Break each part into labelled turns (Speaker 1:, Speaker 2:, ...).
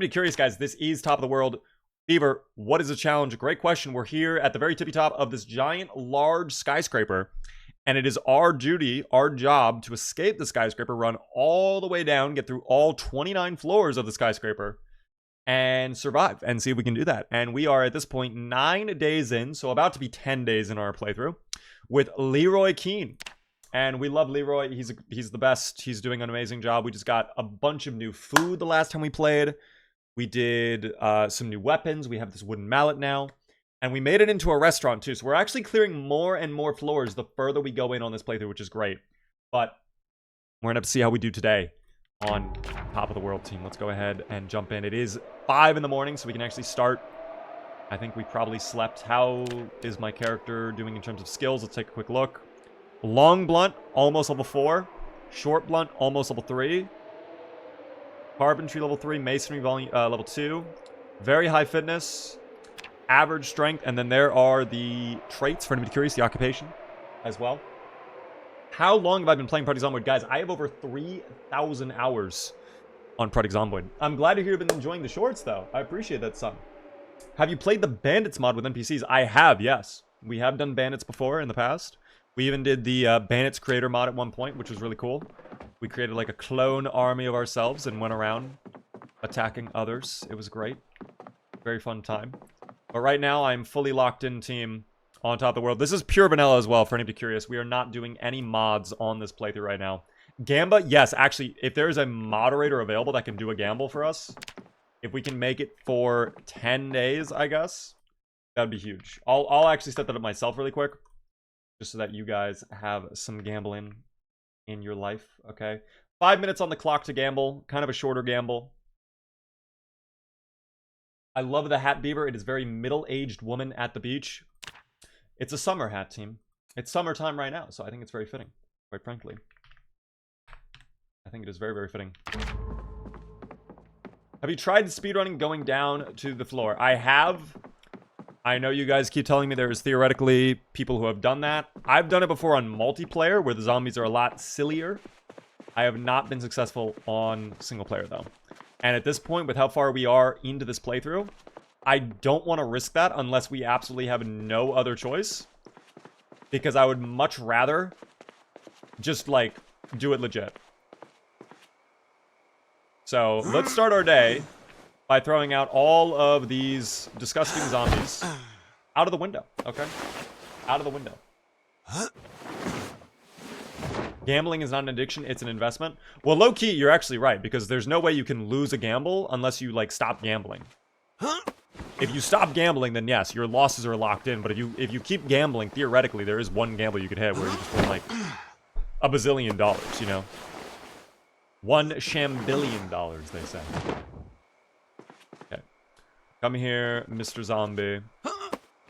Speaker 1: Pretty curious, guys. This is Top of the World. Beaver, what is the challenge? Great question. We're here at the very tippy top of this giant, large skyscraper. And it is our duty, our job, to escape the skyscraper, run all the way down, get through all 29 floors of the skyscraper, and survive, and see if we can do that. And we are, at this point, 9 days in, so about to be 10 days in our playthrough, with Leroy Keane. And we love Leroy. He's the best. He's doing an amazing job. We just got a bunch of new food the last time we played. We did some new weapons. We have this wooden mallet now. And we made it into a restaurant, too. So we're actually clearing more and more floors the further we go in on this playthrough, which is great. But we're going to have to see how we do today on Top of the World team. Let's go ahead and jump in. It is 5 in the morning, so we can actually start. I think we probably slept. How is my character doing in terms of skills? Let's take a quick look. Long blunt, almost level 4. Short blunt, almost level 3. Carpentry, level 3. Masonry, level 2. Very high fitness. Average strength, and then there are the traits for anybody curious, the occupation as well. How long have I been playing Project Zomboid? Guys, I have over 3,000 hours on Project Zomboid. I'm glad to hear you've been enjoying the shorts, though. I appreciate that, son. Have you played the Bandits mod with NPCs? I have, yes. We have done Bandits before in the past. We even did the Bandits creator mod at one point, which was really cool. We created like a clone army of ourselves and went around attacking others. It was great. Very fun time. But right now, I'm fully locked in, team, on Top of the World. This is pure vanilla as well, for anybody curious. We are not doing any mods on this playthrough right now. Gamba, yes, actually, if there's a moderator available that can do a gamble for us, if we can make it for 10 days, I guess, that'd be huge. I'll actually set that up myself really quick, just so that you guys have some gambling in your life, okay? 5 minutes on the clock to gamble, kind of a shorter gamble. I love the hat, Beaver. It is very middle-aged woman at the beach. It's a summer hat, team. It's summertime right now, so I think it's very fitting, quite frankly. I think it is very, very fitting. Have you tried speedrunning going down to the floor? I have. I know you guys keep telling me there's theoretically people who have done that. I've done it before on multiplayer, where the zombies are a lot sillier. I have not been successful on single player, though. And at this point, with how far we are into this playthrough, I don't want to risk that unless we absolutely have no other choice. Because I would much rather just, like, do it legit. So, let's start our day by throwing out all of these disgusting zombies out of the window, okay? Out of the window. Gambling is not an addiction, it's an investment. Well, low-key, you're actually right, because there's no way you can lose a gamble unless you, like, stop gambling. If you stop gambling, then yes, your losses are locked in, but if you keep gambling, theoretically, there is one gamble you could hit where you just win, like, a bazillion dollars, you know? $1 shambillion, they say. Okay. Come here, Mr. Zombie.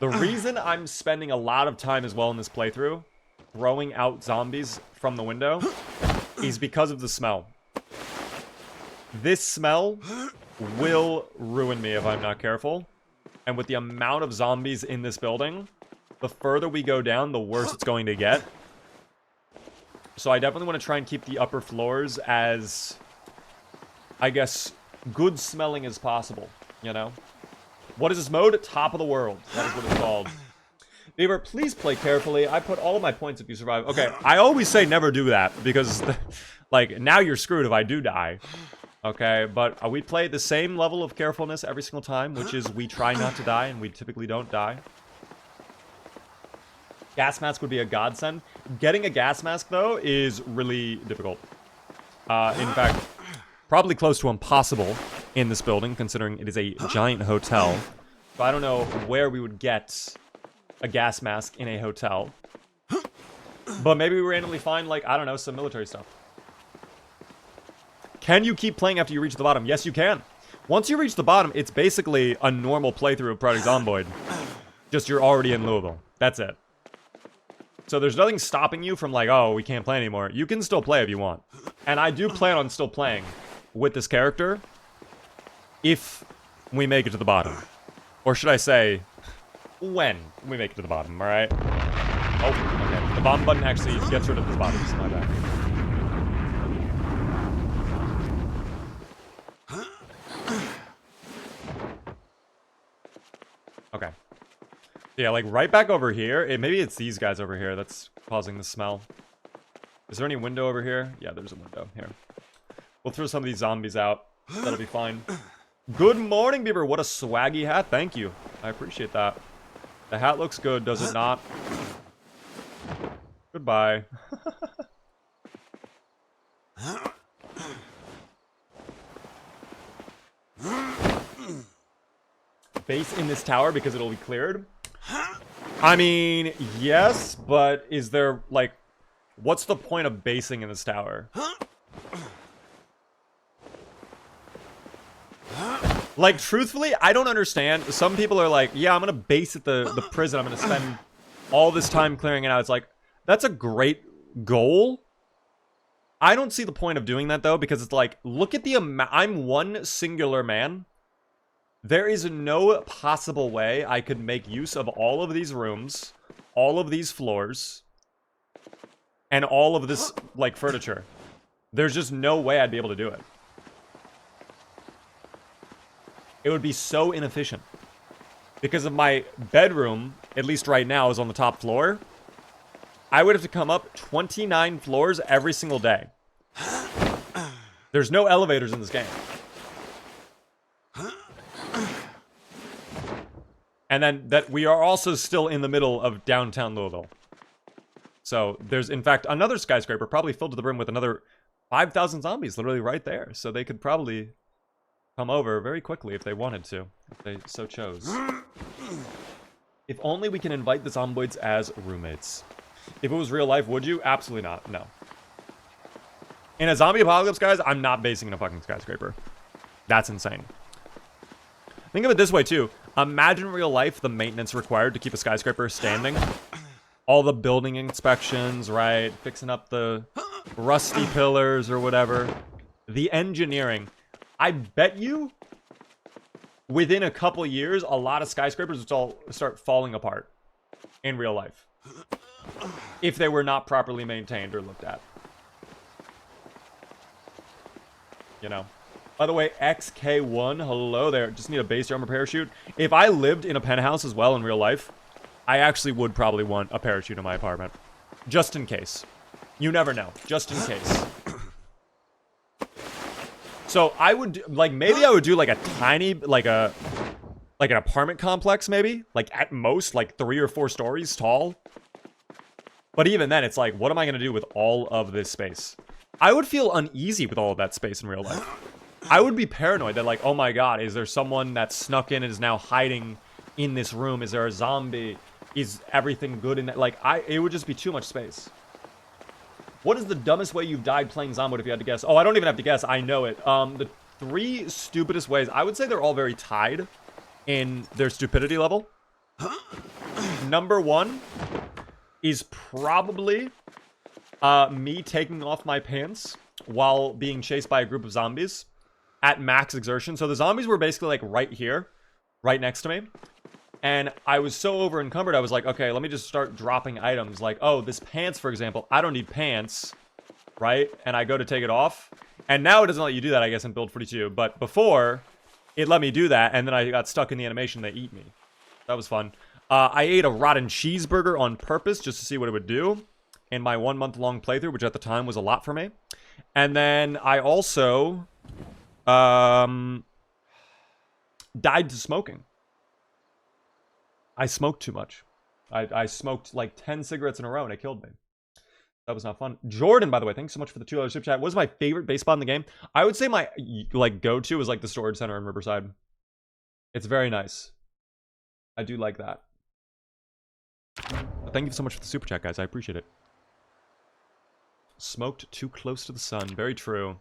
Speaker 1: The reason I'm spending a lot of time as well in this playthrough throwing out zombies from the window is because of the smell. This smell will ruin me if I'm not careful. And with the amount of zombies in this building, the further we go down, the worse it's going to get. So I definitely want to try and keep the upper floors as, I guess, good smelling as possible, you know? What is this mode? Top of the World. That is what it's called. Beaver, please play carefully. I put all of my points if you survive. Okay, I always say never do that, because, like, now you're screwed if I do die. Okay, but we play the same level of carefulness every single time, which is we try not to die, and we typically don't die. Gas mask would be a godsend. Getting a gas mask, though, is really difficult. In fact, probably close to impossible in this building, considering it is a giant hotel. So I don't know where we would get a gas mask in a hotel. But maybe we randomly find, like, I don't know, some military stuff. Can you keep playing after you reach the bottom? Yes, you can. Once you reach the bottom, it's basically a normal playthrough of Project Zomboid. Just you're already in Louisville. That's it. So there's nothing stopping you from, like, oh, we can't play anymore. You can still play if you want. And I do plan on still playing with this character if we make it to the bottom. Or should I say, when we make it to the bottom, alright? Oh, okay. The bomb button actually gets rid of the bottoms. My bad. Okay. Yeah, like right back over here. Maybe it's these guys over here that's causing the smell. Is there any window over here? Yeah, there's a window here. We'll throw some of these zombies out. That'll be fine. Good morning, Beaver. What a swaggy hat. Thank you. I appreciate that. The hat looks good, does it not? Goodbye. Base in this tower because it'll be cleared? I mean, yes, but is there, like, what's the point of basing in this tower? Like, truthfully, I don't understand. Some people are like, yeah, I'm gonna base at the prison. I'm gonna spend all this time clearing it out. It's like, that's a great goal. I don't see the point of doing that, though, because it's like, look at the amount. I'm one singular man. There is no possible way I could make use of all of these rooms, all of these floors, and all of this, like, furniture. There's just no way I'd be able to do it. It would be so inefficient. Because if my bedroom, at least right now, is on the top floor, I would have to come up 29 floors every single day. There's no elevators in this game. And then that we are also still in the middle of downtown Louisville. So there's, in fact, another skyscraper probably filled to the brim with another 5,000 zombies literally right there. So they could probably come over very quickly if they wanted to, if they so chose. If only we can invite the Zomboids as roommates. If it was real life, would you? Absolutely not. No. In a zombie apocalypse, guys, I'm not basing in a fucking skyscraper. That's insane. Think of it this way, too. Imagine real life, the maintenance required to keep a skyscraper standing. All the building inspections, right? Fixing up the rusty pillars or whatever. The engineering. I bet you, within a couple years, a lot of skyscrapers would all start falling apart in real life. If they were not properly maintained or looked at. You know. By the way, XK1, hello there. Just need a base armor parachute. If I lived in a penthouse as well in real life, I actually would probably want a parachute in my apartment. Just in case. You never know. Just in case. So I would, like, maybe I would do, like, a tiny, like an apartment complex, maybe? Like, at most, like, 3 or 4 stories tall. But even then, it's like, what am I going to do with all of this space? I would feel uneasy with all of that space in real life. I would be paranoid that, like, oh my god, is there someone that snuck in and is now hiding in this room? Is there a zombie? Is everything good in that? Like, it would just be too much space. What is the dumbest way you've died playing Zomboid if you had to guess? Oh, I don't even have to guess. I know it. The 3 stupidest ways, I would say they're all very tied in their stupidity level. Number 1 is probably me taking off my pants while being chased by a group of zombies at max exertion. So the zombies were basically like right here, right next to me. And I was so over encumbered, I was like, okay, let me just start dropping items. Like, oh, this pants, for example, I don't need pants, right? And I go to take it off. And now it doesn't let you do that, I guess, in Build 42. But before, it let me do that, and then I got stuck in the animation, they eat me. That was fun. I ate a rotten cheeseburger on purpose just to see what it would do in my 1-month-long playthrough, which at the time was a lot for me. And then I also died to smoking. I smoked too much. I smoked like 10 cigarettes in a row and it killed me. That was not fun. Jordan, by the way, thanks so much for the $2 super chat. What was my favorite base spot in the game? I would say my like go-to was like the storage center in Riverside. It's very nice. I do like that. Thank you so much for the super chat, guys. I appreciate it. Smoked too close to the sun. Very true.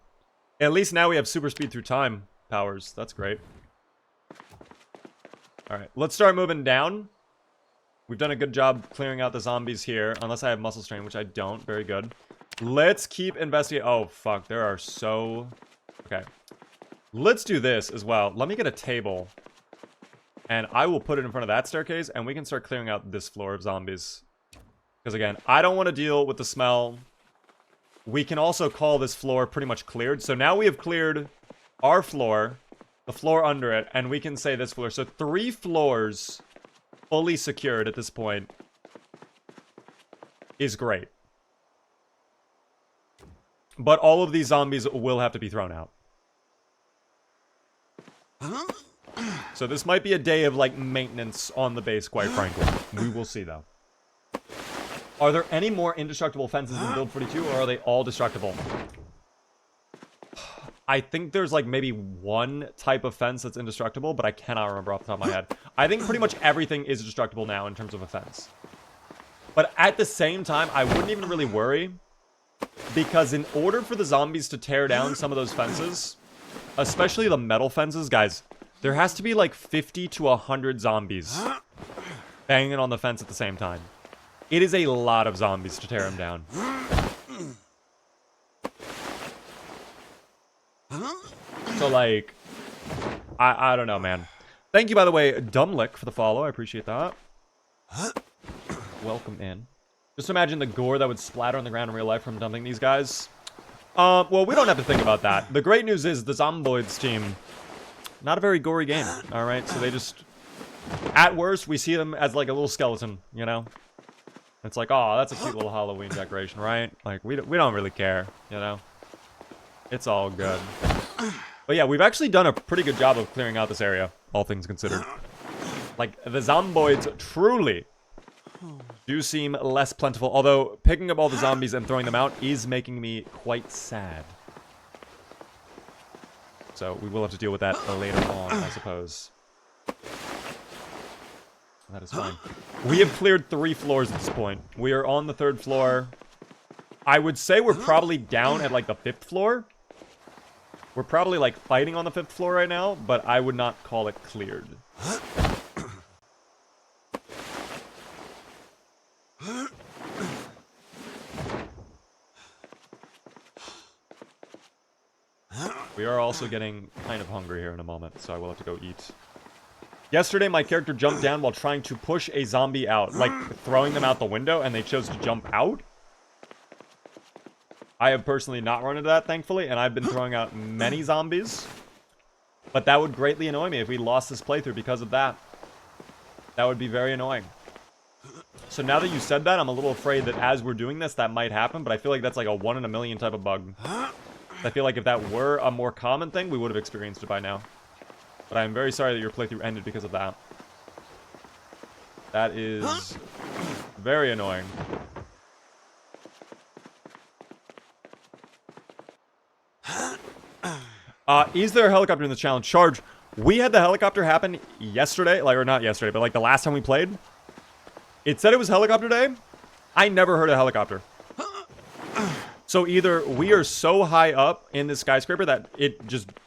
Speaker 1: At least now we have super speed through time powers. That's great. Alright, let's start moving down. We've done a good job clearing out the zombies here. Unless I have muscle strain, which I don't. Very good. Let's keep investigating. Oh, fuck. There are so... Okay. Let's do this as well. Let me get a table. And I will put it in front of that staircase. And we can start clearing out this floor of zombies. Because, again, I don't want to deal with the smell. We can also call this floor pretty much cleared. So now we have cleared our floor, the floor under it, and we can say this floor. So 3 floors fully secured at this point is great. But all of these zombies will have to be thrown out. So this might be a day of, like, maintenance on the base, quite frankly. We will see, though. Are there any more indestructible fences in Build 42, or are they all destructible? I think there's, like, maybe one type of fence that's indestructible, but I cannot remember off the top of my head. I think pretty much everything is destructible now in terms of a fence. But at the same time, I wouldn't even really worry, because in order for the zombies to tear down some of those fences, especially the metal fences, guys, there has to be like 50 to 100 zombies banging on the fence at the same time. It is a lot of zombies to tear them down. So, like, I don't know, man. Thank you, by the way, Dumblick, for the follow. I appreciate that. Welcome in. Just imagine the gore that would splatter on the ground in real life from dumping these guys. Well, we don't have to think about that. The great news is the Zomboids team, not a very gory game, alright? So they just, at worst, we see them as like a little skeleton, you know? It's like, oh, that's a cute little Halloween decoration, right? Like, we don't really care, you know? It's all good. But yeah, we've actually done a pretty good job of clearing out this area, all things considered. Like, the Zomboids truly do seem less plentiful, although picking up all the zombies and throwing them out is making me quite sad. So we will have to deal with that later on, I suppose. That is fine. We have cleared 3 floors at this point. We are on the 3rd floor. I would say we're probably down at, like, the 5th floor. We're probably, like, fighting on the 5th floor right now, but I would not call it cleared. We are also getting kind of hungry here in a moment, so I will have to go eat. Yesterday, my character jumped down while trying to push a zombie out, like throwing them out the window, and they chose to jump out. I have personally not run into that, thankfully, and I've been throwing out many zombies. But that would greatly annoy me if we lost this playthrough because of that. That would be very annoying. So now that you said that, I'm a little afraid that as we're doing this, that might happen, but I feel like that's like a 1 in a million type of bug. I feel like if that were a more common thing, we would have experienced it by now. But I'm very sorry that your playthrough ended because of that. That is very annoying. Is there a helicopter in this challenge? Charge. We had the helicopter happen yesterday, like, or not yesterday, but like the last time we played. It said it was helicopter day. I never heard a helicopter. So either we are so high up in this skyscraper that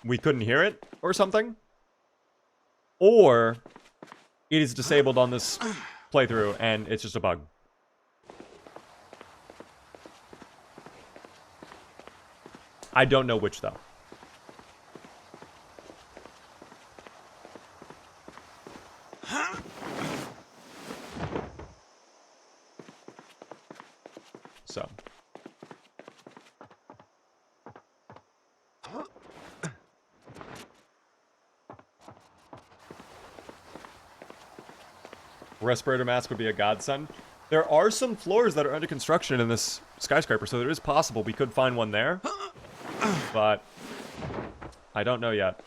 Speaker 1: we couldn't hear it or something. Or it is disabled on this playthrough and it's just a bug. I don't know which though. So. Respirator mask would be a godsend. There are some floors that are under construction in this skyscraper, so it is possible we could find one there. But I don't know yet.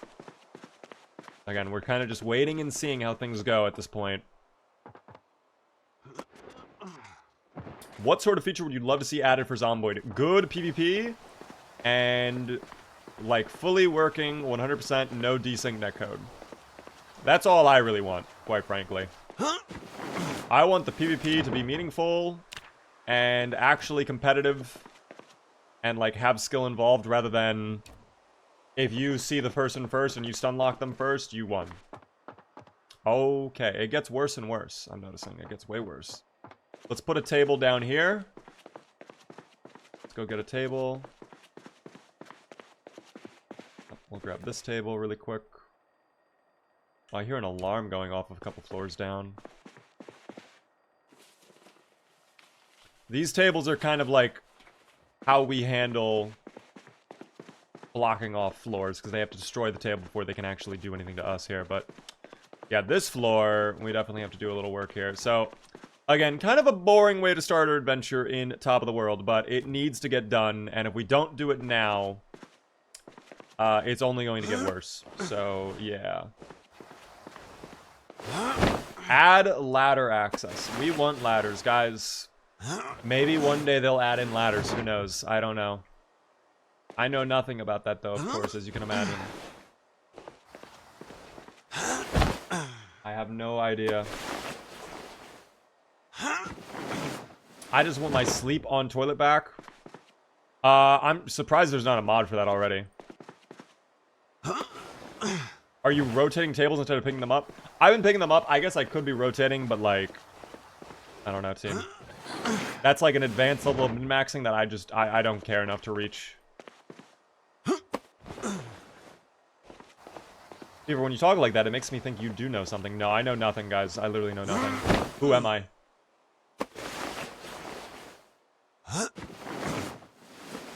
Speaker 1: Again, we're kind of just waiting and seeing how things go at this point. What sort of feature would you love to see added for Zomboid? Good PvP and like fully working 100% no desync netcode. That's all I really want, quite frankly. I want the PvP to be meaningful and actually competitive and like have skill involved rather than if you see the person first and you stun lock them first, you won. Okay, it gets worse and worse. I'm noticing it gets way worse. Let's put a table down here. Let's go get a table. We'll grab this table really quick. Oh, I hear an alarm going off of a couple floors down. These tables are kind of like how we handle blocking off floors, because they have to destroy the table before they can actually do anything to us here, but Yeah, this floor, we definitely have to do a little work here. So, again, kind of a boring way to start our adventure in Top of the World, but it needs to get done, and if we don't do it now, it's only going to get worse. So, yeah. Add ladder access. We want ladders, guys. Maybe one day they'll add in ladders. Who knows? I don't know. I know nothing about that, though, of course, as you can imagine. I have no idea. I just want my sleep on toilet back. I'm surprised there's not a mod for that already. Are you rotating tables instead of picking them up? I've been picking them up. I guess I could be rotating, but like... I don't know, team. That's like an advanced level of min-maxing that I don't care enough to reach. Even when you talk like that, it makes me think you do know something. No, I know nothing, guys. I literally know nothing. Who am I?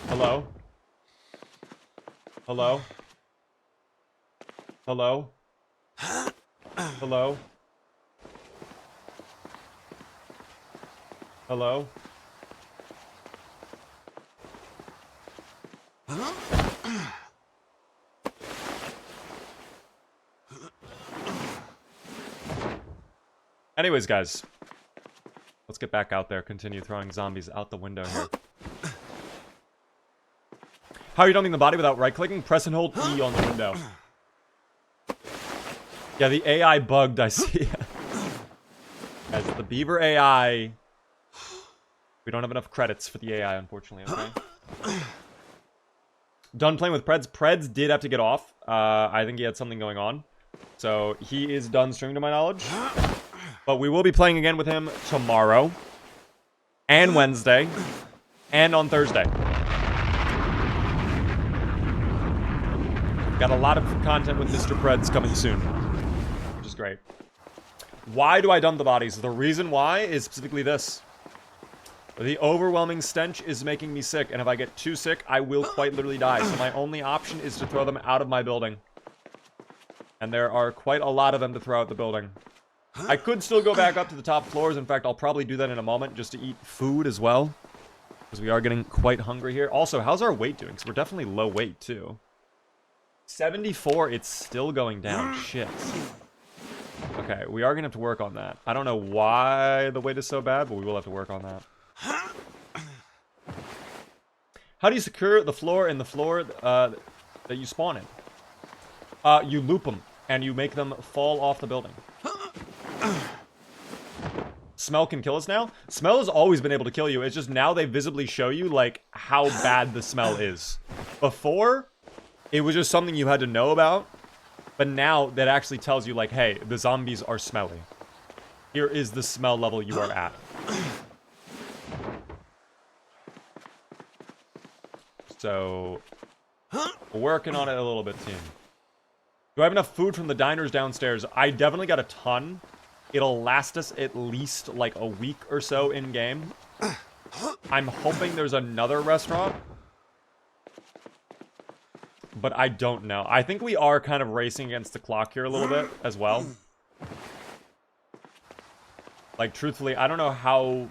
Speaker 1: Hello? Hello? Hello? Hello? Hello? Anyways, guys. Let's get back out there. Continue throwing zombies out the window here. How are you dumping the body without right-clicking? Press and hold E on the window. Yeah, the AI bugged, I see. Guys, the Beaver AI... We don't have enough credits for the AI, unfortunately, okay? Done playing with Preds. Preds did have to get off. I think he had something going on. So, he is done streaming to my knowledge. But we will be playing again with him tomorrow. And Wednesday. And on Thursday. Got a lot of content with Mr. Preds coming soon. Which is great. Why do I dump the bodies? The reason why is specifically this. The overwhelming stench is making me sick, and if I get too sick, I will quite literally die. So my only option is to throw them out of my building. And there are quite a lot of them to throw out the building. I could still go back up to the top floors. In fact, I'll probably do that in a moment just to eat food as well. Because we are getting quite hungry here. Also, how's our weight doing? Because we're definitely low weight, too. 74, it's still going down. Shit. Okay, we are going to have to work on that. I don't know why the weight is so bad, but we will have to work on that. How do you secure the floor in the floor that you spawn in? You loop them, and you make them fall off the building. Smell can kill us now? Smell has always been able to kill you. It's just now they visibly show you, like, how bad the smell is. Before, it was just something you had to know about. But now, that actually tells you, like, hey, the zombies are smelly. Here is the smell level you are at. So, working on it a little bit, team. Do I have enough food from the diners downstairs? I definitely got a ton. It'll last us at least, like, a week or so in-game. I'm hoping there's another restaurant. But I don't know. I think we are kind of racing against the clock here a little bit as well. Like, truthfully, I don't know how...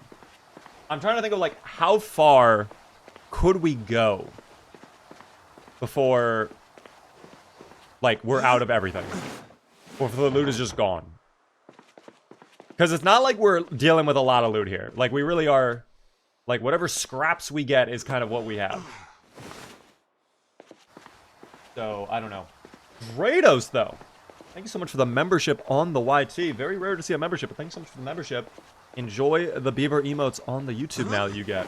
Speaker 1: I'm trying to think of, like, how far could we go before, like, we're out of everything? Or if the loot is just gone. Because it's not like we're dealing with a lot of loot here. Like, we really are... Like, whatever scraps we get is kind of what we have. So, I don't know. Kratos, though. Thank you so much for the membership on the YT. Very rare to see a membership, but thank you so much for the membership. Enjoy the Beaver emotes on the YouTube now that you get.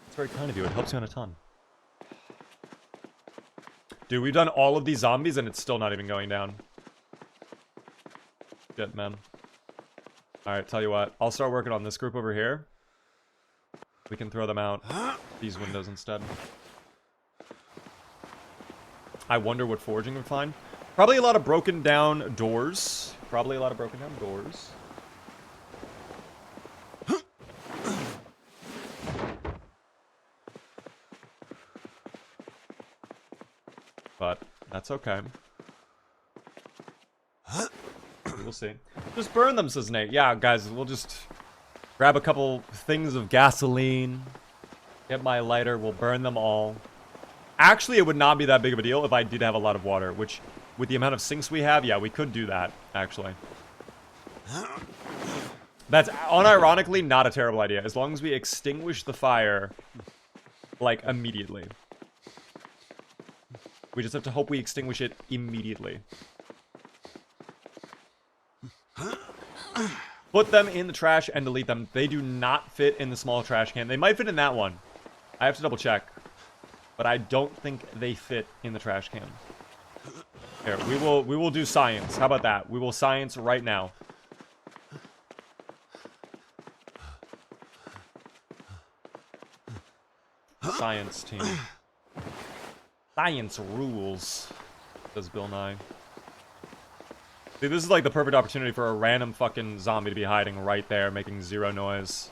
Speaker 1: It's very kind of you. It helps you on a ton. Dude, we've done all of these zombies, and it's still not even going down. Shit, man. Alright, tell you what. I'll start working on this group over here. We can throw them out these windows instead. I wonder what foraging would find. Probably a lot of broken down doors. Probably a lot of broken down doors. But that's okay. We'll see. Just burn them, says Nate. Yeah, guys, we'll just grab a couple things of gasoline. Get my lighter. We'll burn them all. Actually, it would not be that big of a deal if I did have a lot of water, which, with the amount of sinks we have, yeah, we could do that, actually. That's unironically not a terrible idea, as long as we extinguish the fire, like, immediately. We just have to hope we extinguish it immediately. Put them in the trash and delete them. They do not fit in the small trash can. They might fit in that one. I have to double check. But I don't think they fit in the trash can. Here, we will do science. How about that? We will science right now. Science team. Science rules, says Bill Nye. Dude, this is like the perfect opportunity for a random fucking zombie to be hiding right there, making zero noise.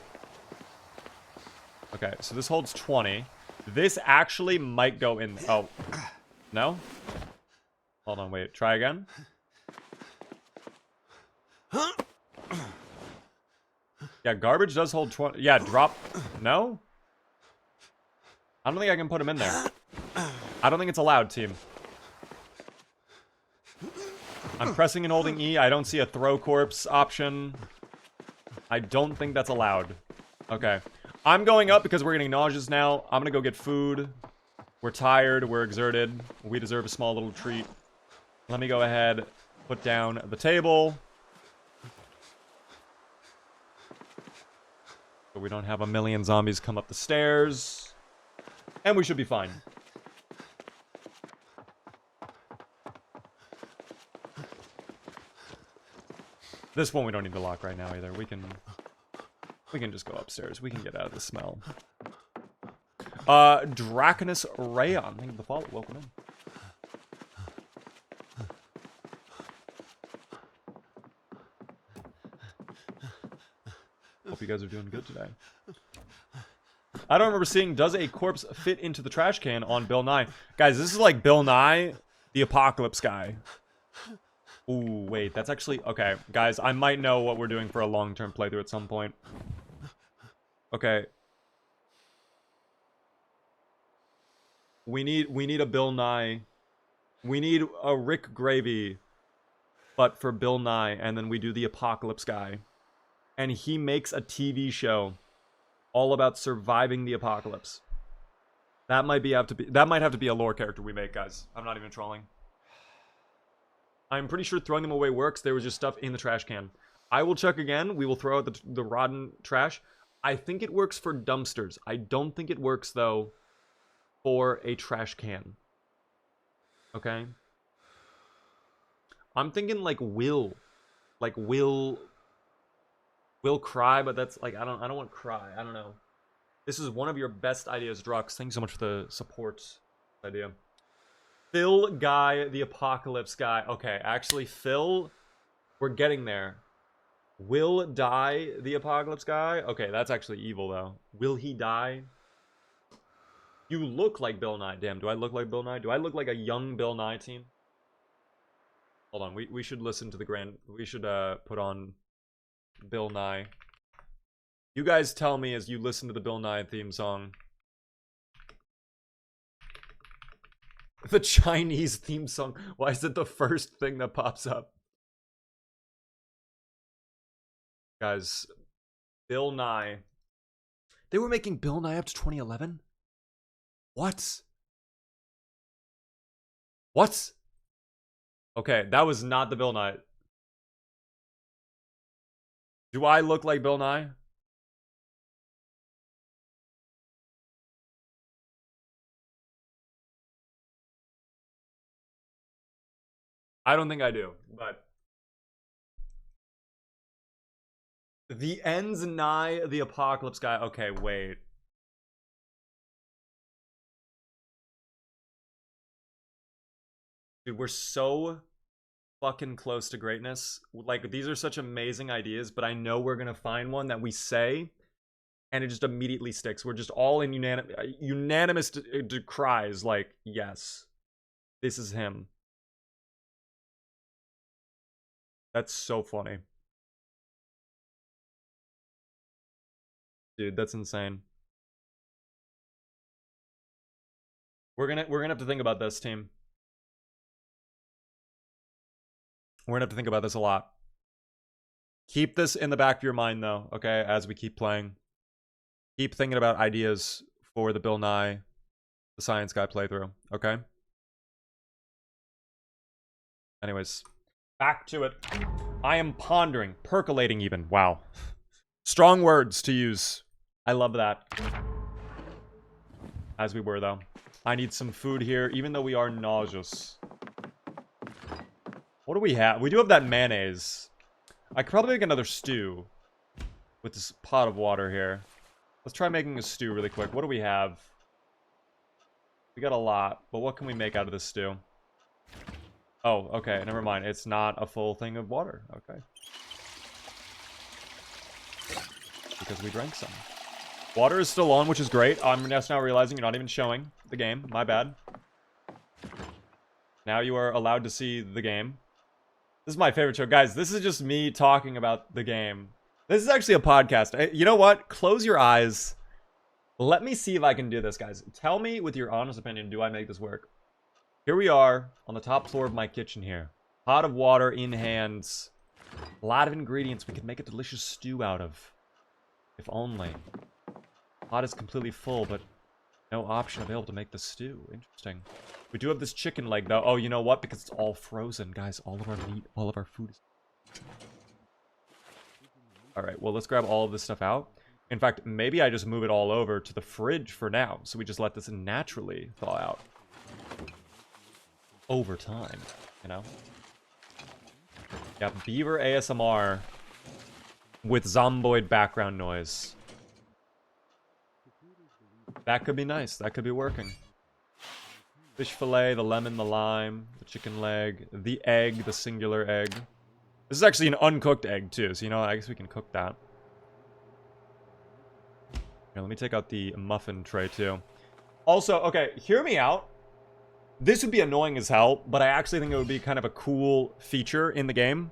Speaker 1: Okay, so this holds 20. This actually might go in. Oh, no? Hold on, wait. Try again. Yeah, garbage does hold 20. Yeah, drop. No? I don't think I can put him in there. I don't think it's allowed, team. I'm pressing and holding E. I don't see a throw corpse option. I don't think that's allowed. Okay. I'm going up because we're getting nauseous now. I'm gonna go get food. We're tired. We're exerted. We deserve a small little treat. Let me go ahead, put down the table. So we don't have a million zombies come up the stairs. And we should be fine. This one we don't need to lock right now either. We can just go upstairs. We can get out of the smell. Draconus Rayon. Thank you for the follow. Welcome in. Hope you guys are doing good today. I don't remember seeing, does a corpse fit into the trash can on Bill Nye? Guys, this is like Bill Nye, the apocalypse guy. Ooh, wait, that's actually... Okay, guys, I might know what we're doing for a long-term playthrough at some point. Okay. We need a Bill Nye. We need a Rick Gravy, but for Bill Nye, and then we do the apocalypse guy. And he makes a TV show all about surviving the apocalypse. That might have to be a lore character we make, guys. I'm not even trolling. I'm pretty sure throwing them away works. There was just stuff in the trash can. I will check again. We will throw out the rotten trash. I think it works for dumpsters. I don't think it works, though, for a trash can. Okay? I'm thinking, like, will cry, but that's, like, I don't want cry. I don't know. This is one of your best ideas, Drux. Thanks so much for the support idea. Phil Guy, the apocalypse guy. Okay, actually, Phil, we're getting there. Will die, the apocalypse guy? Okay, that's actually evil, though. Will he die? You look like Bill Nye. Damn, do I look like Bill Nye? Do I look like a young Bill Nye team? Hold on, we should listen to the grand... We should put on Bill Nye. You guys tell me as you listen to the Bill Nye theme song. The Chinese theme song. Why is it the first thing that pops up? Guys, Bill Nye. They were making Bill Nye up to 2011? What? What? Okay, that was not the Bill Nye. Do I look like Bill Nye? I don't think I do, but... The ends nigh the apocalypse guy. Okay, wait. Dude, we're so fucking close to greatness. Like, these are such amazing ideas, but I know we're gonna find one that we say, and it just immediately sticks. We're just all in unanimous cries, like, yes, this is him. That's so funny. Dude, that's insane. We're gonna have to think about this, team. We're gonna have to think about this a lot. Keep this in the back of your mind, though, okay, as we keep playing. Keep thinking about ideas for the Bill Nye, the Science Guy playthrough, okay? Anyways, back to it. I am pondering, percolating even. Wow. Strong words to use. I love that. As we were, though. I need some food here, even though we are nauseous. What do we have? We do have that mayonnaise. I could probably make another stew with this pot of water here. Let's try making a stew really quick. What do we have? We got a lot, but what can we make out of this stew? Oh, okay, never mind. It's not a full thing of water. Okay. Because we drank some. Water is still on, which is great. I'm just now realizing you're not even showing the game. My bad. Now you are allowed to see the game. This is my favorite show. Guys, this is just me talking about the game. This is actually a podcast. You know what? Close your eyes. Let me see if I can do this, guys. Tell me with your honest opinion, do I make this work? Here we are on the top floor of my kitchen here. Pot of water in hands. A lot of ingredients we could make a delicious stew out of. If only. Pot is completely full, but no option available to make the stew. Interesting. We do have this chicken leg, though. Oh, you know what? Because it's all frozen, guys. All of our meat, all of our food is... Alright, well, let's grab all of this stuff out. In fact, maybe I just move it all over to the fridge for now. So we just let this naturally thaw out. Over time, you know? Yeah, Beaver ASMR with Zomboid background noise. That could be nice. That could be working. Fish fillet, the lemon, the lime, the chicken leg, the egg, the singular egg. This is actually an uncooked egg, too, so, you know, I guess we can cook that. Here, let me take out the muffin tray, too. Also, okay, hear me out. This would be annoying as hell, but I actually think it would be kind of a cool feature in the game.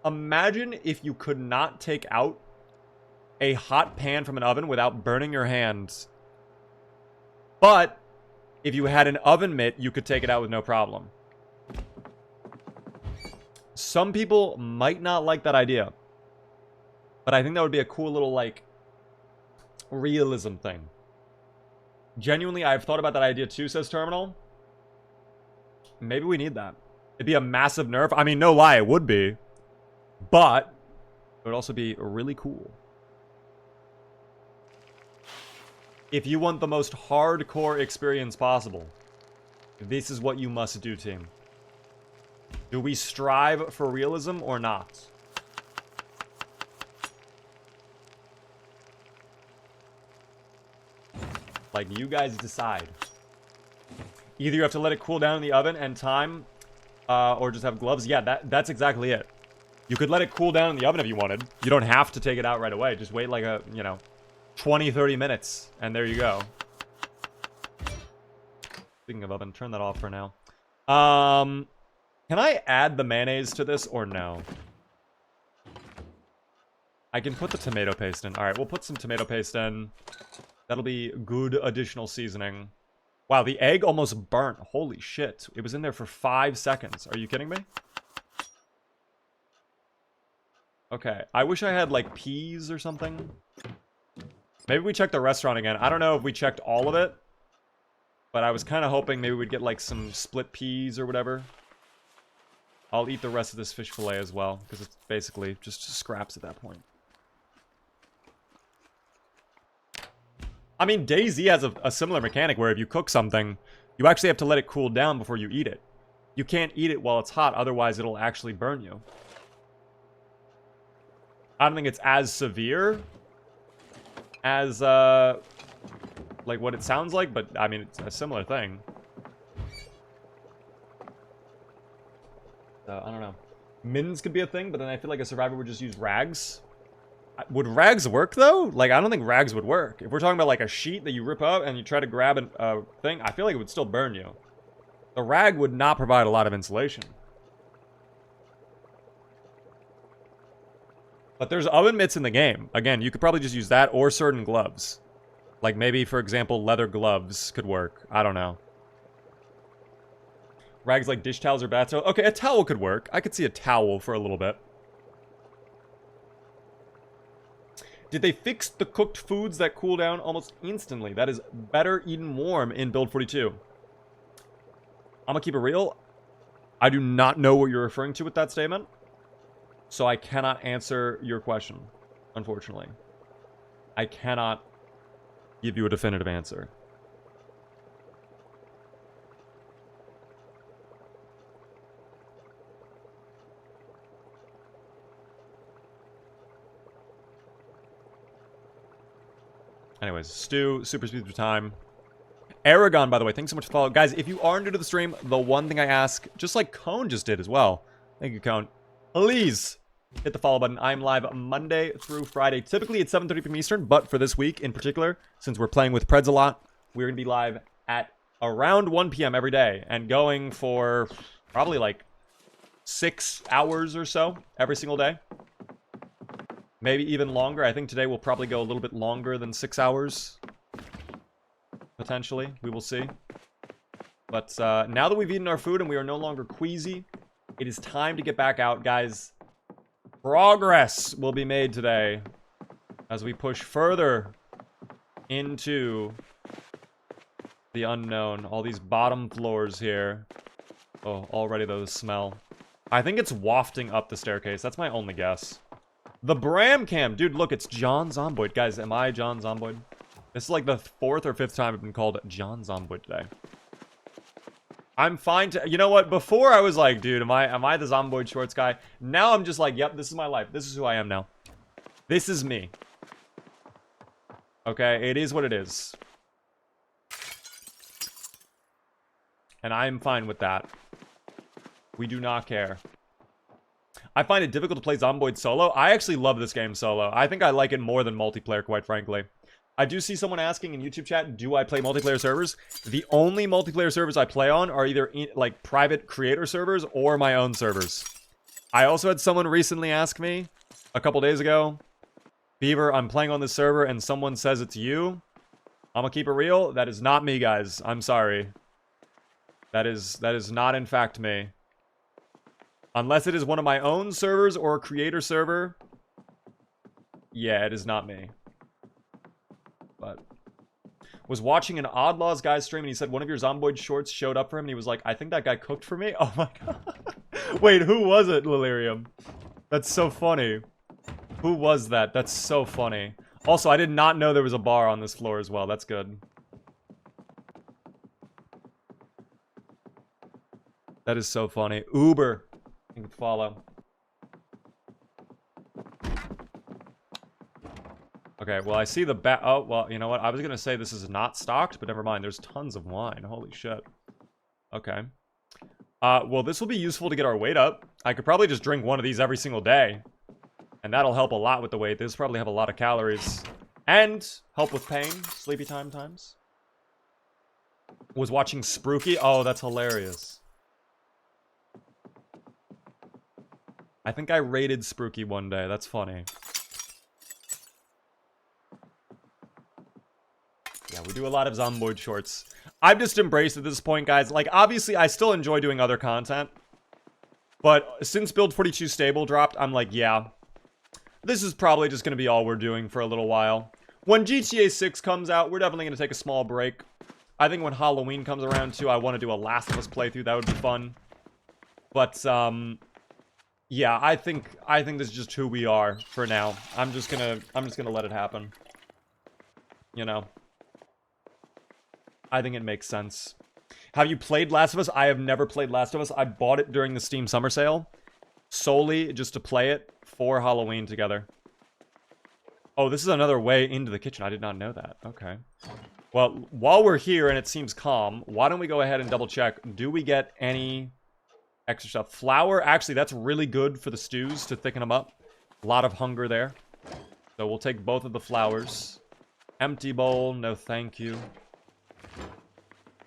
Speaker 1: Imagine if you could not take out a hot pan from an oven without burning your hands. But if you had an oven mitt, you could take it out with no problem. Some people might not like that idea. But I think that would be a cool little, like, realism thing. Genuinely, I've thought about that idea too, says Terminal. Maybe we need that. It'd be a massive nerf. I mean, no lie, it would be. But it would also be really cool. If you want the most hardcore experience possible, this is what you must do, team. Do we strive for realism or not? Like, you guys decide. Either you have to let it cool down in the oven and time, or just have gloves. Yeah, that's exactly it. You could let it cool down in the oven if you wanted. You don't have to take it out right away. Just wait like a, you know, 20, 30 minutes, and there you go. Speaking of oven, turn that off for now. Can I add the mayonnaise to this or no? I can put the tomato paste in. Alright, we'll put some tomato paste in. That'll be good additional seasoning. Wow, the egg almost burnt. Holy shit. It was in there for 5 seconds. Are you kidding me? Okay, I wish I had, like, peas or something. Maybe we check the restaurant again. I don't know if we checked all of it. But I was kind of hoping maybe we'd get, like, some split peas or whatever. I'll eat the rest of this fish fillet as well, because it's basically just scraps at that point. I mean, DayZ has a similar mechanic where if you cook something, you actually have to let it cool down before you eat it. You can't eat it while it's hot, otherwise it'll actually burn you. I don't think it's as severe as, like what it sounds like, but I mean, it's a similar thing. So, I don't know. Mittens could be a thing, but then I feel like a survivor would just use rags. Would rags work, though? Like, I don't think rags would work. If we're talking about, like, a sheet that you rip up and you try to grab a thing, I feel like it would still burn you. The rag would not provide a lot of insulation. But there's oven mitts in the game. Again, you could probably just use that or certain gloves. Like maybe, for example, leather gloves could work. I don't know. Rags like dish towels or bath towels. Okay, a towel could work. I could see a towel for a little bit. Did they fix the cooked foods that cool down almost instantly? That is better eaten warm in Build 42. I'm gonna keep it real. I do not know what you're referring to with that statement. So I cannot answer your question, unfortunately. I cannot give you a definitive answer. Anyways, Stu, super speed through time. Aragon, by the way, thanks so much for following. Guys, if you are new to the stream, the one thing I ask, just like Cone just did as well. Thank you, Cone. Please hit the follow button. I'm live Monday through Friday. Typically at 7:30 p.m. Eastern, but for this week in particular, since we're playing with Preds a lot, we're going to be live at around 1 p.m. every day and going for probably like 6 hours or so every single day. Maybe even longer. I think today will probably go a little bit longer than 6 hours. Potentially. We will see. But now that we've eaten our food and we are no longer queasy, it is time to get back out, guys. Progress will be made today as we push further into the unknown. All these bottom floors here. Oh, already though, the smell. I think it's wafting up the staircase. That's my only guess. The Bram Cam. Dude, look, it's John Zomboid. Guys, am I John Zomboid? This is like the 4th or 5th time I've been called John Zomboid today. I'm fine to... You know what? Before I was like, dude, am I the Zomboid Shorts guy? Now I'm just like, yep, this is my life. This is who I am now. This is me. Okay? It is what it is. And I'm fine with that. We do not care. I find it difficult to play Zomboid solo. I actually love this game solo. I think I like it more than multiplayer, quite frankly. I do see someone asking in YouTube chat, do I play multiplayer servers? The only multiplayer servers I play on are either like private creator servers or my own servers. I also had someone recently ask me a couple days ago, Beaver, I'm playing on this server and someone says it's you. I'm gonna keep it real. That is not me, guys. I'm sorry. That is not in fact me. Unless it is one of my own servers or a creator server. Yeah, it is not me. But was watching an Oddlaws guy stream and he said one of your Zomboid shorts showed up for him and he was like, I think that guy cooked for me. Oh my god. Wait, who was it, Lilirium? That's so funny. Who was that? That's so funny. Also, I did not know there was a bar on this floor as well. That's good. That is so funny. Uber. You can follow. Okay, well, I see the oh, well, you know what? I was going to say this is not stocked, but never mind. There's tons of wine. Holy shit. Okay. Well, this will be useful to get our weight up. I could probably just drink one of these every single day. And that'll help a lot with the weight. This probably have a lot of calories. And help with pain. Sleepy time times. Was watching Spooky. Oh, that's hilarious. I think I raided Spooky one day. That's funny. Yeah, we do a lot of Zomboid shorts. I've just embraced at this point, guys. Like, obviously, I still enjoy doing other content. But since Build 42 Stable dropped, I'm like, yeah. This is probably just going to be all we're doing for a little while. When GTA 6 comes out, we're definitely going to take a small break. I think when Halloween comes around, too, I want to do a Last of Us playthrough. That would be fun. But, yeah, I think this is just who we are for now. I'm just gonna let it happen. You know. I think it makes sense. Have you played Last of Us? I have never played Last of Us. I bought it during the Steam Summer Sale. Solely just to play it for Halloween together. Oh, this is another way into the kitchen. I did not know that. Okay. Well, while we're here and it seems calm, why don't we go ahead and double check. Do we get any extra stuff? Flour, actually, that's really good for the stews to thicken them up. A lot of hunger there. So we'll take both of the flours. Empty bowl, no thank you.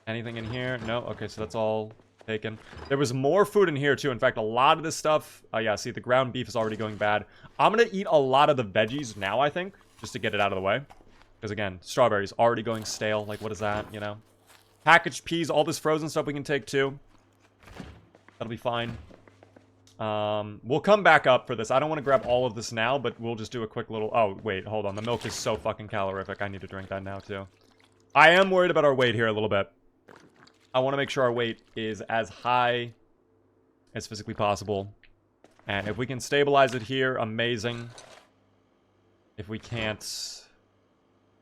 Speaker 1: Anything in here? No? Okay, so that's all Taken. There was more food in here, too. In fact, a lot of this stuff... Oh, yeah, see, the ground beef is already going bad. I'm going to eat a lot of the veggies now, I think, just to get it out of the way. Because, again, strawberries already going stale. Like, what is that, you know? Packaged peas, all this frozen stuff we can take, too. That'll be fine. We'll come back up for this. I don't want to grab all of this now, but we'll just do a quick little... Oh, wait, hold on. The milk is so fucking calorific. I need to drink that now, too. I am worried about our weight here a little bit. I want to make sure our weight is as high as physically possible. And if we can stabilize it here, amazing. If we can't...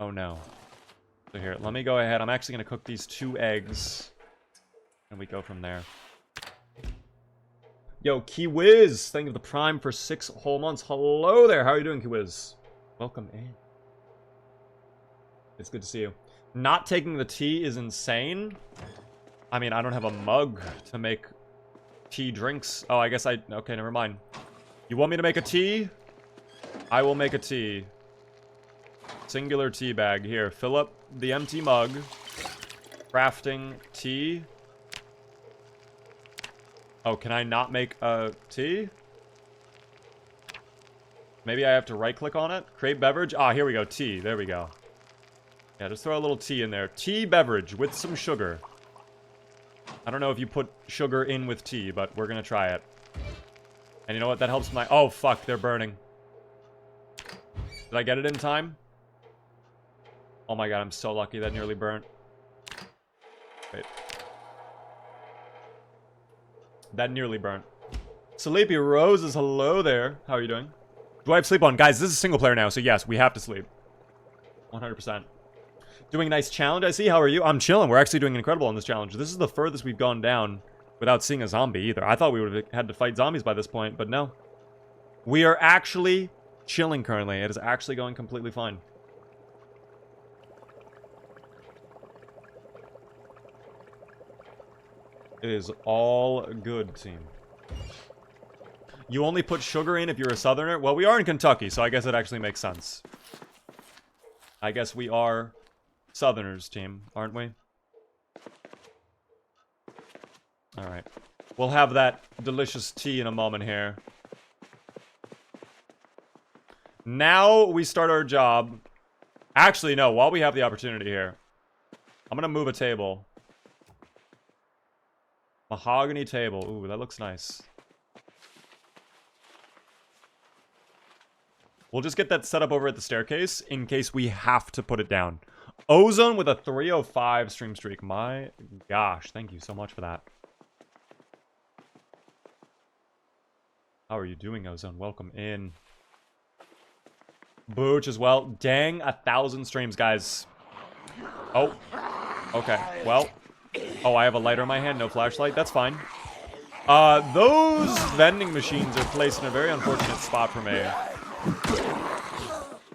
Speaker 1: Oh, no. So here, let me go ahead. I'm actually going to cook these 2 eggs. And we go from there. Yo, Kiwiz! Thank you for the Prime for 6 whole months. Hello there! How are you doing, Kiwiz? Welcome in. It's good to see you. Not taking the tea is insane. I mean, I don't have a mug to make tea drinks. Oh, I guess I... Okay, never mind. You want me to make a tea? I will make a tea. Singular tea bag. Here, fill up the empty mug. Crafting tea. Oh, can I not make a tea? Maybe I have to right-click on it? Create beverage? Ah, here we go. Tea. There we go. Yeah, just throw a little tea in there. Tea beverage with some sugar. I don't know if you put sugar in with tea, but we're gonna try it. And you know what? That helps my... Oh, fuck. They're burning. Did I get it in time? Oh my god, I'm so lucky that nearly burnt. Wait. That nearly burnt. Sleepy Roses, hello there. How are you doing? Do I have sleep on? Guys, this is single player now, so yes, we have to sleep. 100%. Doing a nice challenge, I see. How are you? I'm chilling. We're actually doing incredible on this challenge. This is the furthest we've gone down without seeing a zombie either. I thought we would have had to fight zombies by this point, but no. We are actually chilling currently. It is actually going completely fine. It is all good, team. You only put sugar in if you're a southerner? Well, we are in Kentucky, so I guess it actually makes sense. I guess we are southerners, team, aren't we? Alright. We'll have that delicious tea in a moment here. Now we start our job. Actually, no, while we have the opportunity here, I'm gonna move a table. Mahogany table. Ooh, that looks nice. We'll just get that set up over at the staircase in case we have to put it down. Ozone with a 305 stream streak. My gosh, thank you so much for that. How are you doing, Ozone? Welcome in. Booch as well. Dang, 1,000 streams, guys. Oh. Okay, well. Oh, I have a lighter in my hand, no flashlight. That's fine. Those vending machines are placed in a very unfortunate spot for me.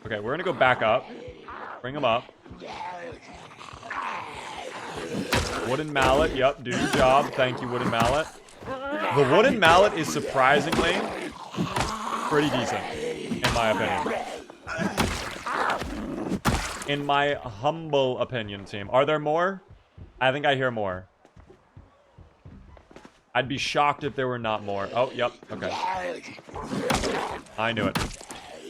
Speaker 1: Okay, we're gonna go back up. Bring them up. Wooden mallet. Yep, do your job. Thank you, wooden mallet. The wooden mallet is surprisingly pretty decent, in my opinion. In my humble opinion, team. Are there more? I think I hear more. I'd be shocked if there were not more. Oh, yep. Okay. I knew it.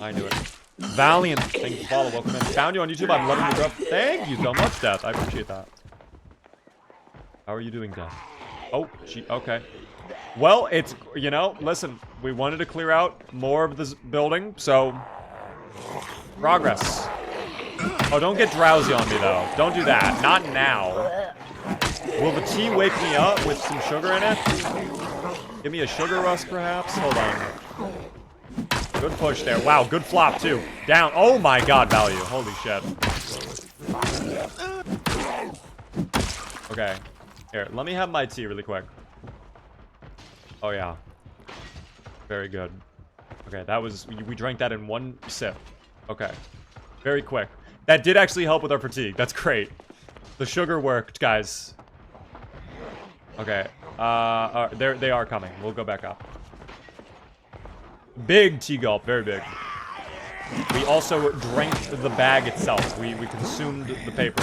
Speaker 1: I knew it. Valiant. Thank you for follow. Welcome in. Found you on YouTube. I'm loving your growth. Thank you so much, Death. I appreciate that. How are you doing, Death? Oh, okay. Well, it's, you know, listen. We wanted to clear out more of this building, so... Progress. Oh, don't get drowsy on me, though. Don't do that. Not now. Will the tea wake me up with some sugar in it? Give me a sugar rust, perhaps? Hold on. Good push there. Wow, good flop, too. Down. Oh, my God, value. Holy shit. Okay. Here, let me have my tea really quick. Oh, yeah. Very good. Okay, that was... We drank that in one sip. Okay. Very quick. That did actually help with our fatigue. That's great. The sugar worked, guys. Okay. They are coming. We'll go back up. Big tea gulp. Very big. We also drank the bag itself. We consumed the paper.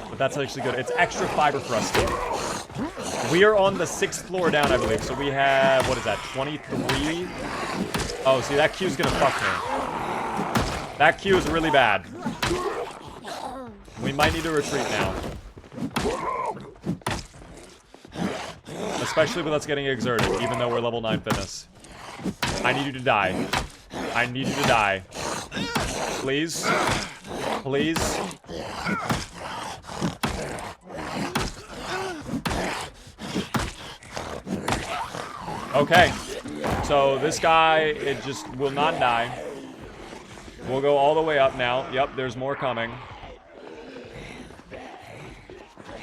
Speaker 1: But that's actually good. It's extra fiber for us, too. We are on the 6th floor down, I believe. So we have, what is that, 23? Oh, see, that queue's gonna fuck me. That queue is really bad. We might need to retreat now. Especially with us getting exerted, even though we're level 9 fitness. I need you to die. I need you to die. Please. Please. Okay. So this guy, it just will not die. We'll go all the way up now. Yep, there's more coming.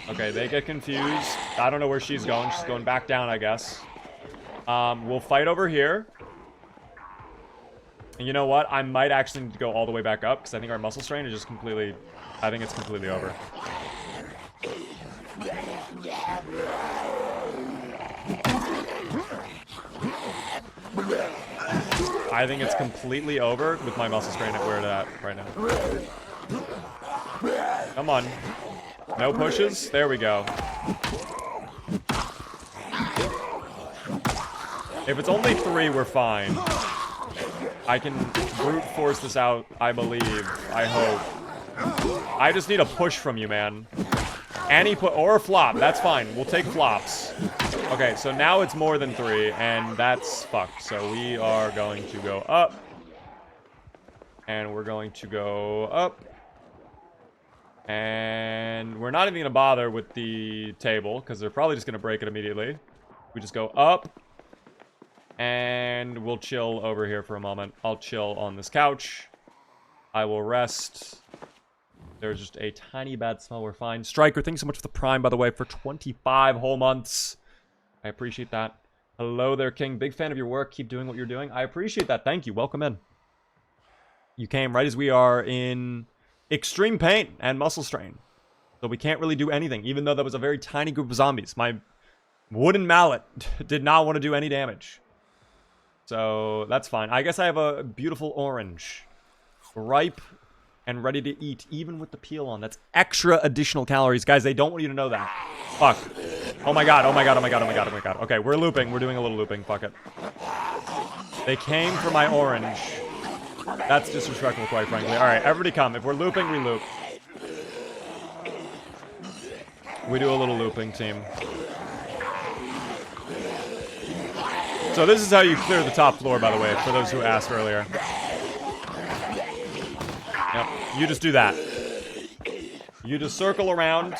Speaker 1: Okay, they get confused. I don't know where she's going. She's going back down, I guess. We'll fight over here. And you know what? I might actually need to go all the way back up, because I think our muscle strain is just completely... I think it's completely over. I think it's completely over with my muscle strain at where it's at right now. Come on. No pushes? There we go. If it's only 3, we're fine. I can brute force this out, I believe. I hope. I just need a push from you, man. Or a flop. That's fine. We'll take flops. Okay, so now it's more than 3, and that's fucked. So we are going to go up. And we're going to go up. And we're not even going to bother with the table, because they're probably just going to break it immediately. We just go up. And we'll chill over here for a moment. I'll chill on this couch. I will rest. There's just a tiny bad smell. We're fine. Striker, thanks so much for the Prime, by the way, for 25 whole months. I appreciate that. Hello there, King. Big fan of your work. Keep doing what you're doing. I appreciate that. Thank you. Welcome in. You came right as we are in extreme pain and muscle strain. So we can't really do anything, even though that was a very tiny group of zombies. My wooden mallet did not want to do any damage. So that's fine. I guess I have a beautiful orange. Ripe and ready to eat, even with the peel on. That's extra additional calories. Guys, they don't want you to know that. Fuck. Oh my god, oh my god, oh my god, oh my god, oh my god. Okay, we're looping. We're doing a little looping. Fuck it. They came for my orange. That's disrespectful, quite frankly. Alright, everybody come. If we're looping, we loop. We do a little looping, team. So this is how you clear the top floor, by the way, for those who asked earlier. Yep, you just do that. You just circle around.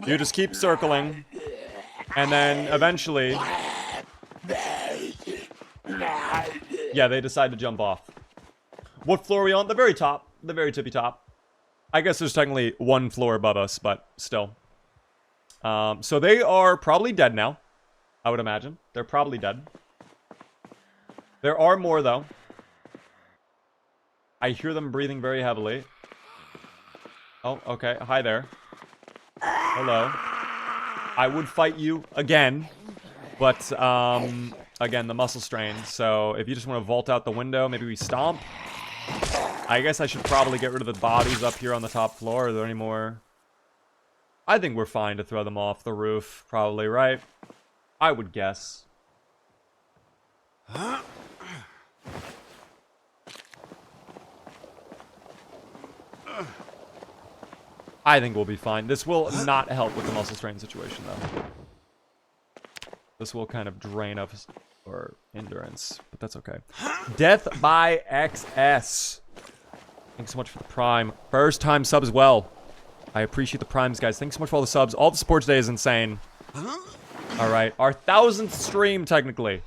Speaker 1: You just keep circling. And then eventually... Yeah, they decide to jump off. What floor are we on? The very top. The very tippy top. I guess there's technically one floor above us, but still. So they are probably dead now. I would imagine. They're probably dead. There are more, though. I hear them breathing very heavily. Oh, okay. Hi there. Hello. I would fight you again. But, again, the muscle strain. So, if you just want to vault out the window, maybe we stomp. I guess I should probably get rid of the bodies up here on the top floor. Are there any more? I think we're fine to throw them off the roof. Probably, right? I would guess. I think we'll be fine. This will not help with the muscle strain situation, though. This will kind of drain us our endurance, but that's okay. Death by XS. Thanks so much for the Prime. First time sub as well. I appreciate the Primes, guys. Thanks so much for all the subs. All the support today is insane. Alright, our 1000th stream, technically.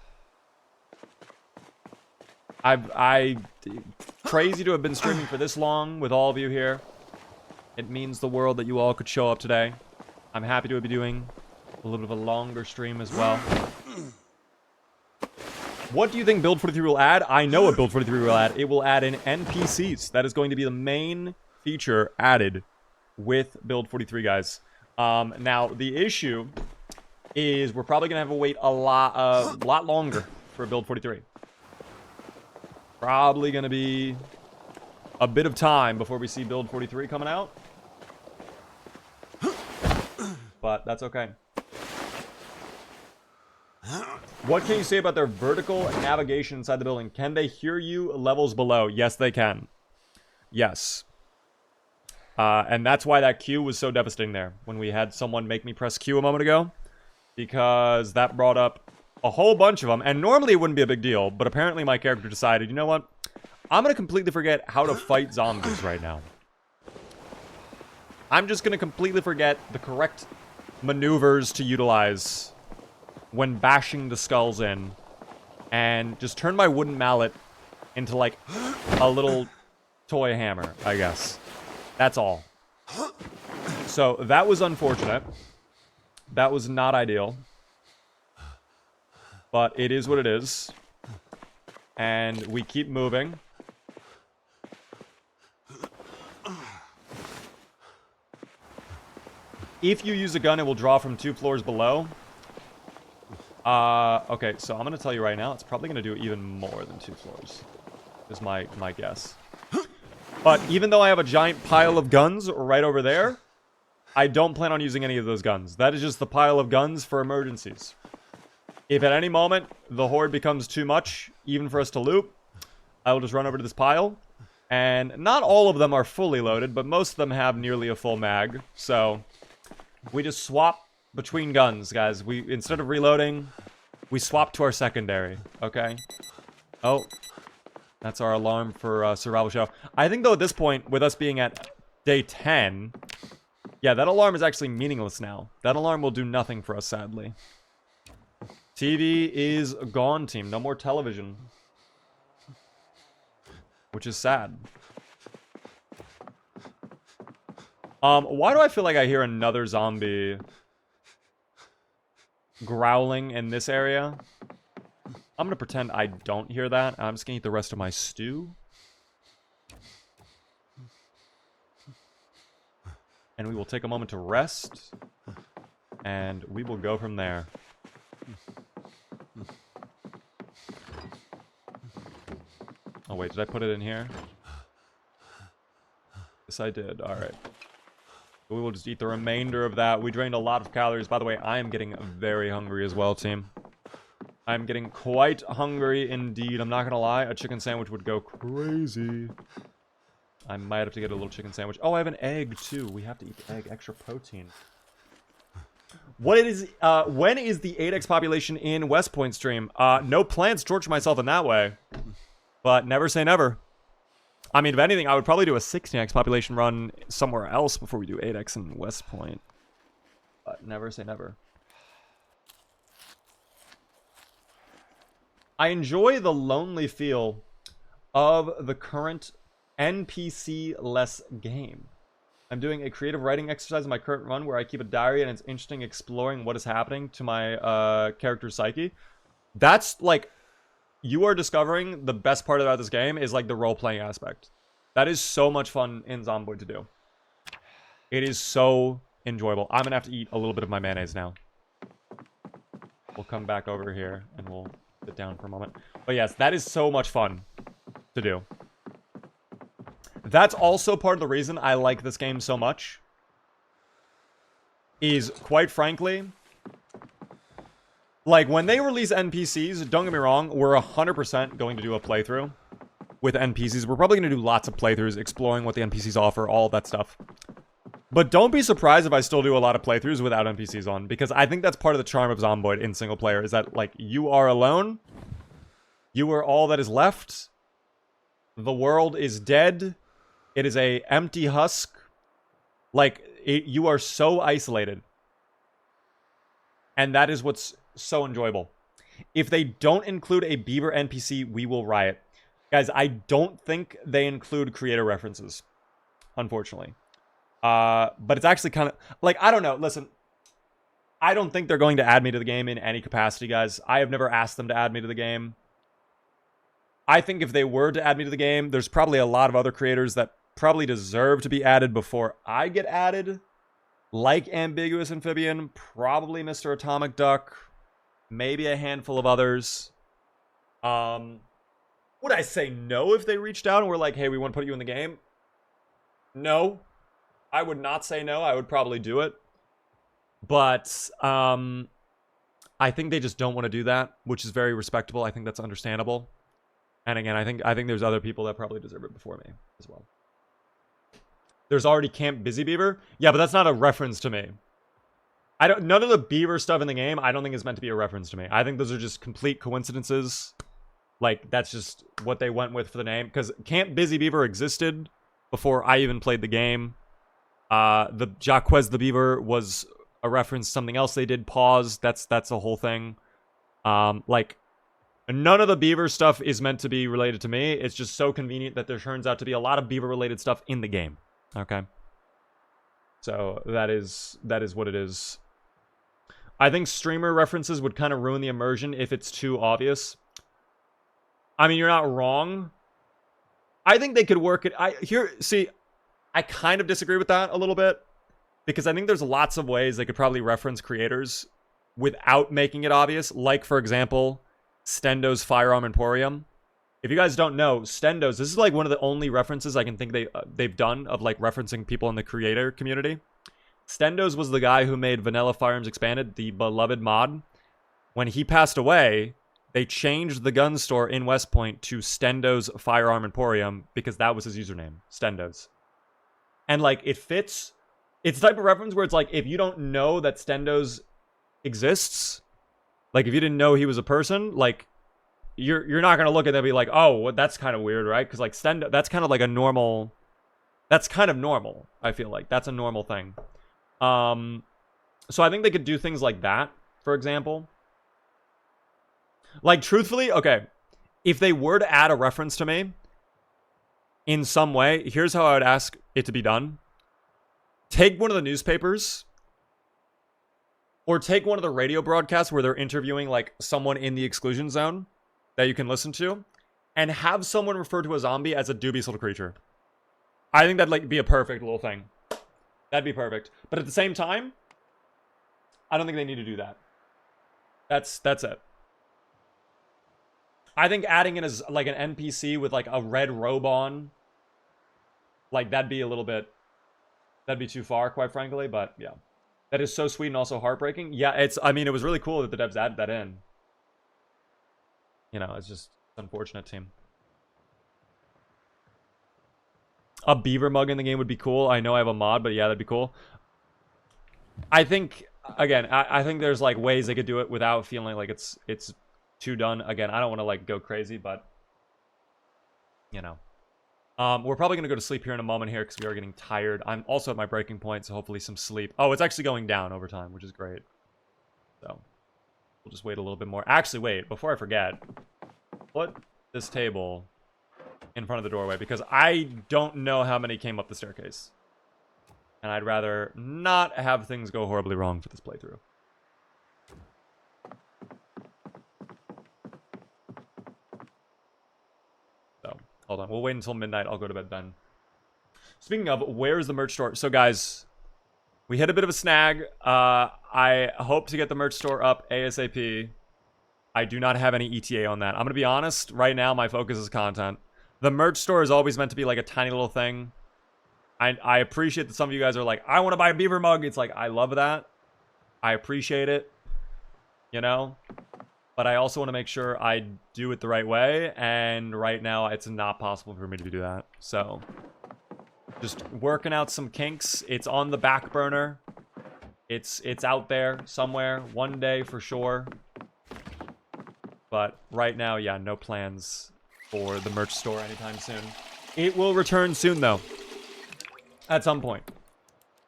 Speaker 1: Crazy to have been streaming for this long with all of you here. It means the world that you all could show up today. I'm happy to be doing a little bit of a longer stream as well. What do you think Build 43 will add? I know what Build 43 will add. It will add in NPCs. That is going to be the main feature added with Build 43, guys. Now, the issue is we're probably going to have to wait a lot longer for Build 43. Probably going to be a bit of time before we see Build 43 coming out. But that's okay. What can you say about their vertical navigation inside the building? Can they hear you levels below? Yes, they can. Yes. And that's why that Q was so devastating there when we had someone make me press Q a moment ago. Because that brought up a whole bunch of them. And normally it wouldn't be a big deal. But apparently my character decided, you know what? I'm going to completely forget how to fight zombies right now. I'm just going to completely forget the correct maneuvers to utilize when bashing the skulls in, and just turn my wooden mallet into, like, a little toy hammer, I guess. That's all. So, that was unfortunate. That was not ideal. But it is what it is. And we keep moving. If you use a gun, it will draw from 2 floors below. Okay, so I'm going to tell you right now, it's probably going to do even more than 2 floors. Is my guess. But even though I have a giant pile of guns right over there, I don't plan on using any of those guns. That is just the pile of guns for emergencies. If at any moment the horde becomes too much, even for us to loot, I will just run over to this pile. And not all of them are fully loaded, but most of them have nearly a full mag. So we just swap between guns, guys. We, instead of reloading, we swap to our secondary, okay? Oh, that's our alarm for survival show. I think, though, at this point, with us being at day 10, yeah, that alarm is actually meaningless now. That alarm will do nothing for us, sadly. TV is gone, team. No more television. Which is sad. Why do I feel like I hear another zombie growling in this area? I'm gonna pretend I don't hear that. I'm just gonna eat the rest of my stew. And we will take a moment to rest. And we will go from there. Oh wait, did I put it in here? Yes, I did. Alright. We will just eat the remainder of that. We drained a lot of calories. By the way, I am getting very hungry as well, team. I'm getting quite hungry indeed. I'm not gonna lie. A chicken sandwich would go crazy. I might have to get a little chicken sandwich. Oh, I have an egg, too. We have to eat egg. Extra protein. What is, when is the 8x population in West Point stream? No plans to torture myself in that way. But never say never. I mean, if anything, I would probably do a 16x population run somewhere else before we do 8x in West Point. But never say never. I enjoy the lonely feel of the current NPC-less game. I'm doing a creative writing exercise in my current run where I keep a diary, and it's interesting exploring what is happening to my character's psyche. That's, like, you are discovering the best part about this game is, like, the role-playing aspect. That is so much fun in Zomboid to do. It is so enjoyable. I'm gonna have to eat a little bit of my mayonnaise now. We'll come back over here, and we'll sit down for a moment. But yes, that is so much fun to do. That's also part of the reason I like this game so much. Is, quite frankly, like, when they release NPCs, don't get me wrong, we're 100% going to do a playthrough with NPCs. We're probably going to do lots of playthroughs, exploring what the NPCs offer, all that stuff. But don't be surprised if I still do a lot of playthroughs without NPCs on, because I think that's part of the charm of Zomboid in single player, is that, like, you are alone, you are all that is left, the world is dead, it is a empty husk, like, you are so isolated. And that is what's so enjoyable. If they don't include a beaver NPC, we will riot. Guys, I don't think they include creator references, unfortunately. But it's actually kind of, like, I don't know. Listen, I don't think they're going to add me to the game in any capacity, guys. I have never asked them to add me to the game. I think if they were to add me to the game, there's probably a lot of other creators that probably deserve to be added before I get added. Like Ambiguous Amphibian, probably Mr. Atomic Duck, maybe a handful of others. Would I say no if they reached out and were like, hey, we want to put you in the game? No. I would not say no. I would probably do it. But I think they just don't want to do that, which is very respectable. I think that's understandable. And again, I think there's other people that probably deserve it before me as well. There's already Camp Busy Beaver. Yeah, but that's not a reference to me. None of the beaver stuff in the game, I don't think is meant to be a reference to me. I think those are just complete coincidences. Like, that's just what they went with for the name. Because Camp Busy Beaver existed before I even played the game. The Jacques the Beaver was a reference to something else they did. Pause. That's a whole thing. Like, none of the beaver stuff is meant to be related to me. It's just so convenient that there turns out to be a lot of beaver-related stuff in the game. Okay? So, that is what it is. I think streamer references would kind of ruin the immersion if it's too obvious. I mean, you're not wrong. I think they could work it. I kind of disagree with that a little bit. Because I think there's lots of ways they could probably reference creators without making it obvious. Like, for example, Stendo's Firearm Emporium. If you guys don't know, Stendo's, this is like one of the only references I can think they've done of like referencing people in the creator community. Stendo's was the guy who made Vanilla Firearms Expanded, the beloved mod. When he passed away, they changed the gun store in West Point to Stendo's Firearm Emporium because that was his username, Stendo's. And like, it fits. It's the type of reference where it's like, if you don't know that Stendo's exists, like if you didn't know he was a person, like you're not gonna look at that and be like, oh, well, that's kind of weird, right? Because like Stendo, that's kind of like a normal. That's kind of normal. I feel like that's a normal thing. So I think they could do things like that, for example. Like, truthfully, okay, if they were to add a reference to me in some way, here's how I would ask it to be done. Take one of the newspapers or take one of the radio broadcasts where they're interviewing like someone in the exclusion zone that you can listen to and have someone refer to a zombie as a dubious little creature. I think that'd like be a perfect little thing. That'd be perfect. But at the same time, I don't think they need to do that. That's it. I think adding in as like an NPC with like a red robe on, like that'd be a little bit, that'd be too far, quite frankly. But yeah, that is so sweet and also heartbreaking. Yeah, I mean, it was really cool that the devs added that in. You know, it's just unfortunate, team. A beaver mug in the game would be cool. I know I have a mod, but yeah, that'd be cool. I think, again, I think there's like ways they could do it without feeling like it's too done. Again, I don't want to like go crazy, but you know. We're probably going to go to sleep here in a moment here because we are getting tired. I'm also at my breaking point, so hopefully some sleep. Oh, it's actually going down over time, which is great. So, we'll just wait a little bit more. Actually, wait, before I forget, put this table in front of the doorway because I don't know how many came up the staircase. And I'd rather not have things go horribly wrong for this playthrough. So, hold on. We'll wait until midnight. I'll go to bed then. Speaking of, where's the merch store? So, guys, we hit a bit of a snag. I hope to get the merch store up ASAP. I do not have any ETA on that. I'm going to be honest. Right now, my focus is content. The merch store is always meant to be like a tiny little thing. I appreciate that some of you guys are like, I want to buy a beaver mug. It's like, I love that. I appreciate it. You know? But I also want to make sure I do it the right way. And right now, it's not possible for me to do that. So, just working out some kinks. It's on the back burner. It's out there somewhere. One day for sure. But right now, yeah, no plans for the merch store anytime soon. It will return soon, though. At some point.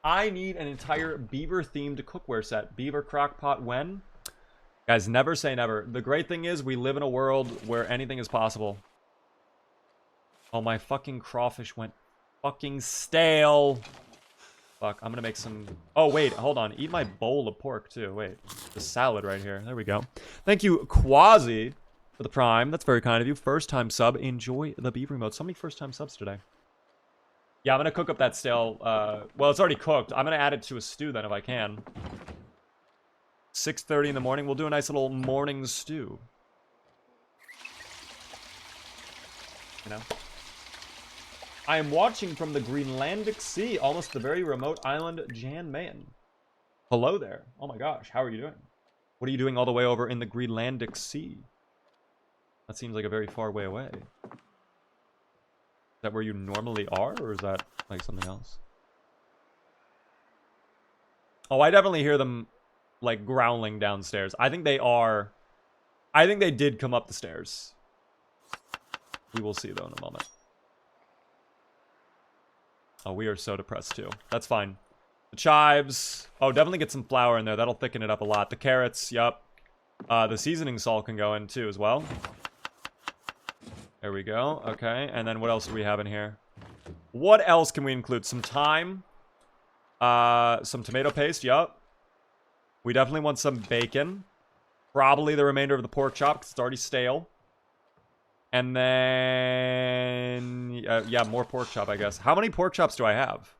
Speaker 1: I need an entire beaver-themed cookware set. Beaver crockpot when? Guys, never say never. The great thing is we live in a world where anything is possible. Oh, my fucking crawfish went fucking stale. Fuck, I'm gonna make some... Oh, wait, hold on. Eat my bowl of pork, too. Wait, the salad right here. There we go. Thank you, Quasi, for the prime. That's very kind of you. First-time sub. Enjoy the beaver mode. So many first-time subs today. Yeah, I'm gonna cook up that stale... well, it's already cooked. I'm gonna add it to a stew, then, if I can. 6:30 in the morning. We'll do a nice little morning stew. You know? I am watching from the Greenlandic Sea, almost the very remote island Jan Mayen. Hello there. Oh my gosh, how are you doing? What are you doing all the way over in the Greenlandic Sea? That seems like a very far way away. Is that where you normally are, or is that like something else? Oh, I definitely hear them like growling downstairs. I think they are. I think they did come up the stairs. We will see though in a moment. Oh, we are so depressed too. That's fine. The chives. Oh, definitely get some flour in there. That'll thicken it up a lot. The carrots, yup. The seasoning salt can go in too as well. There we go. Okay, and then what else do we have in here? What else can we include? Some thyme. Some tomato paste, yup. We definitely want some bacon. Probably the remainder of the pork chop, because it's already stale. And then... yeah, more pork chop, I guess. How many pork chops do I have?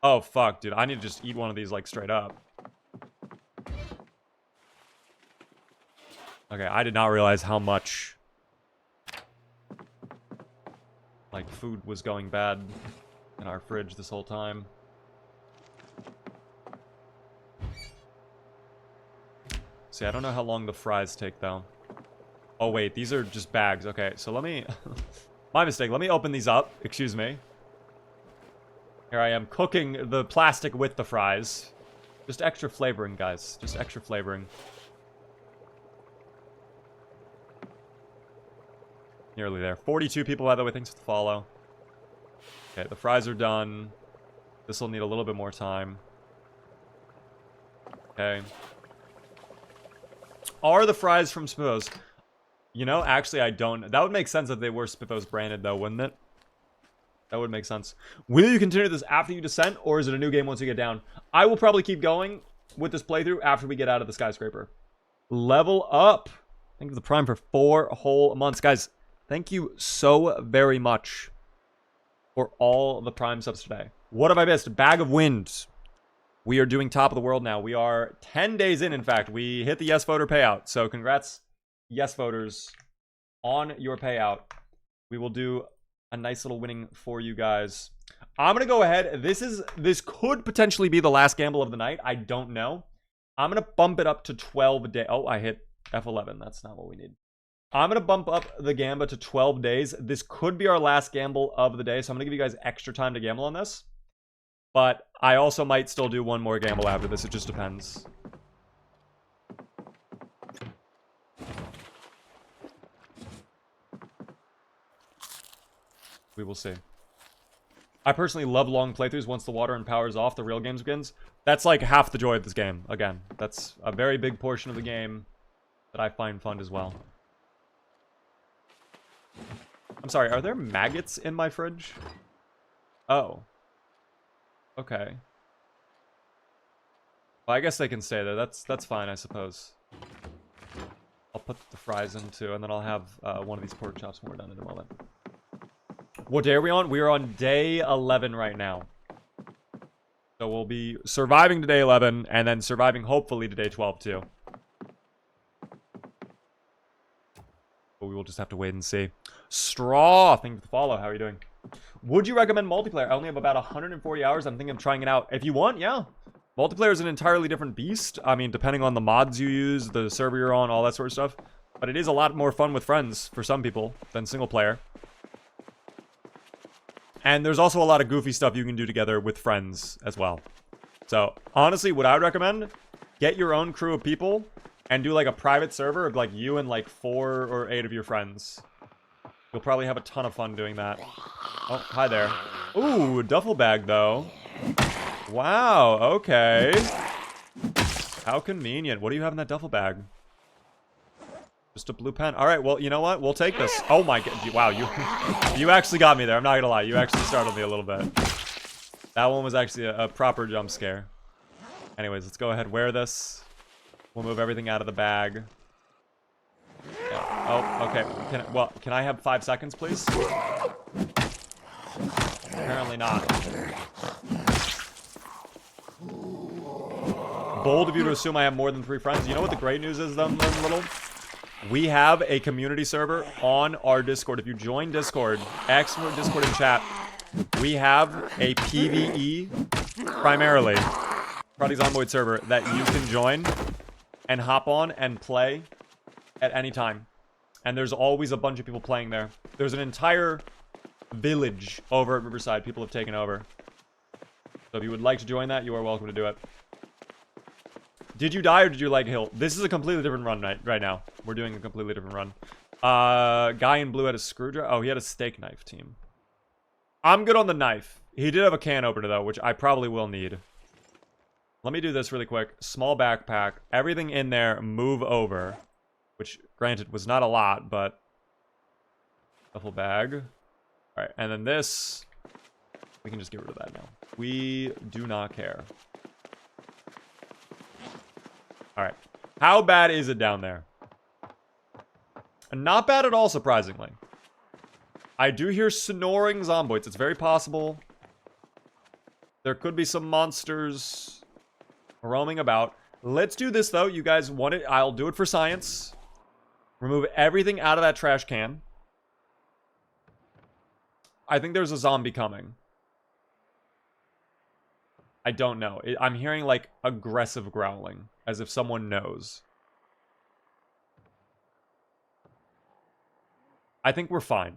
Speaker 1: Oh, fuck, dude. I need to just eat one of these, like, straight up. Okay, I did not realize how much... like, food was going bad in our fridge this whole time. See, I don't know how long the fries take, though. Oh, wait, these are just bags. Okay, so let me... my mistake. Let me open these up. Excuse me. Here I am cooking the plastic with the fries. Just extra flavoring, guys. Just extra flavoring. Nearly there. 42 people, by the way. Thanks for the follow. Okay, the fries are done. This will need a little bit more time. Okay. Are the fries from Spiffos? You know, actually, I don't. That would make sense if they were Spiffos branded, though, wouldn't it? That would make sense. Will you continue this after you descent, or is it a new game once you get down? I will probably keep going with this playthrough after we get out of the skyscraper. Level up. Thank you for the Prime for 4 whole months. Guys, thank you so very much for all the Prime subs today. What have I missed? Bag of Wind. We are doing top of the world now. We are 10 days in fact. We hit the yes voter payout. So congrats, yes voters, on your payout. We will do a nice little winning for you guys. I'm going to go ahead. This could potentially be the last gamble of the night. I don't know. I'm going to bump it up to 12 days. Oh, I hit F11. That's not what we need. I'm going to bump up the gamba to 12 days. This could be our last gamble of the day. So I'm going to give you guys extra time to gamble on this. But I also might still do one more gamble after this. It just depends. We will see. I personally love long playthroughs. Once the water and power is off, the real game begins. That's like half the joy of this game. Again, that's a very big portion of the game that I find fun as well. I'm sorry, are there maggots in my fridge? Oh. Okay. Well, I guess they can stay there. That's fine, I suppose. I'll put the fries in too, and then I'll have one of these pork chops when we're done in a moment. What day are we on? We are on day 11 right now. So we'll be surviving to day 11, and then surviving hopefully to day 12 too. But we will just have to wait and see. Straw, thank you for the follow. How are you doing? Would you recommend multiplayer? I only have about 140 hours. I'm thinking of trying it out. If you want, yeah. Multiplayer is an entirely different beast. I mean, depending on the mods you use, the server you're on, all that sort of stuff. But it is a lot more fun with friends for some people than single player. And there's also a lot of goofy stuff you can do together with friends as well. So, honestly, what I would recommend, get your own crew of people and do like a private server of like you and like 4 or 8 of your friends. You'll probably have a ton of fun doing that. Oh, hi there. Ooh, duffel bag though. Wow, okay. How convenient. What do you have in that duffel bag? Just a blue pen. All right, well, you know what? We'll take this. Oh my god. Wow, you actually got me there. I'm not gonna lie. You actually startled me a little bit. That one was actually a proper jump scare. Anyways, let's go ahead, wear this. We'll move everything out of the bag. Yeah. Oh, okay. Can I have 5 seconds, please? Apparently not. Bold of you to assume I have more than 3 friends. You know what the great news is, then, little? We have a community server on our Discord. If you join Discord, excellent Discord in chat, we have a PvE, primarily, Project Zomboid server that you can join. and hop on and play at any time. And there's always a bunch of people playing there. There's an entire village over at Riverside people have taken over. So if you would like to join that, you are welcome to do it. Did you die or did you like Hill? This is a completely different run right now. We're doing a completely different run. Guy in blue had a screwdriver. Oh, he had a steak knife team. I'm good on the knife. He did have a can opener though, which I probably will need. Let me do this really quick. Small backpack. Everything in there, move over. Which, granted, was not a lot, but... duffel bag. Alright, and then this... we can just get rid of that now. We do not care. Alright. How bad is it down there? Not bad at all, surprisingly. I do hear snoring zomboids. It's very possible. There could be some monsters roaming about. Let's do this, though. You guys want it? I'll do it for science. Remove everything out of that trash can. I think there's a zombie coming. I don't know. I'm hearing, like, aggressive growling. As if someone knows. I think we're fine.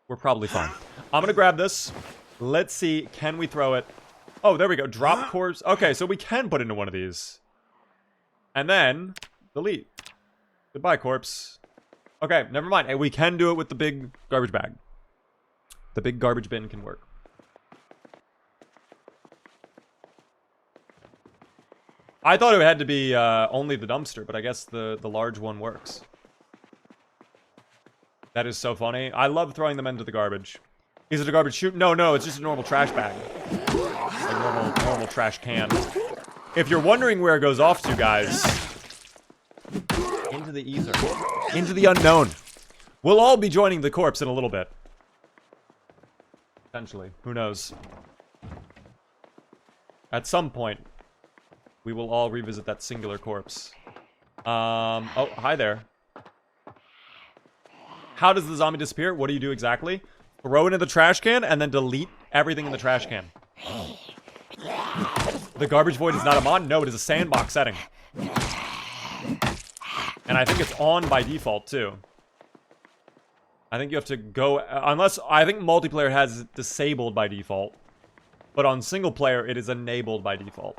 Speaker 1: We're probably fine. I'm gonna grab this. Let's see. Can we throw it? Oh, there we go. Drop corpse. Okay, so we can put into one of these. And then, delete. Goodbye, corpse. Okay, never mind. And we can do it with the big garbage bag. The big garbage bin can work. I thought it had to be only the dumpster, but I guess the large one works. That is so funny. I love throwing them into the garbage. Is it a garbage chute? No, no, it's just a normal trash bag. A normal trash can. If you're wondering where it goes off to, guys, into the ether, into the unknown. We'll all be joining the corpse in a little bit. Potentially. Who knows? At some point, we will all revisit that singular corpse. Oh, hi there. How does the zombie disappear? What do you do exactly? Throw it in the trash can and then delete everything in the trash can. The garbage void is not a mod? No, it is a sandbox setting. And I think it's on by default, too. I think you have to go... unless... I think multiplayer has it disabled by default. But on single player, it is enabled by default.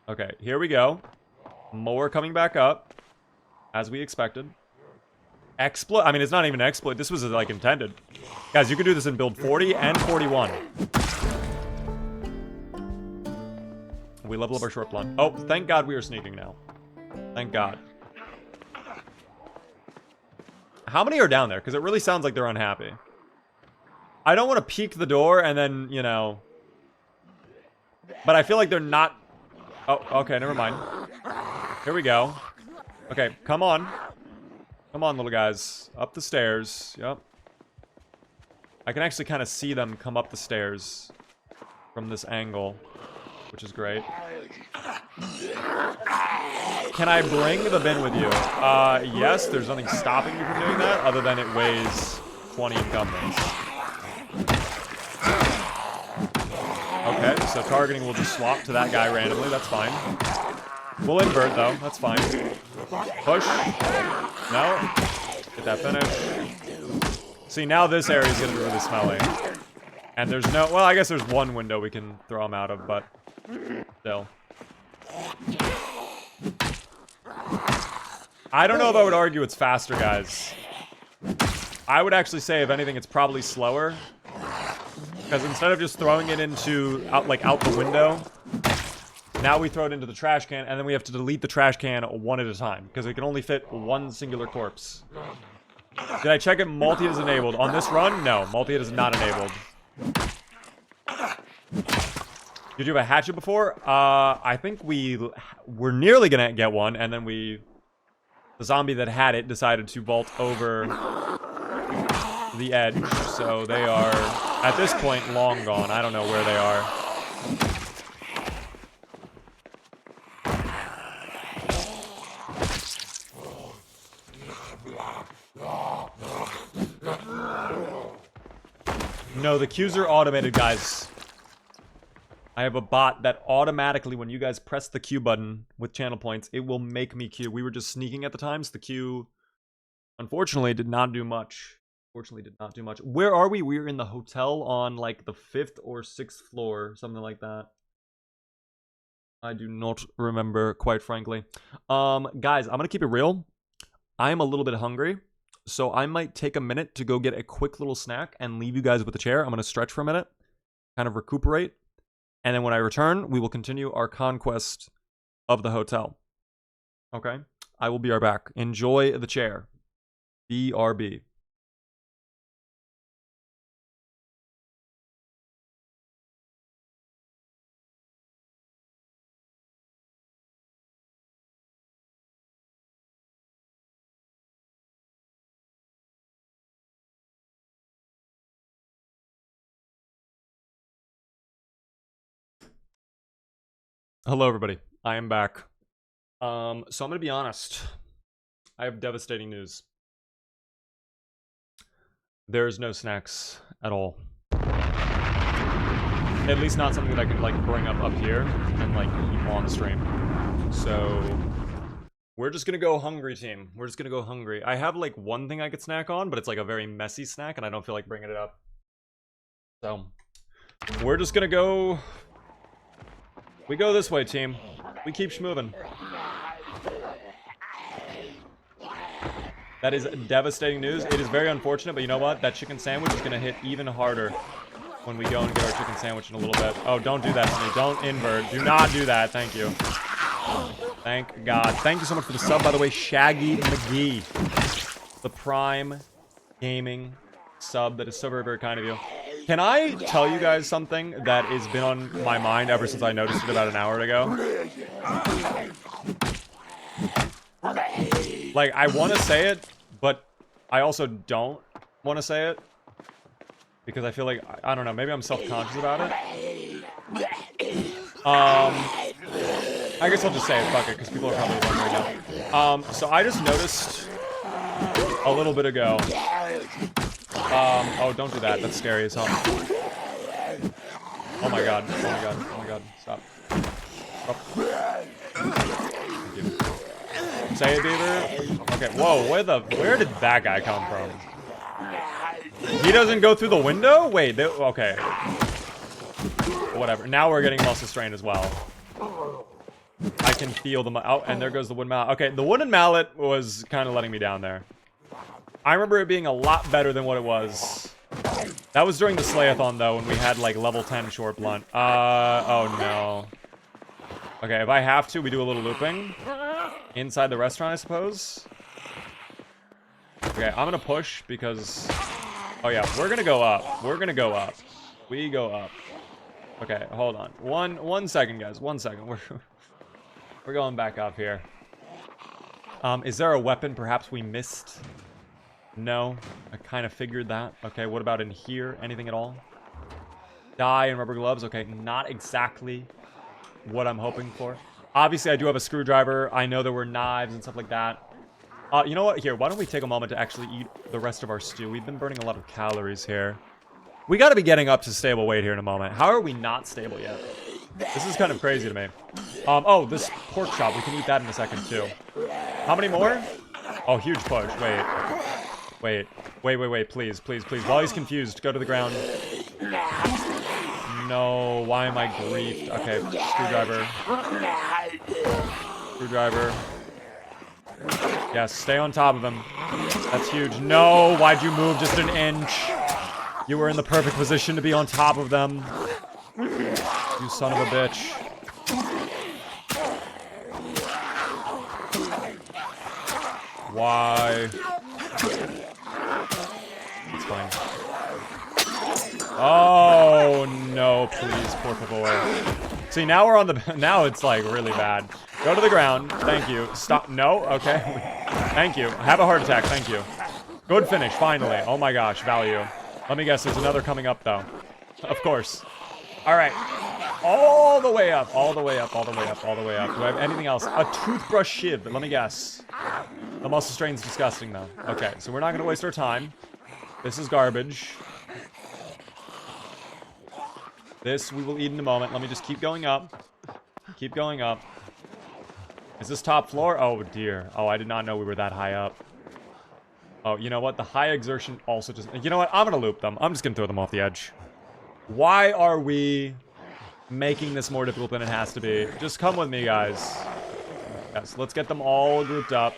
Speaker 1: Okay, here we go. More coming back up. As we expected. Exploit. I mean, it's not even an exploit. This was, like, intended. Guys, you can do this in build 40 and 41. We level up our short blunt. Oh, thank God we are sneaking now. Thank God. How many are down there? Because it really sounds like they're unhappy. I don't want to peek the door and then, you know... but I feel like they're not... oh, okay, never mind. Here we go. Okay, come on. Come on, little guys. Up the stairs. Yep. I can actually kind of see them come up the stairs from this angle, which is great. Can I bring the bin with you? Yes, there's nothing stopping you from doing that, other than it weighs 20 incumbents. Okay, so targeting will just swap to that guy randomly, that's fine. We'll invert, though, that's fine. Push. No. Get that finish. See, now this area is going to be really smelly. And there's no... well, I guess there's one window we can throw them out of, but... still. I don't know if I would argue it's faster, guys. I would actually say, if anything, it's probably slower. Because instead of just throwing it into... out the window... now we throw it into the trash can, and then we have to delete the trash can one at a time. Because it can only fit one singular corpse. Did I check it? Multi is enabled. On this run? No. Multi is not enabled. Did you have a hatchet before? I think we're nearly gonna get one, and then the zombie that had it decided to vault over the edge. So they are, at this point, long gone. I don't know where they are. No, the queues are automated, guys. I have a bot that automatically, when you guys press the Q button with channel points, it will make me queue. We were just sneaking at the time, so the queue, unfortunately, did not do much. Where are we? We're in the hotel on, like, the 5th or 6th floor, something like that. I do not remember, quite frankly. Guys, I'm gonna keep it real. I'm a little bit hungry, so I might take a minute to go get a quick little snack and leave you guys with the chair. I'm gonna stretch for a minute, kind of recuperate. And then when I return, we will continue our conquest of the hotel. Okay? I will be right back. Enjoy the chair. BRB. Hello, everybody. I am back. So I'm gonna be honest. I have devastating news. There's no snacks at all. At least not something that I can, like, bring up here and, like, eat on stream. So we're just gonna go hungry, team. We're just gonna go hungry. I have, like, one thing I could snack on, but it's, like, a very messy snack, and I don't feel like bringing it up. So we're just gonna go... We go this way, team. We keep schmoving. That is devastating news. It is very unfortunate, but you know what? That chicken sandwich is going to hit even harder when we go and get our chicken sandwich in a little bit. Oh, don't do that to me. Don't invert. Do not do that. Thank you. Thank God. Thank you so much for the sub, by the way. Shaggy McGee. The Prime Gaming sub. That is so very, very kind of you. Can I tell you guys something that has been on my mind ever since I noticed it about an hour ago? Like, I want to say it, but I also don't want to say it. Because I feel like, I don't know, maybe I'm self-conscious about it. I guess I'll just say it, fuck it, because people are probably wondering now. So I just noticed a little bit ago. Oh, don't do that. That's scary as hell. Oh my god. Oh my god. Oh my god. Stop. Thank you. Say it, Beaver. Okay, whoa, where did that guy come from? He doesn't go through the window? Wait, okay. Whatever. Now we're getting muscle strain as well. I can feel the... Oh, and there goes the wooden mallet. Okay, the wooden mallet was kind of letting me down there. I remember it being a lot better than what it was. That was during the Slayathon, though, when we had, like, level 10 short blunt. Oh, no. Okay, if I have to, we do a little looping. Inside the restaurant, I suppose. Okay, I'm gonna push, because... Oh, yeah, we're gonna go up. We're gonna go up. We go up. Okay, hold on. One second, guys. 1 second. We're going back up here. Is there a weapon perhaps we missed? No, I kind of figured that. Okay, what about in here? Anything at all? Dye and rubber gloves. Okay, not exactly what I'm hoping for. Obviously, I do have a screwdriver. I know there were knives and stuff like that. You know what? Here, why don't we take a moment to actually eat the rest of our stew? We've been burning a lot of calories here. We got to be getting up to stable weight here in a moment. How are we not stable yet? This is kind of crazy to me. Oh, this pork chop. We can eat that in a second, too. How many more? Oh, huge push. Wait, please. While he's confused, go to the ground. No, why am I griefed? Okay, screwdriver. Yes, stay on top of him. That's huge. No, why'd you move just an inch? You were in the perfect position to be on top of them. You son of a bitch. Why? It's fine. Oh, no, please, por favor. See, now we're on the... Now it's, like, really bad. Go to the ground. Thank you. Stop. No? Okay. Thank you. Have a heart attack. Thank you. Good finish, finally. Oh, my gosh. Value. Let me guess. There's another coming up, though. Of course. All right. All the way up. All the way up. Do I have anything else? A toothbrush shiv. Let me guess. The muscle strain's disgusting, though. Okay, so we're not going to waste our time. This is garbage. This we will eat in a moment. Let me just keep going up. Keep going up. Is this top floor? Oh, dear. Oh, I did not know we were that high up. Oh, you know what? The high exertion also just... You know what? I'm going to loop them. I'm just going to throw them off the edge. Why are we making this more difficult than it has to be? Just come with me, guys. Yes, let's get them all grouped up.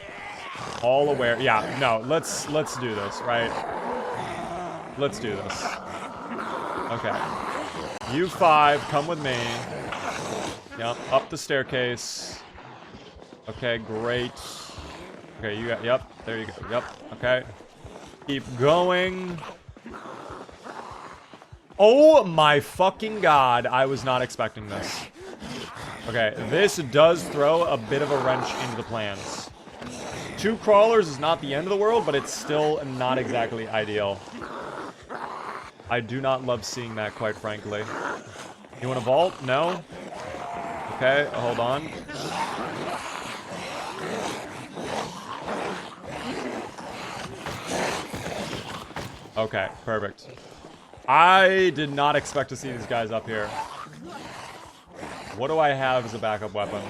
Speaker 1: All aware. Yeah, no, let's do this, right? Let's do this. Okay. You five, come with me. Yep, up the staircase. Okay, great. Okay, you got, yep, there you go. Yep, okay. Keep going. Oh my fucking god, I was not expecting this. Okay, this does throw a bit of a wrench into the plans. 2 crawlers is not the end of the world, but it's still not exactly ideal. I do not love seeing that, quite frankly. You want to vault? No? Okay, hold on. Okay, perfect. I did not expect to see these guys up here. What do I have as a backup weapon?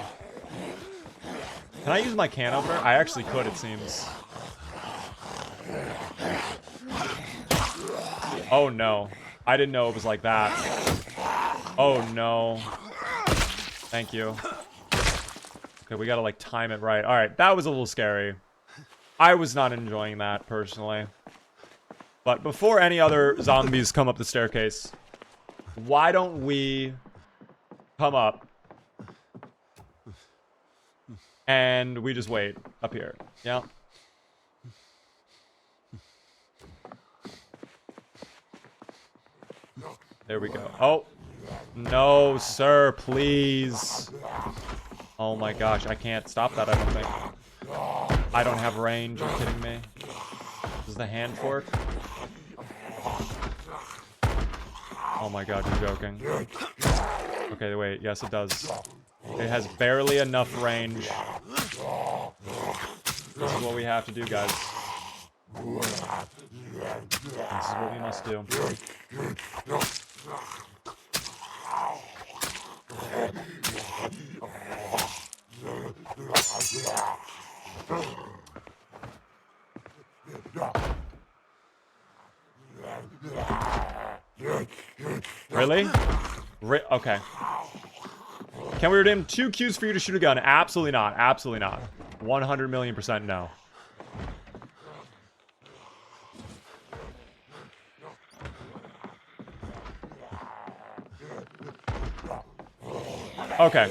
Speaker 1: Can I use my can opener? I actually could, it seems. Oh, no. I didn't know it was like that. Oh, no. Thank you. Okay, we gotta, like, time it right. Alright, that was a little scary. I was not enjoying that, personally. But before any other zombies come up the staircase, why don't we come up and we just wait up here? Yeah. There we go. Oh. No, sir, please. Oh my gosh, I can't stop that, I don't think. I don't have range, are you kidding me? This is the hand fork? Oh my god, you're joking. Okay, wait, yes it does. It has barely enough range. This is what we have to do, guys. This is what we must do. Really? Okay. Can we redeem 2 Qs for you to shoot a gun? Absolutely not. Absolutely not. 100,000,000% no. Okay.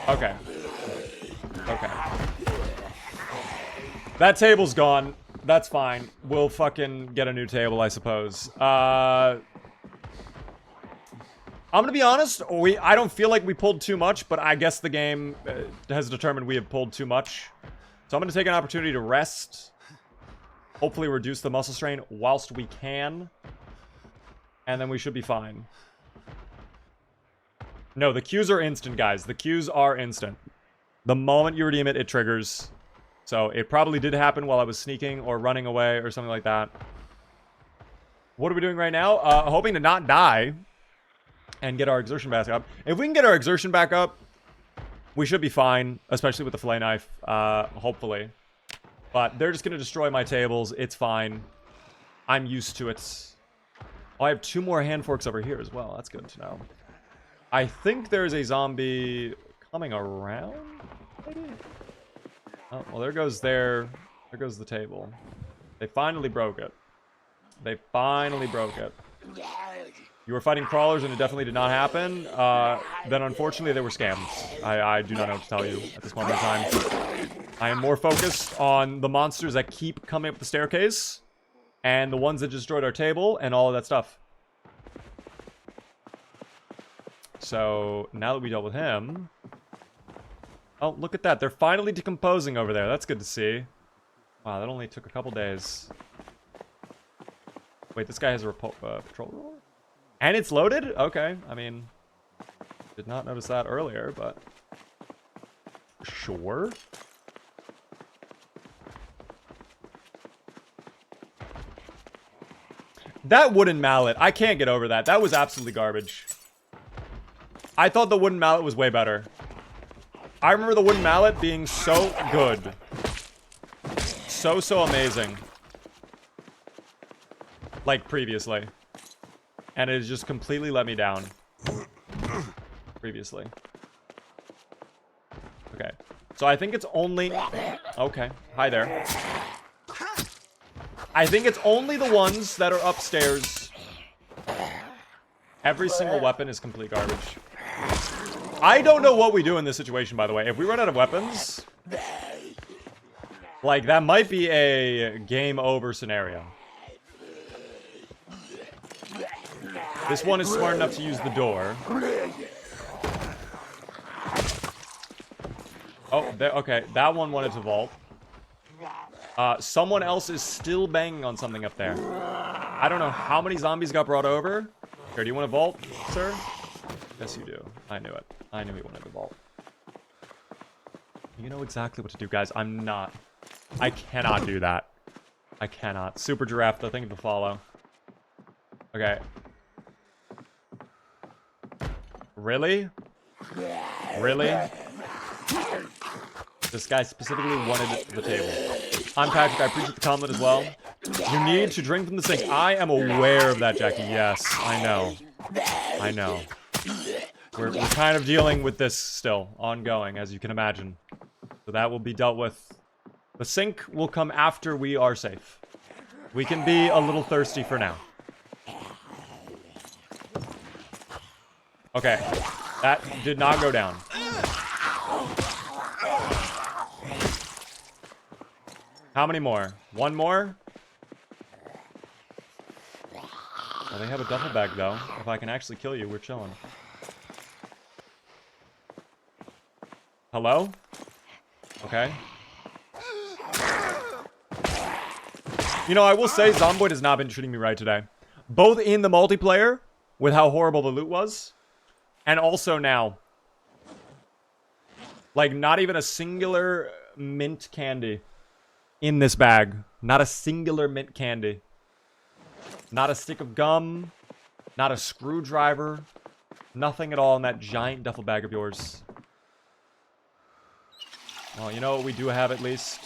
Speaker 1: Okay. Okay. That table's gone. That's fine. We'll fucking get a new table, I suppose. I'm gonna be honest, I don't feel like we pulled too much, but I guess the game has determined we have pulled too much. So I'm gonna take an opportunity to rest. Hopefully reduce the muscle strain whilst we can. And then we should be fine. No, the Qs are instant, guys. The Qs are instant. The moment you redeem it, it triggers. So it probably did happen while I was sneaking or running away or something like that. What are we doing right now? Hoping to not die and get our exertion back up. If we can get our exertion back up, we should be fine, especially with the fillet knife, hopefully. But they're just going to destroy my tables. It's fine. I'm used to it. Oh, I have 2 more hand forks over here as well. That's good to know. I think there's a zombie coming around, maybe? Oh, well, there goes the table. They finally broke it. They finally broke it. You were fighting crawlers and it definitely did not happen. Then unfortunately they were scams. I do not know what to tell you at this moment in time. I am more focused on the monsters that keep coming up the staircase and the ones that destroyed our table and all of that stuff. So now that we dealt with him... Oh, look at that. They're finally decomposing over there. That's good to see. Wow, that only took a couple days. Wait, this guy has a patrol roller? And it's loaded? Okay, I mean... Did not notice that earlier, but... Sure. That wooden mallet, I can't get over that. That was absolutely garbage. I thought the wooden mallet was way better. I remember the wooden mallet being so good. So amazing. Like previously. And it has just completely let me down. Previously. Okay. So I think it's only... Okay. Hi there. I think it's only the ones that are upstairs. Every single weapon is complete garbage. I don't know what we do in this situation, by the way. If we run out of weapons... Like, that might be a game over scenario. This one is smart enough to use the door. Oh, there, okay. That one wanted to vault. Someone else is still banging on something up there. I don't know how many zombies got brought over. Here, do you want to vault, sir? Yes, you do. I knew it. I knew he wanted to vault. You know exactly what to do, guys. I cannot do that. I cannot. Super Giraffe, the thing to follow. Okay. Really? Really? This guy specifically wanted the table. I'm Patrick. I appreciate the comment as well. You need to drink from the sink. I am aware of that, Jackie. Yes, I know. I know. We're kind of dealing with this still, ongoing, as you can imagine. So that will be dealt with. The sink will come after we are safe. We can be a little thirsty for now. Okay. That did not go down. How many more? One more? Well, they have a duffel bag, though. If I can actually kill you, we're chilling. Hello? Okay. You know, I will say Zomboid has not been treating me right today. Both in the multiplayer, with how horrible the loot was, and also now. Like, not even a singular mint candy in this bag. Not a singular mint candy. Not a stick of gum. Not a screwdriver. Nothing at all in that giant duffel bag of yours. Well, you know what we do have at least?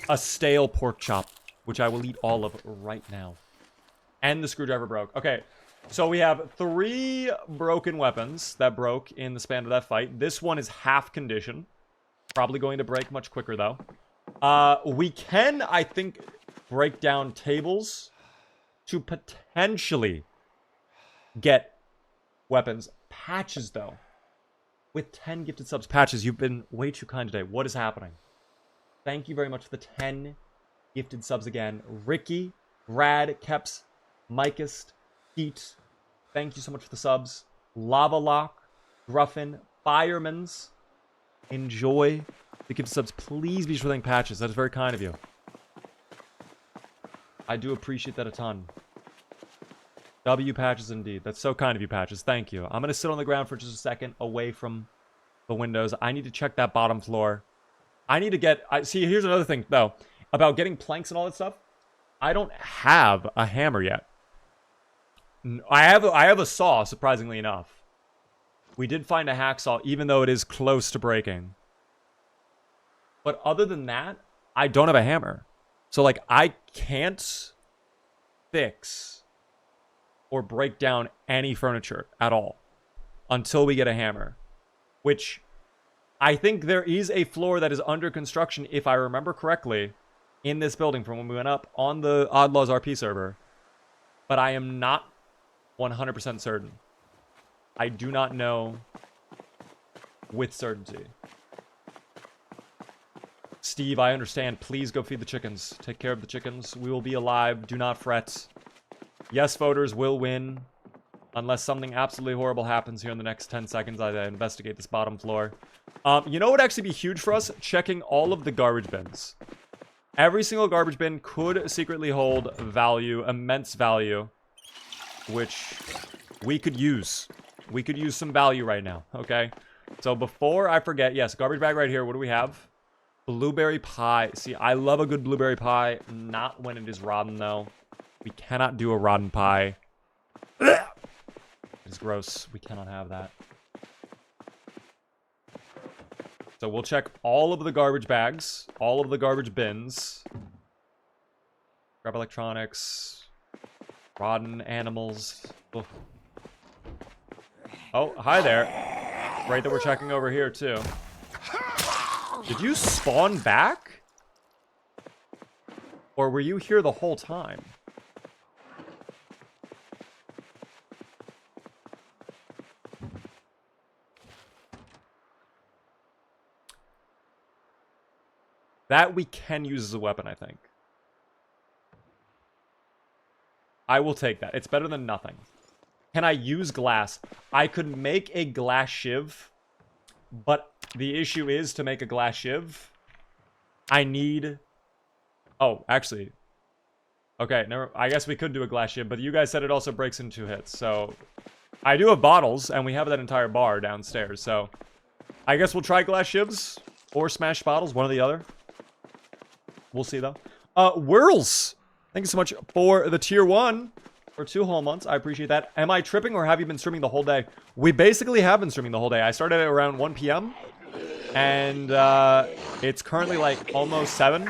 Speaker 1: A stale pork chop, which I will eat all of right now. And the screwdriver broke. Okay, so we have 3 broken weapons that broke in the span of that fight. This one is half condition. Probably going to break much quicker, though. We can, I think, break down tables to potentially get weapons. Patches, though. With 10 gifted subs. Patches, you've been way too kind today. What is happening? Thank you very much for the 10 gifted subs again. Ricky, Rad, Keps, Micust, Heat. Thank you so much for the subs. Lava Lock, Gruffin, Fireman's. Enjoy the gifted subs. Please be sure to thank Patches. That is very kind of you. I do appreciate that a ton. W Patches indeed. That's so kind of you, Patches. Thank you. I'm going to sit on the ground for just a second away from the windows. I need to check that bottom floor. I need to get... see, here's another thing, though. About getting planks and all that stuff. I don't have a hammer yet. I have a saw, surprisingly enough. We did find a hacksaw, even though it is close to breaking. But other than that, I don't have a hammer. So, like, I can't fix or break down any furniture at all until we get a hammer. Which, I think there is a floor that is under construction, if I remember correctly, in this building from when we went up on the Oddlaws RP server. But I am not 100% certain. I do not know with certainty. Steve, I understand. Please go feed the chickens. Take care of the chickens. We will be alive. Do not fret. Yes, voters will win. Unless something absolutely horrible happens here in the next 10 seconds. I investigate this bottom floor. You know what would actually be huge for us? Checking all of the garbage bins. Every single garbage bin could secretly hold value, immense value, which we could use. We could use some value right now, okay? So before I forget, yes, garbage bag right here. What do we have? Blueberry pie. See, I love a good blueberry pie. Not when it is rotten, though. We cannot do a rotten pie. It's gross. We cannot have that. So we'll check all of the garbage bags, all of the garbage bins. Grab electronics. Rotten animals. Ugh. Oh, hi there. Right that we're checking over here, too. Did you spawn back? Or were you here the whole time? That we can use as a weapon, I think. I will take that. It's better than nothing. Can I use glass? I could make a glass shiv, but the issue is to make a glass shiv, I need... Oh, actually. Okay, I guess we could do a glass shiv, but you guys said it also breaks in 2 hits, so... I do have bottles, and we have that entire bar downstairs, so... I guess we'll try glass shivs, or smash bottles, one or the other. We'll see, though. Whirls! Thank you so much for the tier 1 for 2 whole months. I appreciate that. Am I tripping or have you been streaming the whole day? We basically have been streaming the whole day. I started at around 1 p.m. And it's currently like almost 7.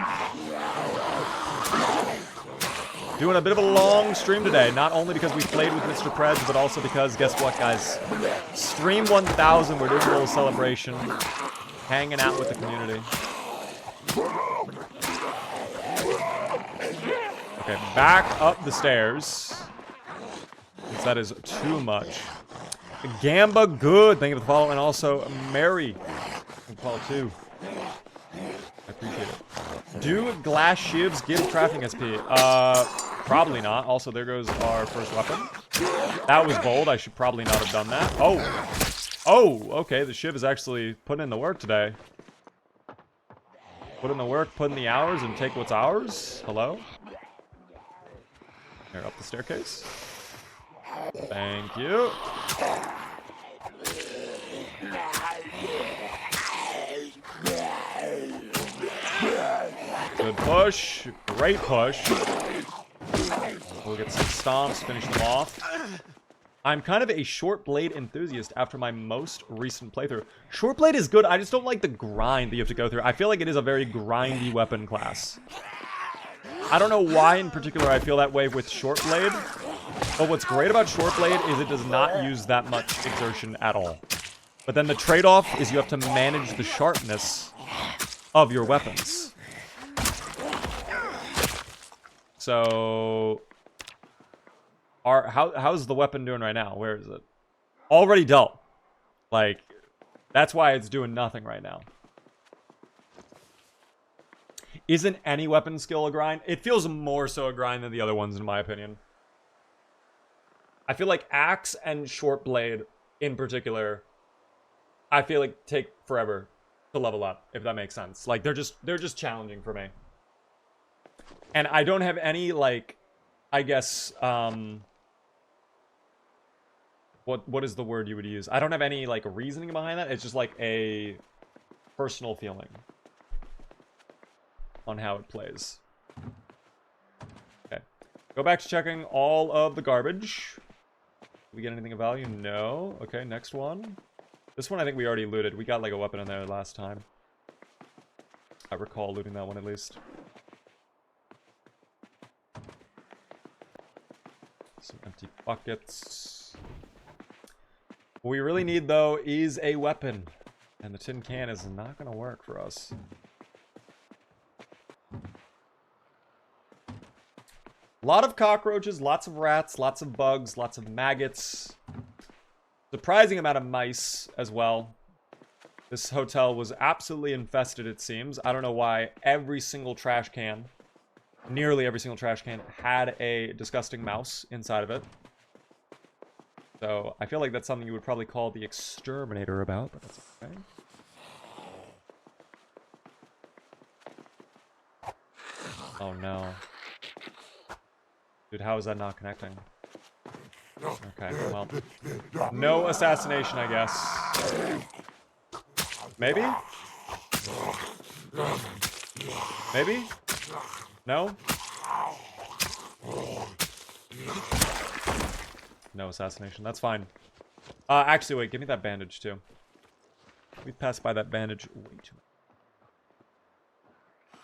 Speaker 1: Doing a bit of a long stream today. Not only because we played with Mr. Preds, but also because, guess what, guys? Stream 1000. We're doing a little celebration. Hanging out with the community. Okay, back up the stairs. Because that is too much. Gamba, good. Thank you for the follow. And also, Mary. Thank you for the follow, too. I appreciate it. Do glass shivs give crafting SP? Probably not. Also, there goes our first weapon. That was bold. I should probably not have done that. Oh, okay. The shiv is actually putting in the work today. Put in the work, put in the hours, and take what's ours. Hello? Here, up the staircase. Thank you. Good push. Great push. We'll get some stomps, finish them off. I'm kind of a short blade enthusiast after my most recent playthrough. Short blade is good, I just don't like the grind that you have to go through. I feel like it is a very grindy weapon class. I don't know why in particular I feel that way with short blade, but what's great about short blade is it does not use that much exertion at all. But then the trade-off is you have to manage the sharpness of your weapons. So... how's the weapon doing right now? Where is it? Already dealt. Like, that's why it's doing nothing right now. Isn't any weapon skill a grind? It feels more so a grind than the other ones, in my opinion. I feel like axe and short blade, in particular, I feel like take forever to level up, if that makes sense. Like, they're just challenging for me. And I don't have any, like, I guess, what is the word you would use? I don't have any, like, reasoning behind that. It's just, like, a personal feeling on how it plays. Okay. Go back to checking all of the garbage. Did we get anything of value? No. Okay, next one. This one I think we already looted. We got, like, a weapon in there last time. I recall looting that one, at least. Some empty buckets. What we really need, though, is a weapon. And the tin can is not going to work for us. A lot of cockroaches, lots of rats, lots of bugs, lots of maggots. Surprising amount of mice as well. This hotel was absolutely infested, it seems. I don't know why every single trash can, nearly every single trash can, had a disgusting mouse inside of it. So I feel like that's something you would probably call the exterminator about, but that's okay. Oh no. Dude, how is that not connecting? Okay, well. No assassination, I guess. Maybe? Maybe? No? No assassination. That's fine. Actually, wait. Give me that bandage, too. We passed by that bandage way too much.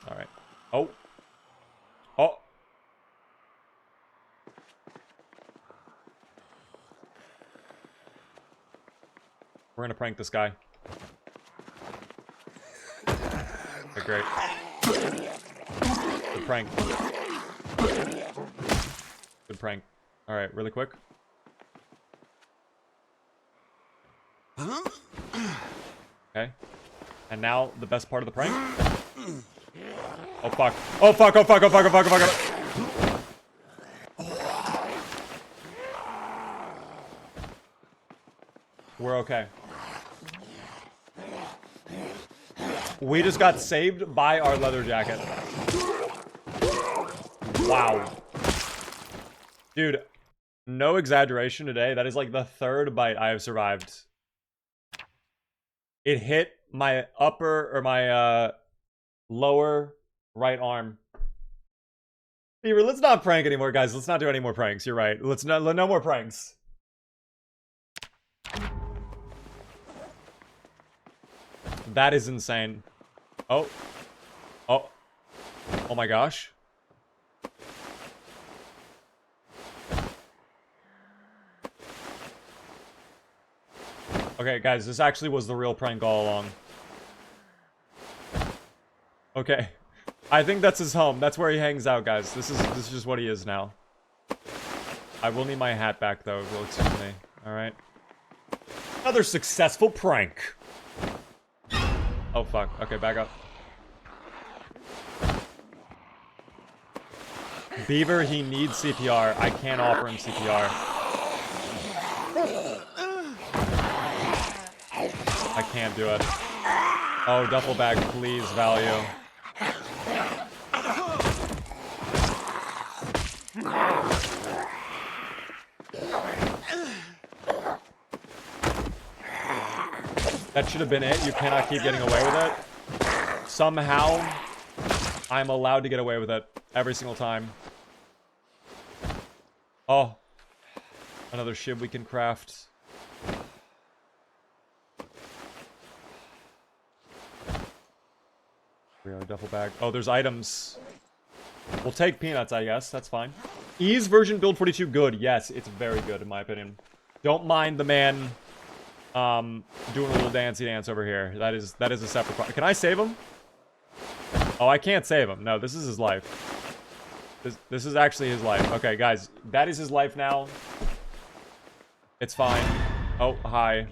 Speaker 1: Alright. Oh. Oh. We're gonna prank this guy. Okay, great. Good prank. Good prank. Alright, really quick. Okay. And now, the best part of the prank. Oh, fuck. Oh, fuck, oh, fuck, oh, fuck, oh, fuck, oh, fuck. We're okay. We just got saved by our leather jacket. Wow. Dude, no exaggeration today. That is like the third bite I have survived. It hit my upper, or my, lower right arm. Beaver, let's not prank anymore, guys. Let's not do any more pranks. You're right. Let's not, no more pranks. That is insane. Oh. Oh. Oh my gosh. Okay, guys, this actually was the real prank all along. Okay. I think that's his home. That's where he hangs out, guys. This is just what he is now. I will need my hat back, though, if you'll excuse me. Alright. Another successful prank. Oh, fuck. Okay, back up. Beaver, he needs CPR. I can't offer him CPR. I can't do it. Oh, duffel bag, please, value. That should have been it. You cannot keep getting away with it. Somehow, I'm allowed to get away with it every single time. Oh. Another ship we can craft. Duffel bag. Oh, there's items. We'll take peanuts, I guess. That's fine. Ease version build 42 good. Yes, it's very good in my opinion. Don't mind the man doing a little dancey dance over here. That is a separate problem. Can I save him? Oh, I can't save him. No, this is his life. This is actually his life. Okay, guys, that is his life now. It's fine. Oh, hi.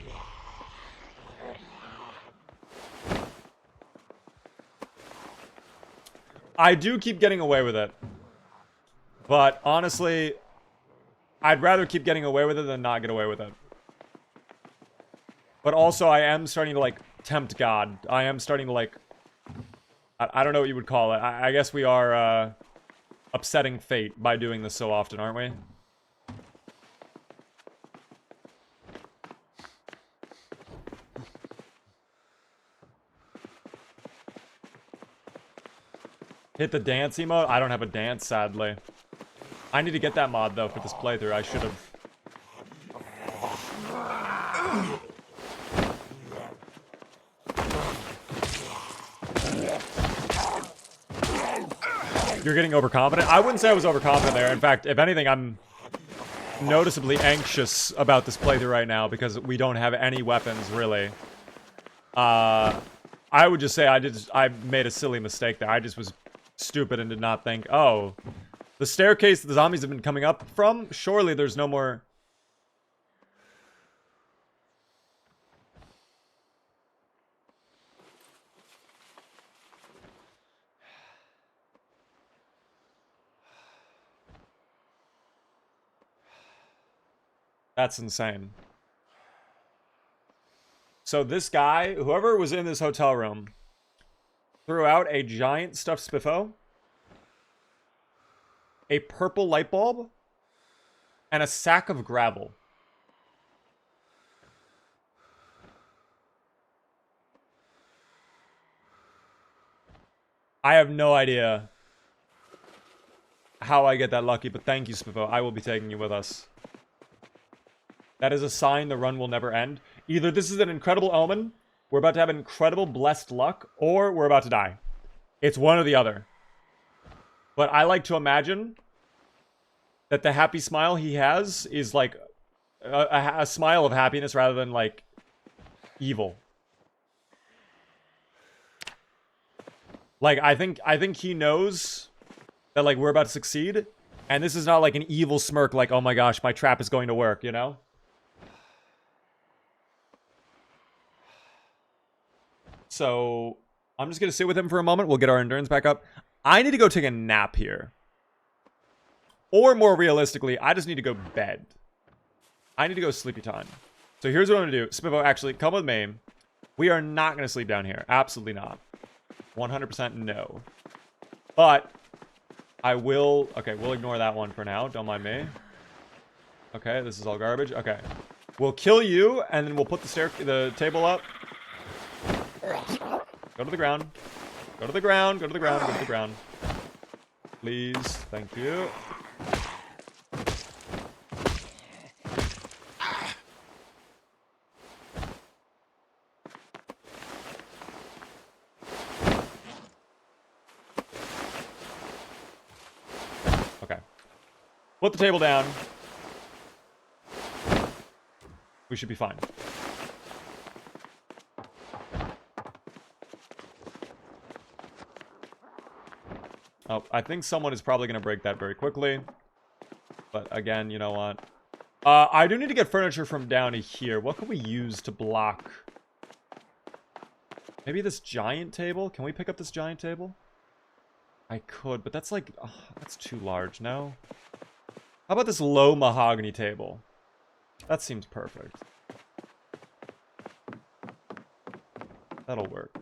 Speaker 1: I do keep getting away with it. But honestly, I'd rather keep getting away with it than not get away with it. But also, I am starting to, like, tempt God. I am starting to, like... I don't know what you would call it. I guess we are, upsetting fate by doing this so often, aren't we? Hit the dance emote? I don't have a dance, sadly. I need to get that mod, though, for this playthrough. I should have. You're getting overconfident? I wouldn't say I was overconfident there. In fact, if anything, I'm noticeably anxious about this playthrough right now because we don't have any weapons, really. I would just say I made a silly mistake there. I just was stupid and did not think, oh, the staircase the zombies have been coming up from? Surely there's no more... That's insane. So this guy, whoever was in this hotel room, threw out a giant stuffed spiffo, a purple light bulb, and a sack of gravel. I have no idea how I get that lucky, but thank you, Spivo. I will be taking you with us. That is a sign the run will never end. Either this is an incredible omen, we're about to have incredible blessed luck, or we're about to die. It's one or the other. But I like to imagine that the happy smile he has is like a smile of happiness rather than like evil. Like I think he knows that like we're about to succeed, and this is not like an evil smirk like, oh my gosh, my trap is going to work, you know? So I'm just gonna sit with him for a moment. We'll get our endurance back up. I need to go take a nap here. Or more realistically, I just need to go bed. I need to go sleepy time. So here's what I'm gonna do. Spivo, actually, come with me. We are not gonna sleep down here. Absolutely not. 100% no. But I will... Okay, we'll ignore that one for now. Don't mind me. Okay, this is all garbage. Okay. We'll kill you, and then we'll put the table up. Go to the ground. Go to the ground. Go to the ground. Go to the ground. Please. Thank you. Okay. Put the table down. We should be fine. Oh, I think someone is probably going to break that very quickly. But again, you know what? I do need to get furniture from down here. What can we use to block? Maybe this giant table? Can we pick up this giant table? I could, but that's like... Oh, that's too large, no? How about this low mahogany table? That seems perfect. That'll work.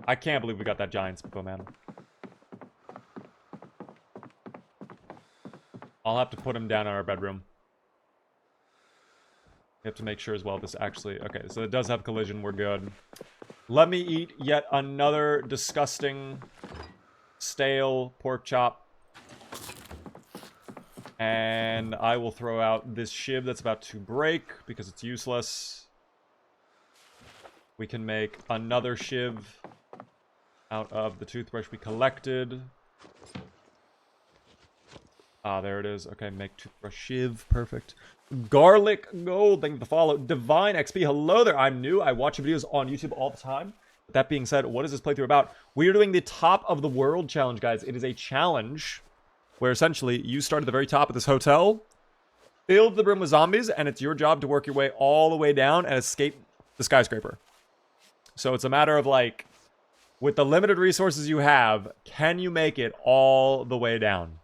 Speaker 1: I can't believe we got that giant Spivo, man. I'll have to put him down in our bedroom. We have to make sure as well this actually... Okay, so it does have collision. We're good. Let me eat yet another disgusting, stale pork chop. And I will throw out this shiv that's about to break because it's useless. We can make another shiv out of the toothbrush we collected. Ah, there it is. Okay, make toothbrush shiv. Perfect. Garlic gold. Thank you for the follow. Divine XP. Hello there. I'm new. I watch your videos on YouTube all the time. With that being said, what is this playthrough about? We are doing the top of the world challenge, guys. It is a challenge where essentially you start at the very top of this hotel, filled the room with zombies, and it's your job to work your way all the way down and escape the skyscraper. So it's a matter of like, with the limited resources you have, can you make it all the way down?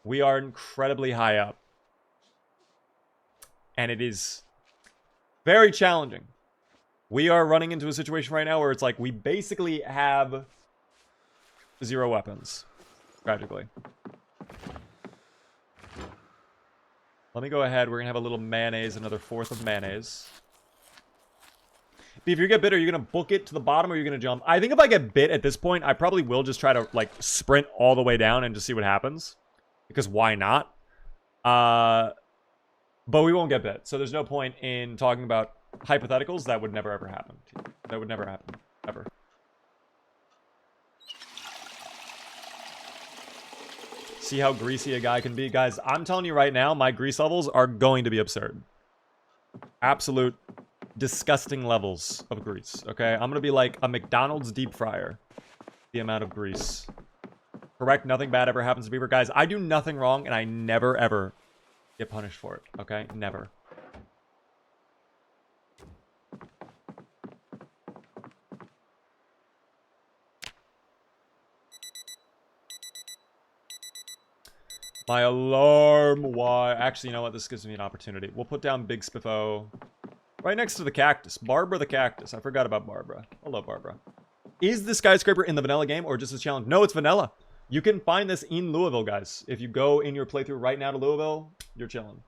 Speaker 1: We are incredibly high up. And it is very challenging. We are running into a situation right now where it's like we basically have 0 weapons. Tragically. Let me go ahead. We're going to have a little mayonnaise, another 4th of mayonnaise. But if you get bit, are you going to book it to the bottom or are you going to jump? I think if I get bit at this point, I probably will just try to like sprint all the way down and just see what happens. Because why not? But we won't get bit. So there's no point in talking about hypotheticals. That would never ever happen. That would never happen. Ever. See how greasy a guy can be? Guys, I'm telling you right now, my grease levels are going to be absurd. Absolute disgusting levels of grease, okay? I'm going to be like a McDonald's deep fryer. The amount of grease. Correct, nothing bad ever happens to Beaver. Guys, I do nothing wrong, and I never, ever get punished for it, okay? Never. My alarm, why? Actually, you know what? This gives me an opportunity. We'll put down Big Spiffo right next to the cactus. Barbara the cactus. I forgot about Barbara. Hello, Barbara. Is the skyscraper in the vanilla game or just a challenge? No, it's vanilla. You can find this in Louisville, guys. If you go in your playthrough right now to Louisville, you're chilling.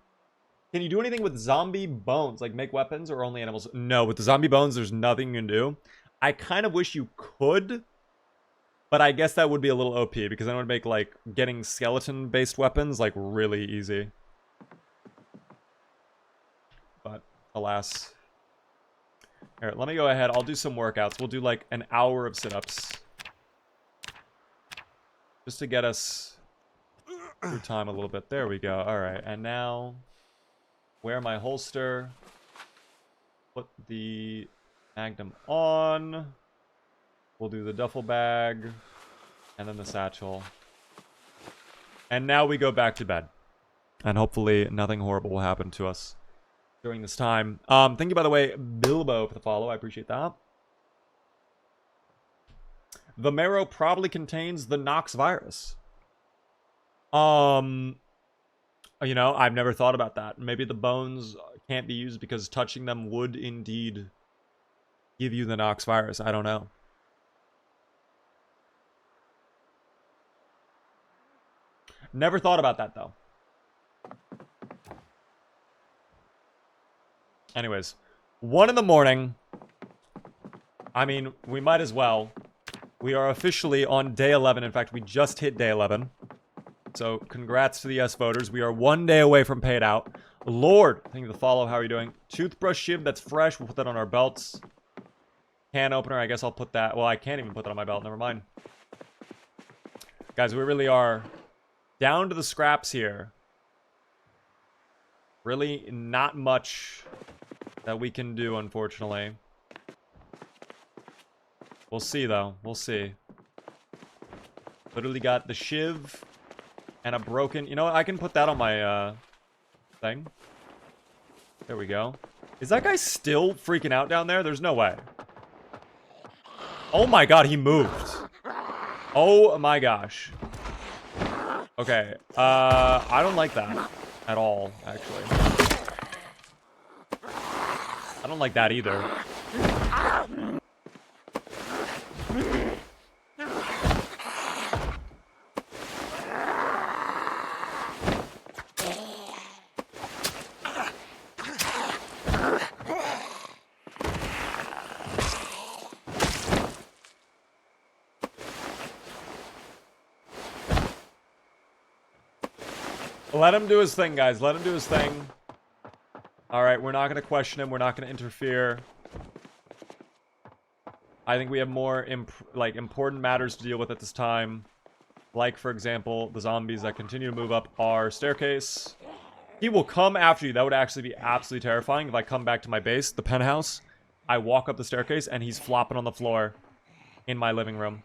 Speaker 1: Can you do anything with zombie bones? Like make weapons or only animals? No, with the zombie bones, there's nothing you can do. I kind of wish you could. But I guess that would be a little OP because then it would make, like, getting skeleton-based weapons, like, really easy. But, alas. Here, let me go ahead. I'll do some workouts. We'll do, like, an hour of sit-ups. Just to get us through time a little bit. There we go. Alright, and now... wear my holster. Put the Magnum on. We'll do the duffel bag. And then the satchel. And now we go back to bed. And hopefully nothing horrible will happen to us during this time. Thank you, by the way, Bilbo, for the follow. I appreciate that. The marrow probably contains the Nox virus. You know, I've never thought about that. Maybe the bones can't be used because touching them would indeed give you the Nox virus. I don't know. Never thought about that, though. Anyways, 1 in the morning. I mean, we might as well. We are officially on day 11. In fact, we just hit day 11. So, congrats to the yes voters. We are 1 day away from paid out. Lord, thank you for the follow. How are you doing? Toothbrush shiv, that's fresh. We'll put that on our belts. Can opener, I guess I'll put that. Well, I can't even put that on my belt. Never mind. Guys, we really are down to the scraps here. Really not much that we can do, unfortunately. We'll see, though. We'll see. Literally got the shiv and a broken... You know what? I can put that on my thing. There we go. Is that guy still freaking out down there? There's no way. Oh my god, he moved. Oh my gosh. Okay. I don't like that at all, actually. I don't like that either. Let him do his thing, guys. Let him do his thing. Alright, we're not going to question him. We're not going to interfere. I think we have more important matters to deal with at this time. Like, for example, the zombies that continue to move up our staircase. He will come after you. That would actually be absolutely terrifying. If I come back to my base, the penthouse, I walk up the staircase, and he's flopping on the floor in my living room.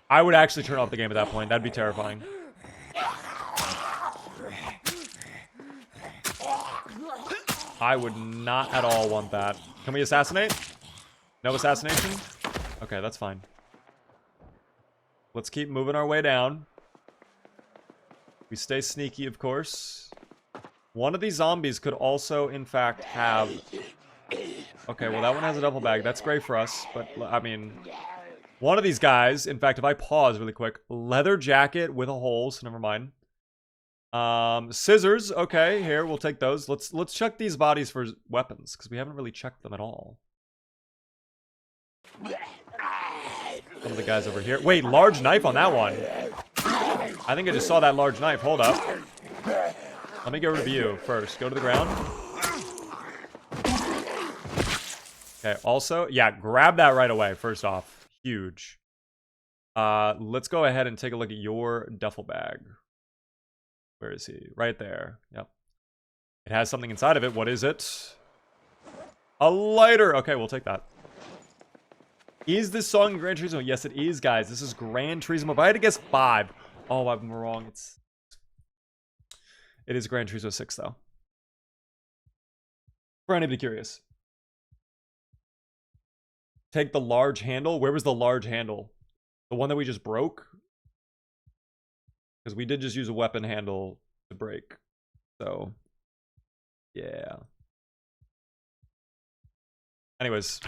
Speaker 1: I would actually turn off the game at that point. That'd be terrifying. I would not at all want that. Can we assassinate? No assassination? Okay, that's fine. Let's keep moving our way down. We stay sneaky, of course. One of these zombies could also, in fact, have... Okay, well, that one has a duffel bag. That's great for us, but, I mean... One of these guys, in fact, if I pause really quick, leather jacket with a hole, so never mind. Scissors, okay, here, we'll take those. Let's check these bodies for weapons, because we haven't really checked them at all. Some of the guys over here. Wait, large knife on that one. I think I just saw that large knife. Hold up. Let me get rid of you first. Go to the ground. Okay, also, yeah, grab that right away, first off. Huge. Let's go ahead and take a look at your duffel bag. Where is he? Right there. Yep. It has something inside of it. What is it? A lighter. Okay, we'll take that. Is this song Gran Turismo? Yes, it is, guys. This is Gran Turismo. If I had to guess 5. Oh, I'm wrong. It is Gran Turismo 6, though. For anybody curious. Take the large handle. Where was the large handle? The one that we just broke? Because we did just use a weapon handle to break. So, yeah. Anyways.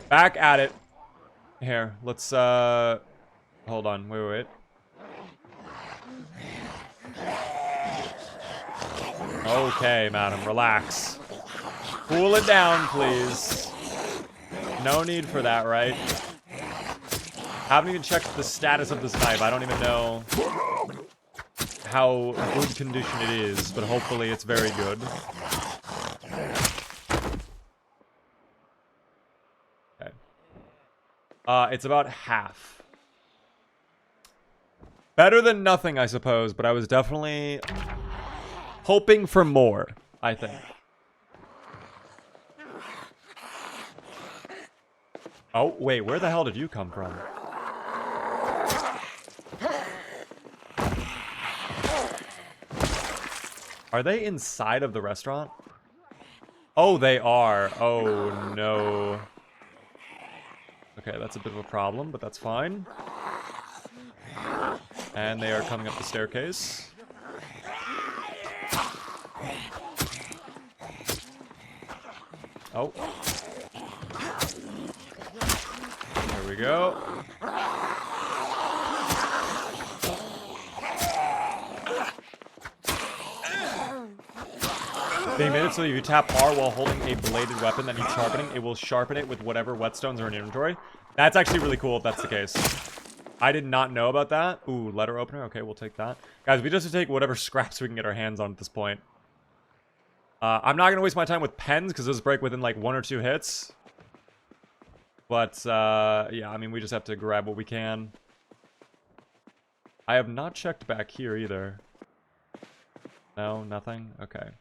Speaker 1: Back at it. Here, let's, hold on. Wait. Okay, madam. Relax. Cool it down, please. No need for that, right? Haven't even checked the status of this knife. I don't even know how good condition it is, but hopefully it's very good. Okay. It's about half. Better than nothing, I suppose, but I was definitely hoping for more, I think. Oh, wait, where the hell did you come from? Are they inside of the restaurant? Oh, they are. Oh, no. Okay, that's a bit of a problem, but that's fine. And they are coming up the staircase. Oh. There we go. They made it so if you tap R while holding a bladed weapon that needs sharpening, it will sharpen it with whatever whetstones are in your inventory. That's actually really cool if that's the case. I did not know about that. Ooh, letter opener. Okay, we'll take that. Guys, we just have to take whatever scraps we can get our hands on at this point. I'm not going to waste my time with pens because those break within like 1 or 2 hits. But, yeah, I mean, we just have to grab what we can. I have not checked back here either. No, nothing? Okay.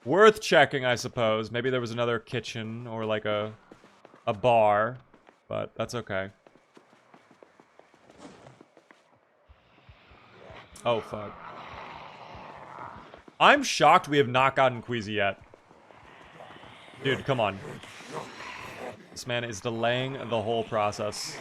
Speaker 1: Worth checking, I suppose. Maybe there was another kitchen or like a bar, but that's okay. Oh, fuck. I'm shocked we have not gotten Queasy yet. Dude, come on. This man is delaying the whole process.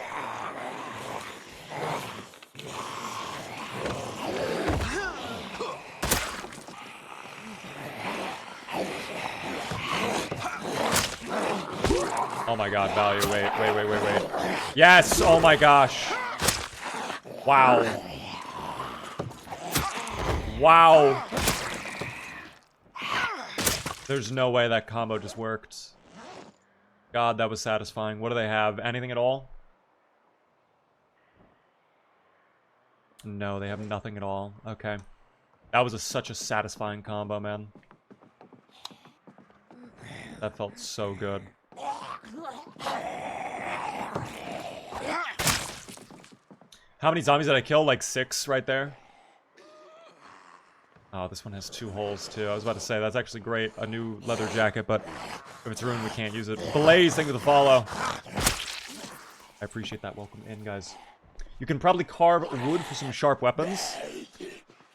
Speaker 1: Oh my god, value. Wait. Yes! Oh my gosh. Wow. Wow. There's no way that combo just worked. God, that was satisfying. What do they have? Anything at all? No, they have nothing at all. Okay. That was such a satisfying combo, man. That felt so good. How many zombies did I kill? Like 6 right there. Oh, this one has 2 holes too. I was about to say, that's actually great. A new leather jacket, but if it's ruined, we can't use it. Blaze, thank you for the follow. I appreciate that. Welcome in, guys. You can probably carve wood for some sharp weapons.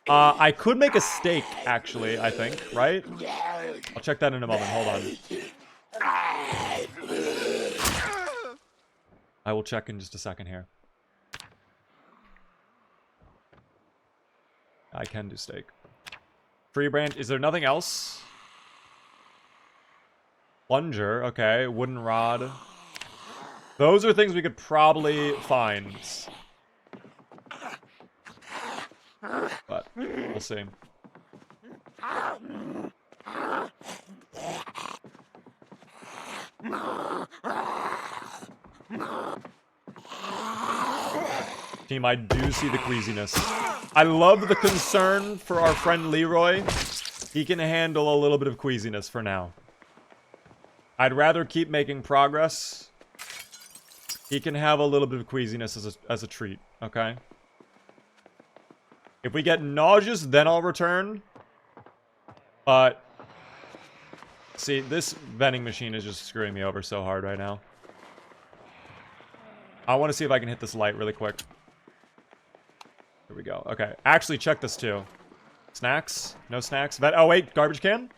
Speaker 1: I could make a steak, actually, I think, right? I'll check that in a moment. Hold on. I will check in just a second here. I can do steak. Free branch. Is there nothing else? Plunger. Okay. Wooden rod. Those are things we could probably find. But we'll see. Team, I do see the queasiness. I love the concern for our friend Leroy. He can handle a little bit of queasiness for now. I'd rather keep making progress. He can have a little bit of queasiness as a treat, okay? If we get nauseous, then I'll return. But see, this vending machine is just screwing me over so hard right now. I want to see if I can hit this light really quick. Here we go. Okay. Actually, check this too. Snacks? No snacks? Oh, wait. Garbage can?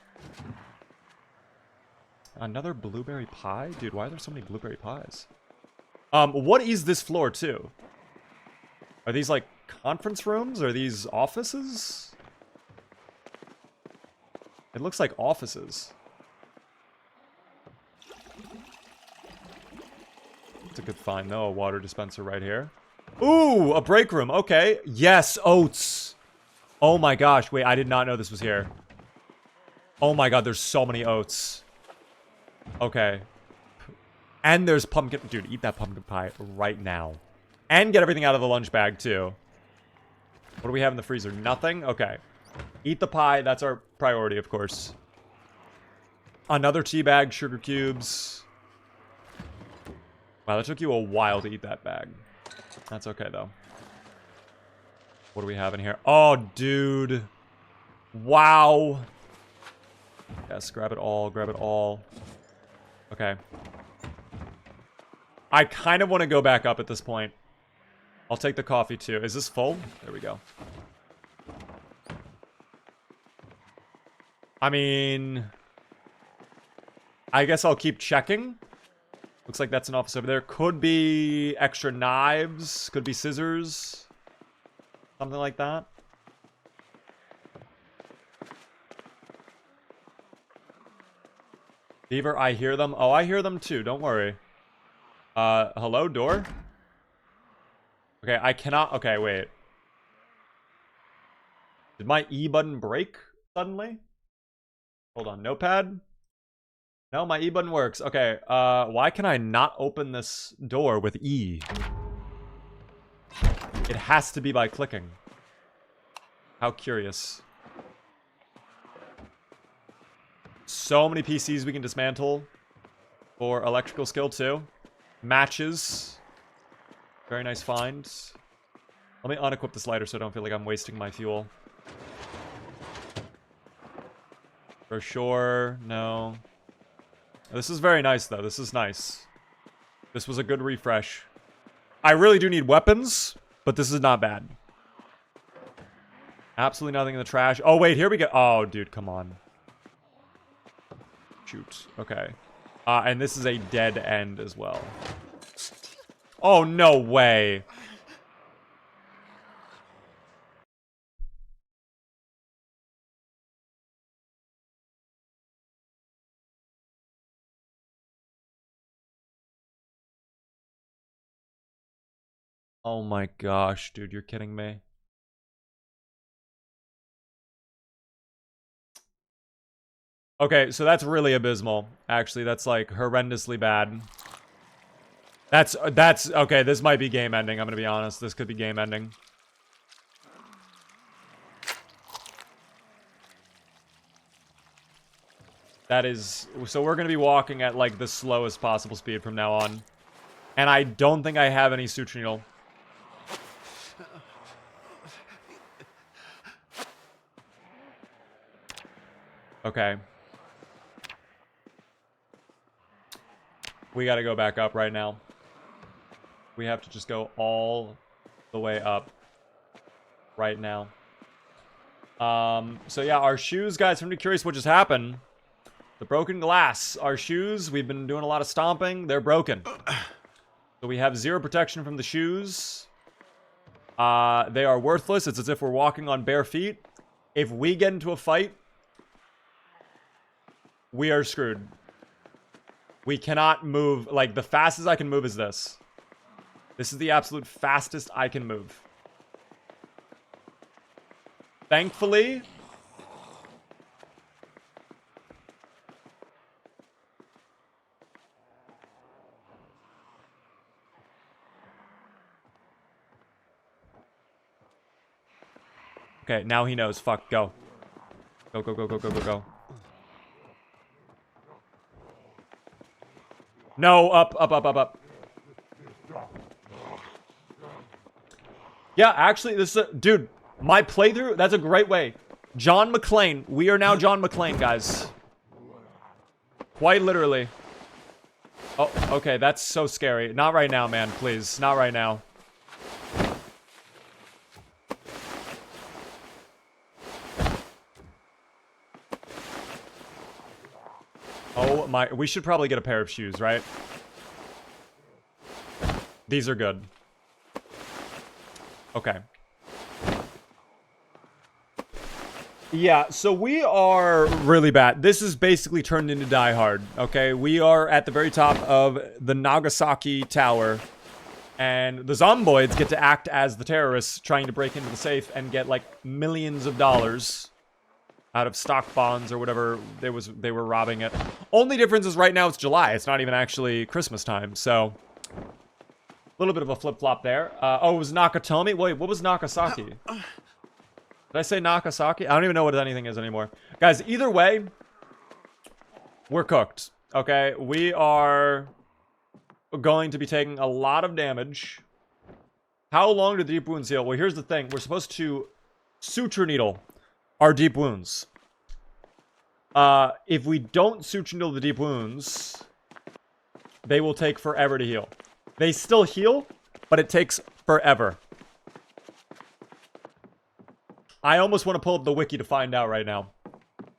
Speaker 1: Another blueberry pie? Dude, why are there so many blueberry pies? What is this floor too? Are these like conference rooms? Are these offices? It looks like offices. It's a good find though. A water dispenser right here. Ooh, a break room. Okay. Yes, oats. Oh my gosh. Wait, I did not know this was here. Oh my god, there's so many oats. Okay. And there's pumpkin. Dude, eat that pumpkin pie right now. And get everything out of the lunch bag, too. What do we have in the freezer? Nothing? Okay. Eat the pie. That's our priority, of course. Another tea bag, sugar cubes. Wow, that took you a while to eat that bag. That's okay, though. What do we have in here? Oh, dude. Wow. Yes, grab it all. Grab it all. Okay. I kind of want to go back up at this point. I'll take the coffee, too. Is this full? There we go. I mean... I guess I'll keep checking. Looks like that's an office over there. Could be extra knives. Could be scissors. Something like that. Beaver, I hear them. Oh, I hear them too. Don't worry. Hello, door? Okay, I cannot... Okay, wait. Did my E button break suddenly? Hold on, notepad? No, my E button works. Okay, why can I not open this door with E? It has to be by clicking. How curious. So many PCs we can dismantle for electrical skill too. Matches. Very nice find. Let me unequip this lighter so I don't feel like I'm wasting my fuel. For sure, no. This is very nice though, this is nice. This was a good refresh. I really do need weapons, but this is not bad. Absolutely nothing in the trash. Oh wait, here we go. Oh dude, come on. Shoot, okay. And this is a dead end as well. Oh, no way. Oh my gosh, dude, you're kidding me. Okay, so that's really abysmal. Actually, that's like horrendously bad. That's okay, this might be game ending, I'm gonna be honest. This could be game ending. That is, so we're gonna be walking at like the slowest possible speed from now on. And I don't think I have any suture needle. Okay. We gotta go back up right now. We have to just go all the way up right now. So yeah, our shoes, guys, I'm curious what just happened. The broken glass. Our shoes, we've been doing a lot of stomping. They're broken. So we have 0 protection from the shoes. They are worthless. It's as if we're walking on bare feet. If we get into a fight, we are screwed. We cannot move. Like, the fastest I can move is this. This is the absolute fastest I can move. Thankfully... Okay, now he knows. Fuck, go. Go, go, go, go, go, go, go. No, up, up, up, up, up. Yeah, actually, this is a... Dude, my playthrough, that's a great way. John McClaine. We are now John McClaine, guys. Quite literally. Oh, okay, that's so scary. Not right now, man, please. Not right now. Oh my, we should probably get a pair of shoes, right? These are good. Okay. Yeah, so we are really bad. This is basically turned into Die Hard, okay? We are at the very top of the Nagasaki Tower, and the Zomboids get to act as the terrorists trying to break into the safe and get, like, millions of dollars. out of stock bonds or whatever they were robbing it. Only difference is right now it's July. It's not even actually Christmas time. So a little bit of a flip-flop there. Oh, it was Nakatomi? Wait, what was Nagasaki? Did I say Nagasaki? I don't even know what anything is anymore. Guys, either way, we're cooked. Okay, we are going to be taking a lot of damage. How long do deep wounds heal? Well, here's the thing. We're supposed to suture needle our deep wounds. If we don't suture needle the deep wounds, they will take forever to heal. They still heal, but it takes forever. I almost want to pull up the wiki to find out right now,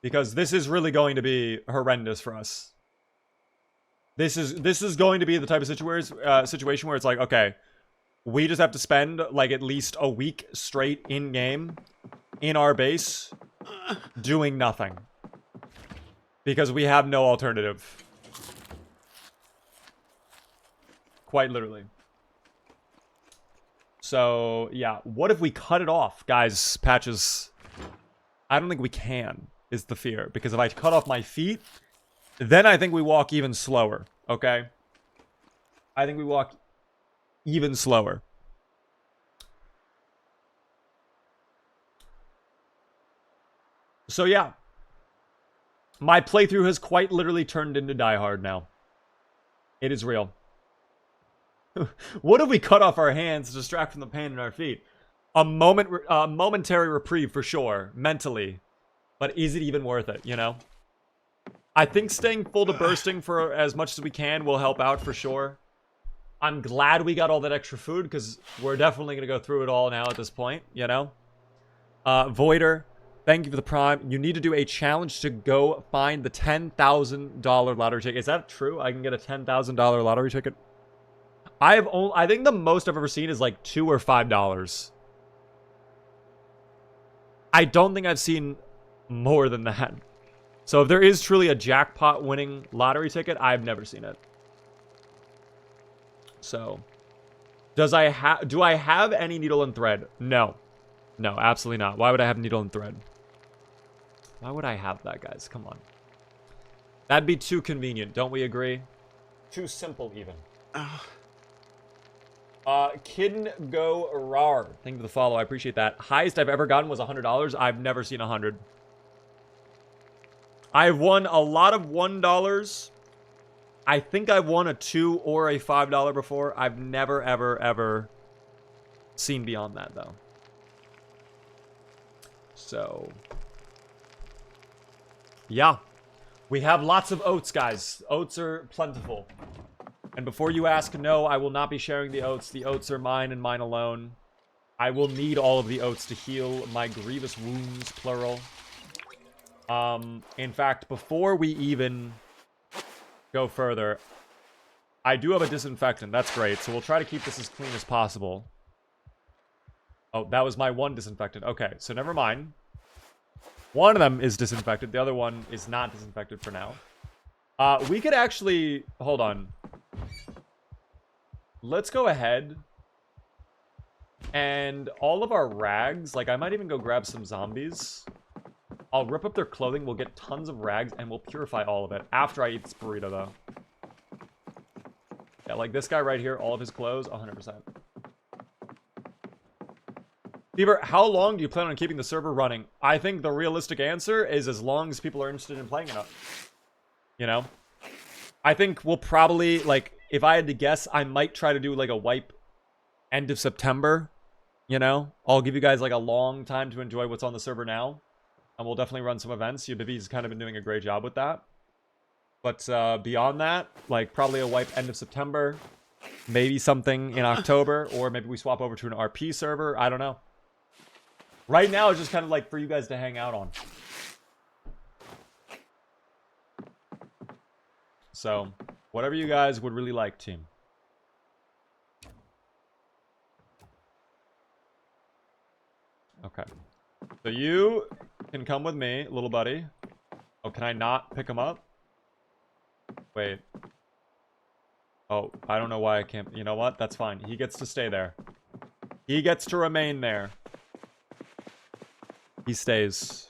Speaker 1: because this is really going to be horrendous for us. This is going to be the type of situation where it's like, okay, we just have to spend like at least a week straight in game in our base doing nothing because we have no alternative. Quite literally. So yeah, what if we cut it off, guys? Patches, I don't think we can, is the fear, because if I cut off my feet, then I think we walk even slower. Okay, I think we walk even slower. So yeah, my playthrough has quite literally turned into Die Hard now. It is real. What if we cut off our hands to distract from the pain in our feet? A momentary reprieve for sure, mentally. But is it even worth it, you know? I think staying full to bursting for as much as we can will help out for sure. I'm glad we got all that extra food, because we're definitely going to go through it all now at this point, you know? Voider, thank you for the prime. You need to do a challenge to go find the $10,000 lottery ticket. Is that true? I can get a $10,000 lottery ticket? I think the most I've ever seen is like $2 or $5. I don't think I've seen more than that. So if there is truly a jackpot winning lottery ticket, I've never seen it. So, do I have any needle and thread? No. No, absolutely not. Why would I have needle and thread? Why would I have that, guys? Come on. That'd be too convenient, don't we agree? Too simple, even. Kid Go Rar. Thank you for the follow. I appreciate that. Highest I've ever gotten was $100. I've never seen 100. I've won a lot of $1. I think I've won a $2 or a $5 before. I've never, ever, ever seen beyond that, though. So, yeah. We have lots of oats, guys. Oats are plentiful. And before you ask, no, I will not be sharing the oats. The oats are mine and mine alone. I will need all of the oats to heal my grievous wounds, plural. In fact, before we even go further, I do have a disinfectant. That's great. So we'll try to keep this as clean as possible. Oh, that was my one disinfectant. Okay, so never mind. One of them is disinfected. The other one is not disinfected for now. We could actually... Hold on. Let's go ahead. And all of our rags... Like, I might even go grab some zombies. I'll rip up their clothing. We'll get tons of rags. And we'll purify all of it. After I eat this burrito, though. Yeah, like this guy right here. All of his clothes. 100%. Beaver, how long do you plan on keeping the server running? I think the realistic answer is as long as people are interested in playing it up. You know? I think we'll probably, like, if I had to guess, I might try to do, like, a wipe end of September. You know? I'll give you guys, like, a long time to enjoy what's on the server now. And we'll definitely run some events. Bibi's kind of been doing a great job with that. But beyond that, like, probably a wipe end of September. Maybe something in October. Or maybe we swap over to an RP server. I don't know. Right now, it's just kind of like for you guys to hang out on. So, whatever you guys would really like, team. Okay. So you can come with me, little buddy. Oh, can I not pick him up? Wait. Oh, I don't know why I can't. You know what? That's fine. He gets to stay there. He gets to remain there. He stays.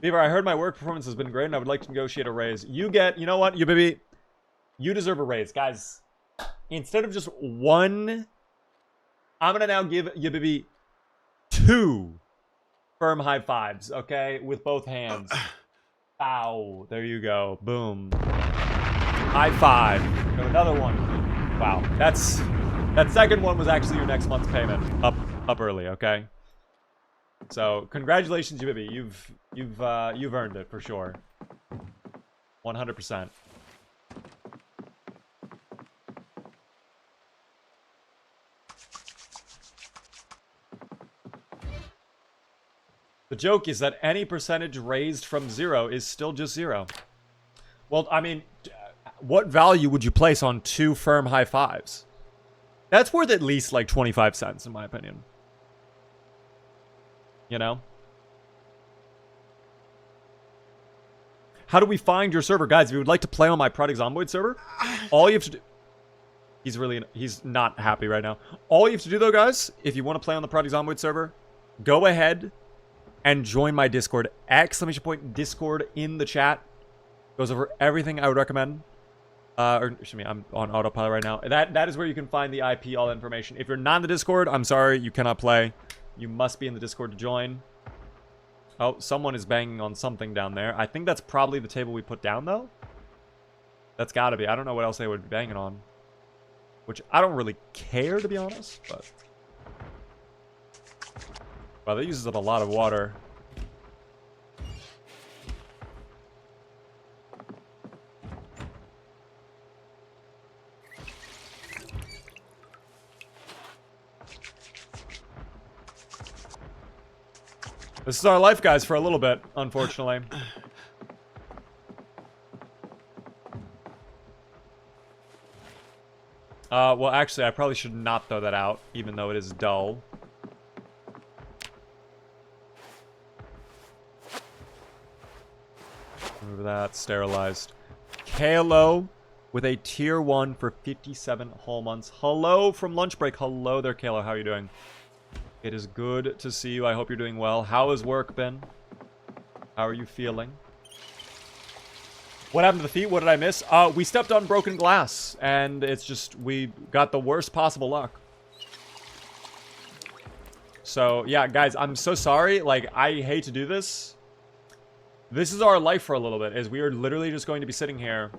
Speaker 1: Beaver, I heard my work performance has been great and I would like to negotiate a raise. You know what, you baby, you deserve a raise. Guys, instead of just one, I'm going to now give you baby 2 firm high fives, okay? With both hands. Ow. There you go. Boom. High five. Got another one. Wow. That second one was actually your next month's payment. Up early, okay? So, congratulations, you baby. You've earned it for sure. 100%. The joke is that any percentage raised from 0 is still just 0. Well, I mean, what value would you place on 2 firm high fives? That's worth at least like 25 cents, in my opinion. You know? How do we find your server? Guys, if you would like to play on my Project Zomboid server, all you have to do... He's not happy right now. All you have to do, though, guys, if you want to play on the Project Zomboid server, go ahead and join my Discord. Exclamation point Discord in the chat. Goes over everything I would recommend. Or, excuse me, I'm on autopilot right now. That is where you can find the IP, all that information. If you're not in the Discord, I'm sorry, you cannot play. You must be in the Discord to join. Oh, someone is banging on something down there. I think that's probably the table we put down, though. That's gotta be. I don't know what else they would be banging on. Which I don't really care, to be honest, but... Wow, that uses up a lot of water. This is our life, guys, for a little bit, unfortunately. Well, actually, I probably should not throw that out, even though it is dull. Remove that. Sterilized. Kalo with a tier 1 for 57 whole months. Hello from lunch break. Hello there, Kalo. How are you doing? It is good to see you. I hope you're doing well. How has work been? How are you feeling? What happened to the feet? What did I miss? We stepped on broken glass, and it's just, we got the worst possible luck. So, yeah, guys, I'm so sorry. Like, I hate to do this. This is our life for a little bit, is we are literally just going to be sitting here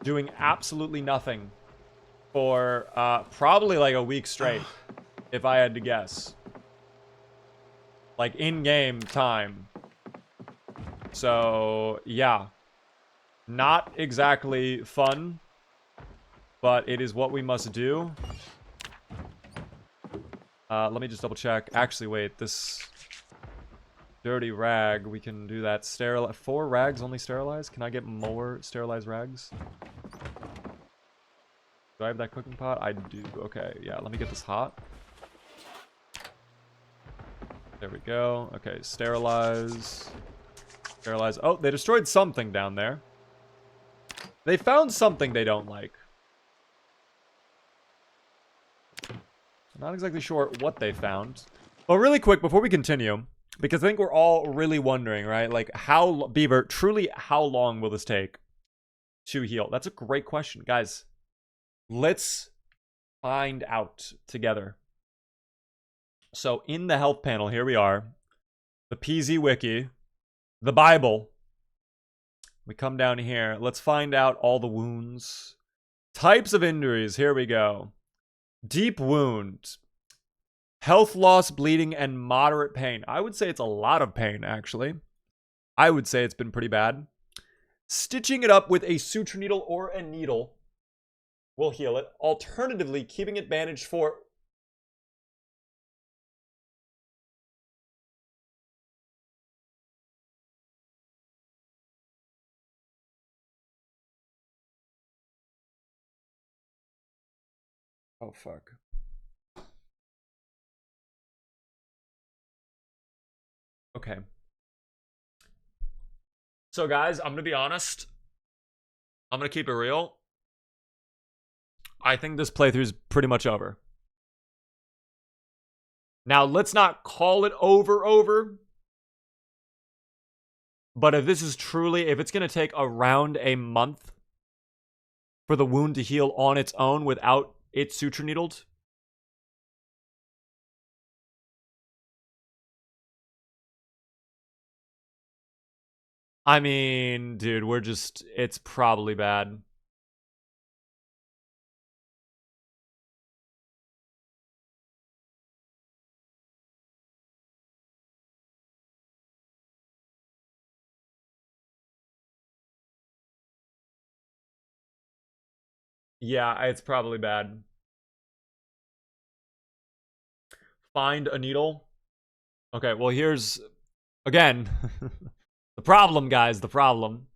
Speaker 1: doing absolutely nothing for probably like a week straight, if I had to guess. Like, in-game time. So, yeah. Not exactly fun, but it is what we must do. Let me just double check. Actually, wait, this dirty rag, we can do that. 4 rags only sterilized? Can I get more sterilized rags? Do I have that cooking pot? I do. Okay, yeah, let me get this hot. There we go. Okay, sterilize. Sterilize. Oh, they destroyed something down there. They found something they don't like. I'm not exactly sure what they found. But really quick, before we continue, because I think we're all really wondering, right? Like, how, Beaver, truly, how long will this take to heal? That's a great question. Guys, let's find out together. So, in the health panel, here we are. The PZ Wiki. The Bible. We come down here. Let's find out all the wounds. Types of injuries. Here we go. Deep wound. Health loss, bleeding, and moderate pain. I would say it's a lot of pain, actually. I would say it's been pretty bad. Stitching it up with a suture needle or a needle will heal it. Alternatively, keeping it bandaged for... Oh, fuck. Okay. So, guys, I'm going to be honest. I'm going to keep it real. I think this playthrough is pretty much over. Now, let's not call it over. But if this is truly, if it's going to take around a month for the wound to heal on its own without it suture needled, I mean, dude, it's probably bad. Yeah, it's probably bad. Find a needle. Okay, well, here's, again, the problem, guys, the problem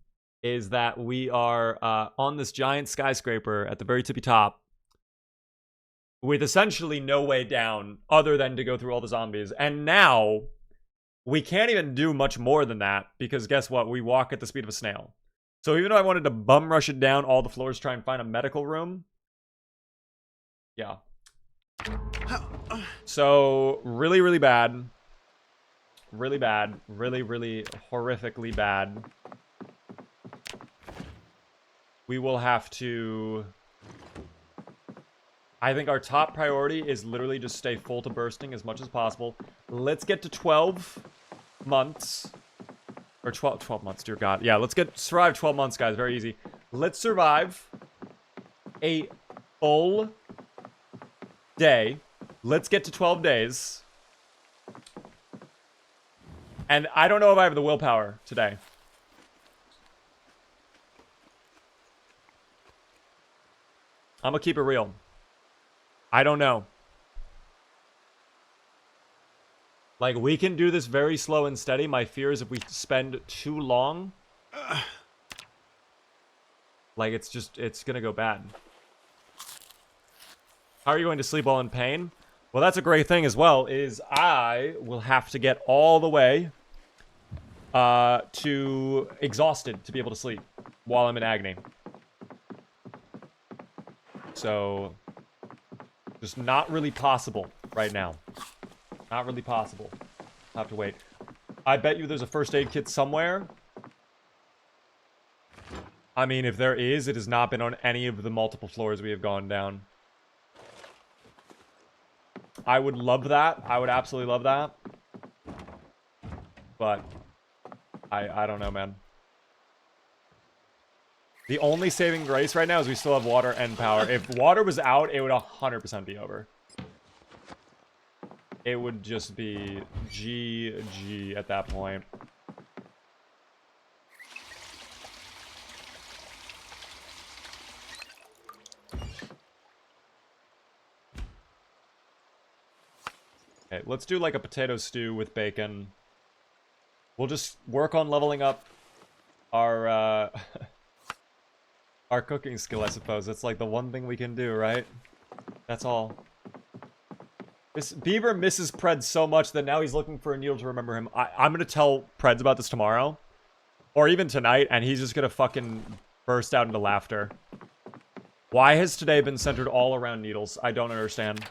Speaker 1: is that we are on this giant skyscraper at the very tippy top with essentially no way down other than to go through all the zombies. And now we can't even do much more than that because guess what? We walk at the speed of a snail. So even though I wanted to bum rush it down all the floors, try and find a medical room. Yeah. So really, really bad. Really bad. Really, really horrifically bad. We will have to... I think our top priority is literally just stay full to bursting as much as possible. Let's get to 12 months. Or 12 months, dear God. Yeah, let's survive 12 months, guys. Very easy. Let's survive a full day. Let's get to 12 days. And I don't know if I have the willpower today. I'm gonna keep it real. I don't know. Like, we can do this very slow and steady. My fear is if we spend too long, like, it's gonna go bad. How are you going to sleep while in pain? Well, that's a great thing as well, is I will have to get all the way to exhausted to be able to sleep while I'm in agony. So, just not really possible right now. Not really possible. I'll have to wait. I bet you there's a first aid kit somewhere. I mean, if there is, it has not been on any of the multiple floors we have gone down. I would love that. I would absolutely love that. But I don't know, man. The only saving grace right now is we still have water and power. If water was out, it would 100% be over. It would just be GG at that point. Okay, let's do like a potato stew with bacon. We'll just work on leveling up our our cooking skill, I suppose. That's like the one thing we can do, right? That's all. This Beaver misses Pred so much that now he's looking for a needle to remember him. I'm gonna tell Preds about this tomorrow. Or even tonight, and he's just gonna fucking burst out into laughter. Why has today been centered all around needles? I don't understand.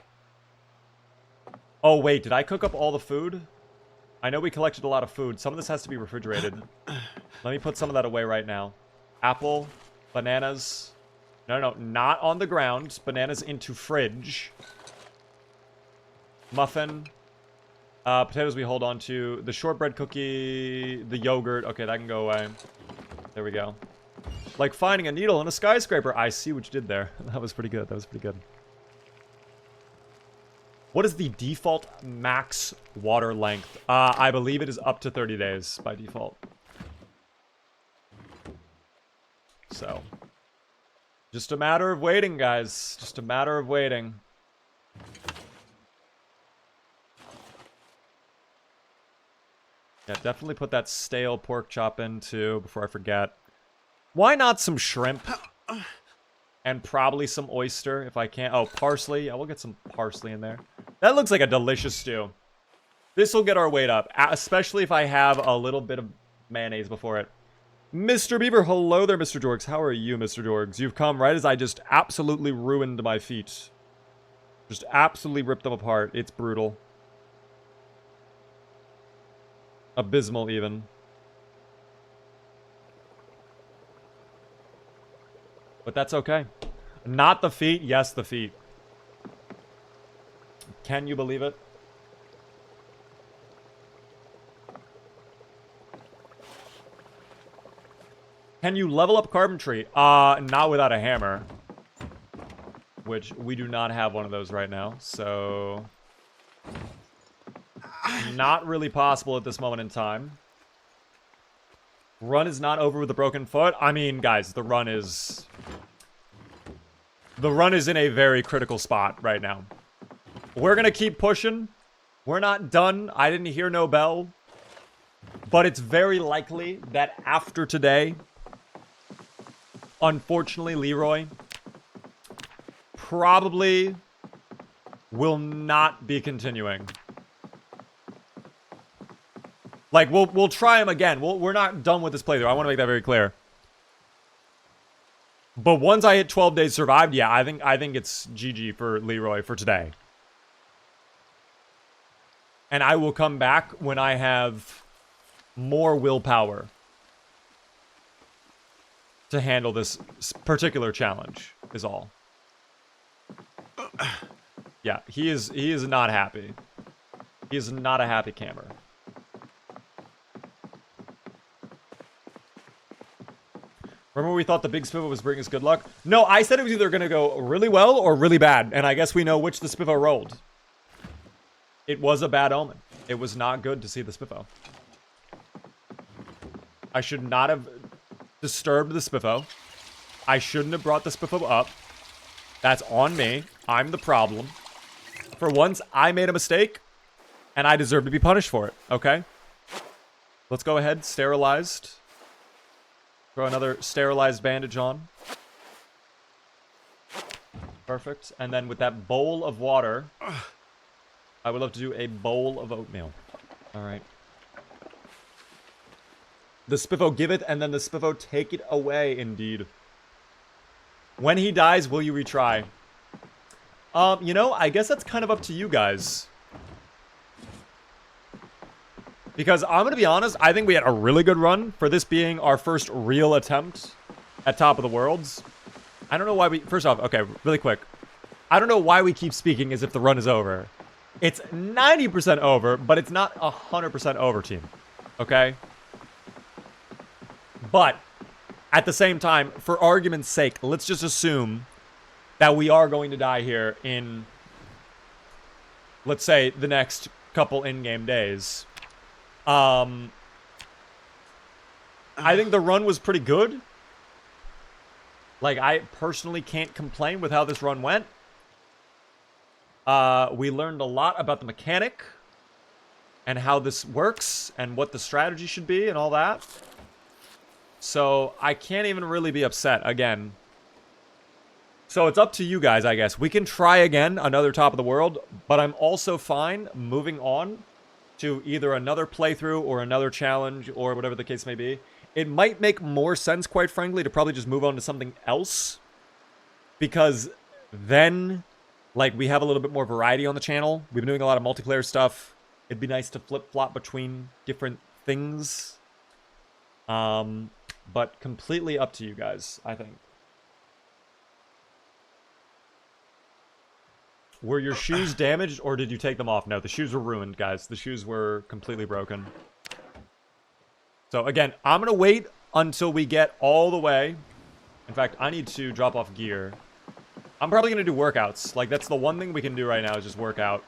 Speaker 1: Oh, wait, did I cook up all the food? I know we collected a lot of food. Some of this has to be refrigerated. Let me put some of that away right now. Apple, bananas. No, not on the ground. Bananas into fridge. Muffin. Potatoes we hold on to. The shortbread cookie. The yogurt. Okay, that can go away. There we go. Like finding a needle in a skyscraper. I see what you did there. That was pretty good. That was pretty good. What is the default max water length? I believe it is up to 30 days by default. So, just a matter of waiting, guys. Just a matter of waiting. Yeah, definitely put that stale pork chop in, too, before I forget. Why not some shrimp? And probably some oyster, if I can. Oh, parsley. Yeah, we'll get some parsley in there. That looks like a delicious stew. This will get our weight up, especially if I have a little bit of mayonnaise before it. Mr. Beaver, hello there, Mr. Jorgs. How are you, Mr. Jorgs? You've come right as I just absolutely ruined my feet. Just absolutely ripped them apart. It's brutal. Abysmal, even. But that's okay. Not the feet. Yes, the feet. Can you believe it? Can you level up carpentry? Not without a hammer. Which we do not have one of those right now, so... Not really possible at this moment in time. Run is not over with a broken foot. I mean, guys, the run is... The run is in a very critical spot right now. We're gonna keep pushing. We're not done. I didn't hear no bell. But it's very likely that after today... Unfortunately, Leroy probably will not be continuing. Like, we'll try him again. We're not done with this playthrough. I want to make that very clear. But once I hit 12 days survived, yeah, I think it's GG for Leroy for today. And I will come back when I have more willpower to handle this particular challenge, is all. Yeah, he is not happy. He is not a happy camper. Remember we thought the big Spiffo was bringing us good luck? No, I said it was either going to go really well or really bad, and I guess we know which the Spiffo rolled. It was a bad omen. It was not good to see the Spiffo. I should not have disturbed the Spiffo. I shouldn't have brought the Spiffo up. That's on me. I'm the problem. For once, I made a mistake, and I deserve to be punished for it, okay? Let's go ahead, sterilized. Throw another sterilized bandage on. Perfect. And then with that bowl of water, I would love to do a bowl of oatmeal. All right. The Spiffo give it, and then the Spiffo take it away, indeed. When he dies, will you retry? You know, I guess that's kind of up to you guys. Because I'm going to be honest, I think we had a really good run for this being our first real attempt at Top of the Worlds. I don't know why we... First off, okay, really quick. I don't know why we keep speaking as if the run is over. It's 90% over, but it's not 100% over, team. Okay? But, at the same time, for argument's sake, let's just assume that we are going to die here in, let's say, the next couple in-game days. I think the run was pretty good. Like, I personally can't complain with how this run went. We learned a lot about the mechanic and how this works and what the strategy should be and all that. So, I can't even really be upset again. So, it's up to you guys, I guess. We can try again another Top of the World, but I'm also fine moving on to either another playthrough or another challenge or whatever the case may be. It might make more sense, quite frankly, to probably just move on to something else. Because then, like, we have a little bit more variety on the channel. We've been doing a lot of multiplayer stuff. It'd be nice to flip-flop between different things. But completely up to you guys, I think. Were your shoes damaged, or did you take them off? No, the shoes were ruined, guys. The shoes were completely broken. So, again, I'm going to wait until we get all the way. In fact, I need to drop off gear. I'm probably going to do workouts. Like, that's the one thing we can do right now is just work out.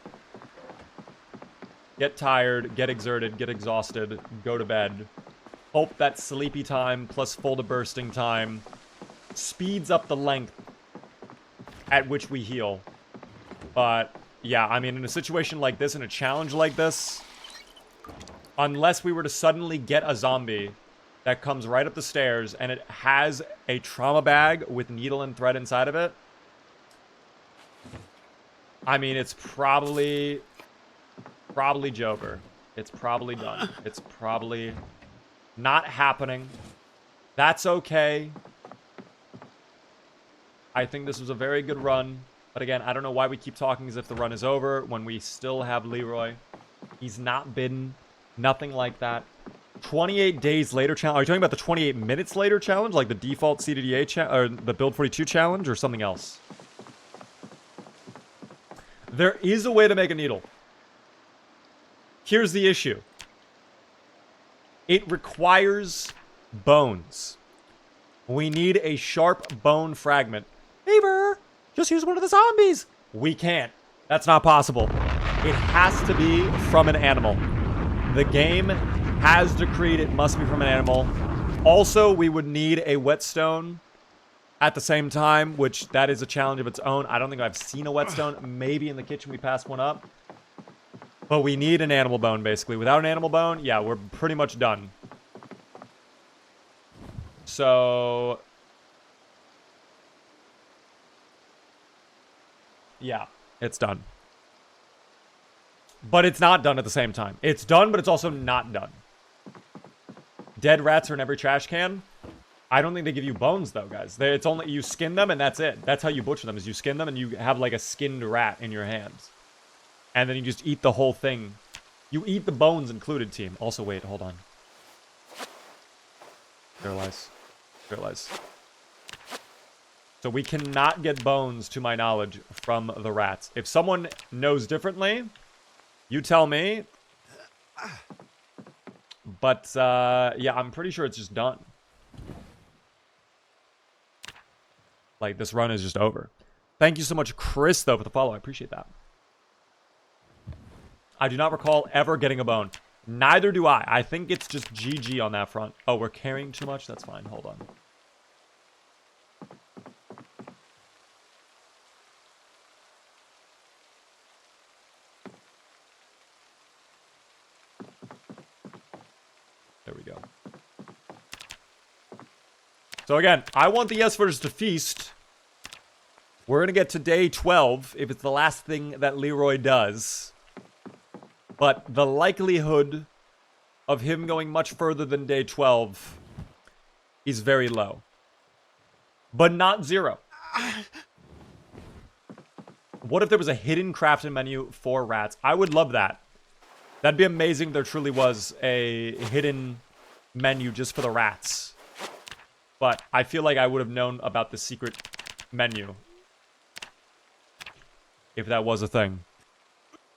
Speaker 1: Get tired, get exerted, get exhausted, go to bed. Hope that sleepy time plus full to bursting time speeds up the length at which we heal. But, yeah, I mean, in a situation like this, in a challenge like this, unless we were to suddenly get a zombie that comes right up the stairs and it has a trauma bag with needle and thread inside of it, I mean, it's probably Joker. It's probably done. It's probably not happening. That's okay. I think this was a very good run. But again, I don't know why we keep talking as if the run is over when we still have Leroy. He's not bidden. Nothing like that. 28 days later challenge. Are you talking about the 28 minutes later challenge? Like the default CDDA or the Build 42 challenge or something else? There is a way to make a needle. Here's the issue. It requires bones. We need a sharp bone fragment. Beaver, just use one of the zombies. We can't. That's not possible. It has to be from an animal. The game has decreed it must be from an animal. Also, we would need a whetstone at the same time, which that is a challenge of its own. I don't think I've seen a whetstone. Maybe in the kitchen we passed one up. But we need an animal bone, basically. Without an animal bone, yeah, we're pretty much done. So... yeah, it's done. But it's not done at the same time. It's done, but it's also not done. Dead rats are in every trash can. I don't think they give you bones, though, guys. It's only... you skin them, and that's it. That's how you butcher them, is you skin them, and you have, like, a skinned rat in your hands. And then you just eat the whole thing. You eat the bones included, team. Also, wait, hold on. Sterilize. Sterilize. So we cannot get bones, to my knowledge, from the rats. If someone knows differently, you tell me. But, yeah, I'm pretty sure it's just done. Like, this run is just over. Thank you so much, Chris, though, for the follow. I appreciate that. I do not recall ever getting a bone. Neither do I. I think it's just GG on that front. Oh, we're carrying too much? That's fine. Hold on. There we go. So again, I want the Yes-Verse to feast. We're going to get to day 12 if it's the last thing that Leroy does. But the likelihood of him going much further than day 12 is very low. But not zero. What if there was a hidden crafting menu for rats? I would love that. That'd be amazing if there truly was a hidden menu just for the rats. But I feel like I would have known about the secret menu if that was a thing.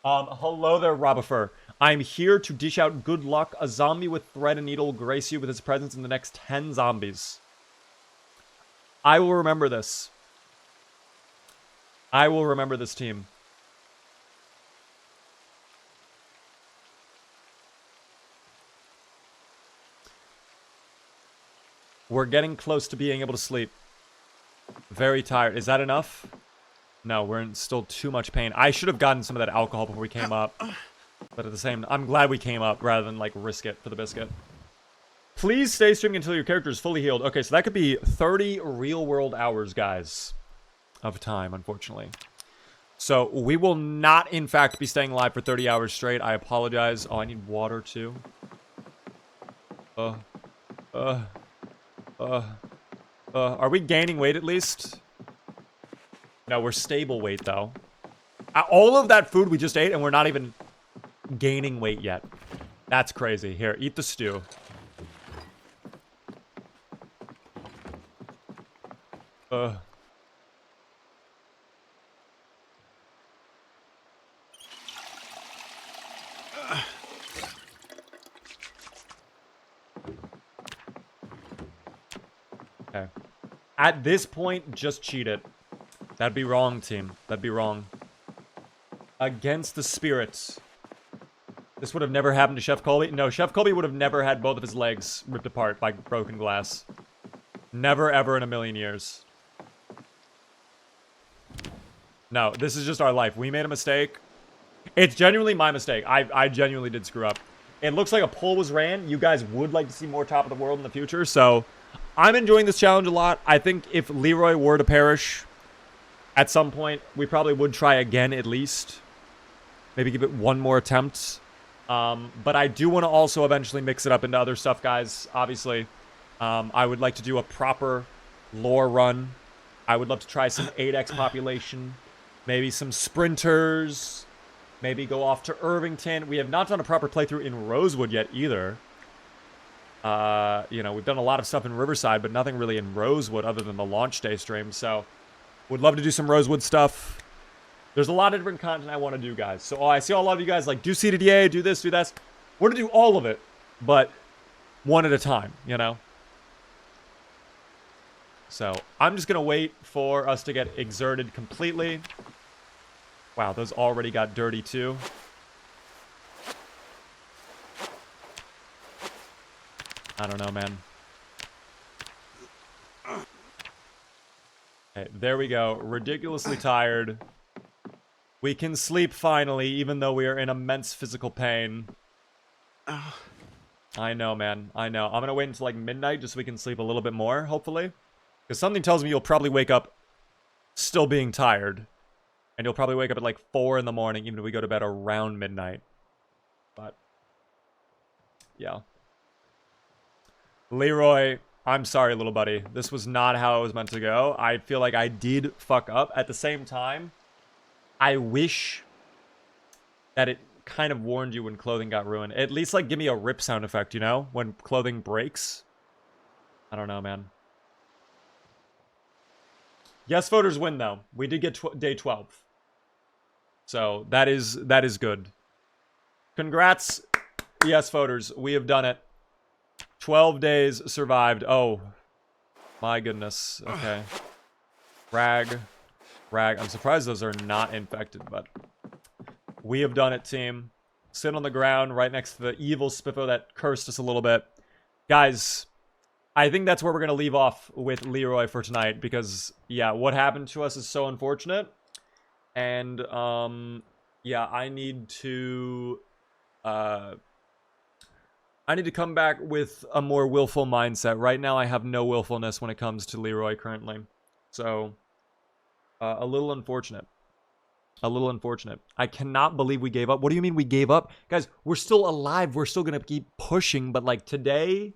Speaker 1: Hello there, Robifer. I'm here to dish out good luck. A zombie with thread and needle will grace you with his presence in the next 10 zombies. I will remember this. I will remember this, team. We're getting close to being able to sleep. Very tired. Is that enough? No, we're in still too much pain. I should have gotten some of that alcohol before we came up. But at the same... I'm glad we came up rather than, like, risk it for the biscuit. Please stay streaming until your character is fully healed. Okay, so that could be 30 real-world hours, guys, of time, unfortunately. So we will not, in fact, be staying live for 30 hours straight. I apologize. Oh, I need water, too. Are we gaining weight, at least? No, we're stable weight, though. All of that food we just ate, and we're not even gaining weight yet. That's crazy. Here, eat the stew. Okay. At this point, just cheat it. That'd be wrong, team. That'd be wrong. Against the spirits. This would have never happened to Chef Colby. No, Chef Colby would have never had both of his legs ripped apart by broken glass. Never, ever in a million years. No, this is just our life. We made a mistake. It's genuinely my mistake. I genuinely did screw up. It looks like a poll was ran. You guys would like to see more Top of the World in the future, so I'm enjoying this challenge a lot. I think if Leroy were to perish at some point, we probably would try again at least. Maybe give it one more attempt. But I do want to also eventually mix it up into other stuff, guys. Obviously, I would like to do a proper lore run. I would love to try some 8x population. Maybe some sprinters. Maybe go off to Irvington. We have not done a proper playthrough in Rosewood yet either. You know, we've done a lot of stuff in Riverside, but nothing really in Rosewood other than the launch day stream. So, would love to do some Rosewood stuff. There's a lot of different content I want to do, guys. So, I see a lot of you guys like, do CDDA, do this, do that. We're going to do all of it, but one at a time, you know? So, I'm just going to wait for us to get exerted completely. Wow, those already got dirty, too. I don't know, man. Okay, there we go. Ridiculously tired. We can sleep finally, even though we are in immense physical pain. I know, man. I know. I'm gonna wait until like midnight just so we can sleep a little bit more, hopefully. Because something tells me you'll probably wake up still being tired. And you'll probably wake up at like 4 in the morning, even if we go to bed around midnight. But, yeah. Leroy, I'm sorry, little buddy. This was not how it was meant to go. I feel like I did fuck up. At the same time, I wish that it kind of warned you when clothing got ruined. At least, like, give me a rip sound effect, you know? When clothing breaks. I don't know, man. Yes, voters win, though. We did get day 12. So, that is good. Congrats, yes, voters. We have done it. 12 days survived. Oh, my goodness. Okay. Rag. I'm surprised those are not infected, but we have done it, team. Sit on the ground right next to the evil Spiffo that cursed us a little bit. Guys, I think that's where we're going to leave off with Leroy for tonight because, yeah, what happened to us is so unfortunate. And, yeah, I need to come back with a more willful mindset. Right now, I have no willfulness when it comes to Leroy currently. So, a little unfortunate. A little unfortunate. I cannot believe we gave up. What do you mean we gave up? Guys, we're still alive. We're still going to keep pushing. But, like, today,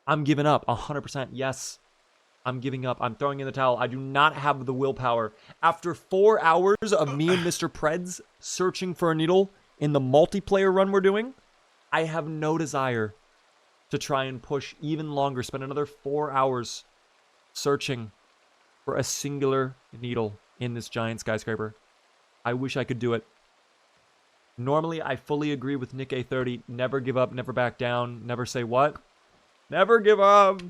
Speaker 1: I'm giving up. 100%. Yes, I'm giving up. I'm throwing in the towel. I do not have the willpower. After 4 hours of me and Mr. Preds searching for a needle in the multiplayer run we're doing, I have no desire to try and push even longer. Spend another 4 hours searching for a singular needle in this giant skyscraper. I wish I could do it. Normally, I fully agree with Nick A30. Never give up, never back down, never say what? Never give up.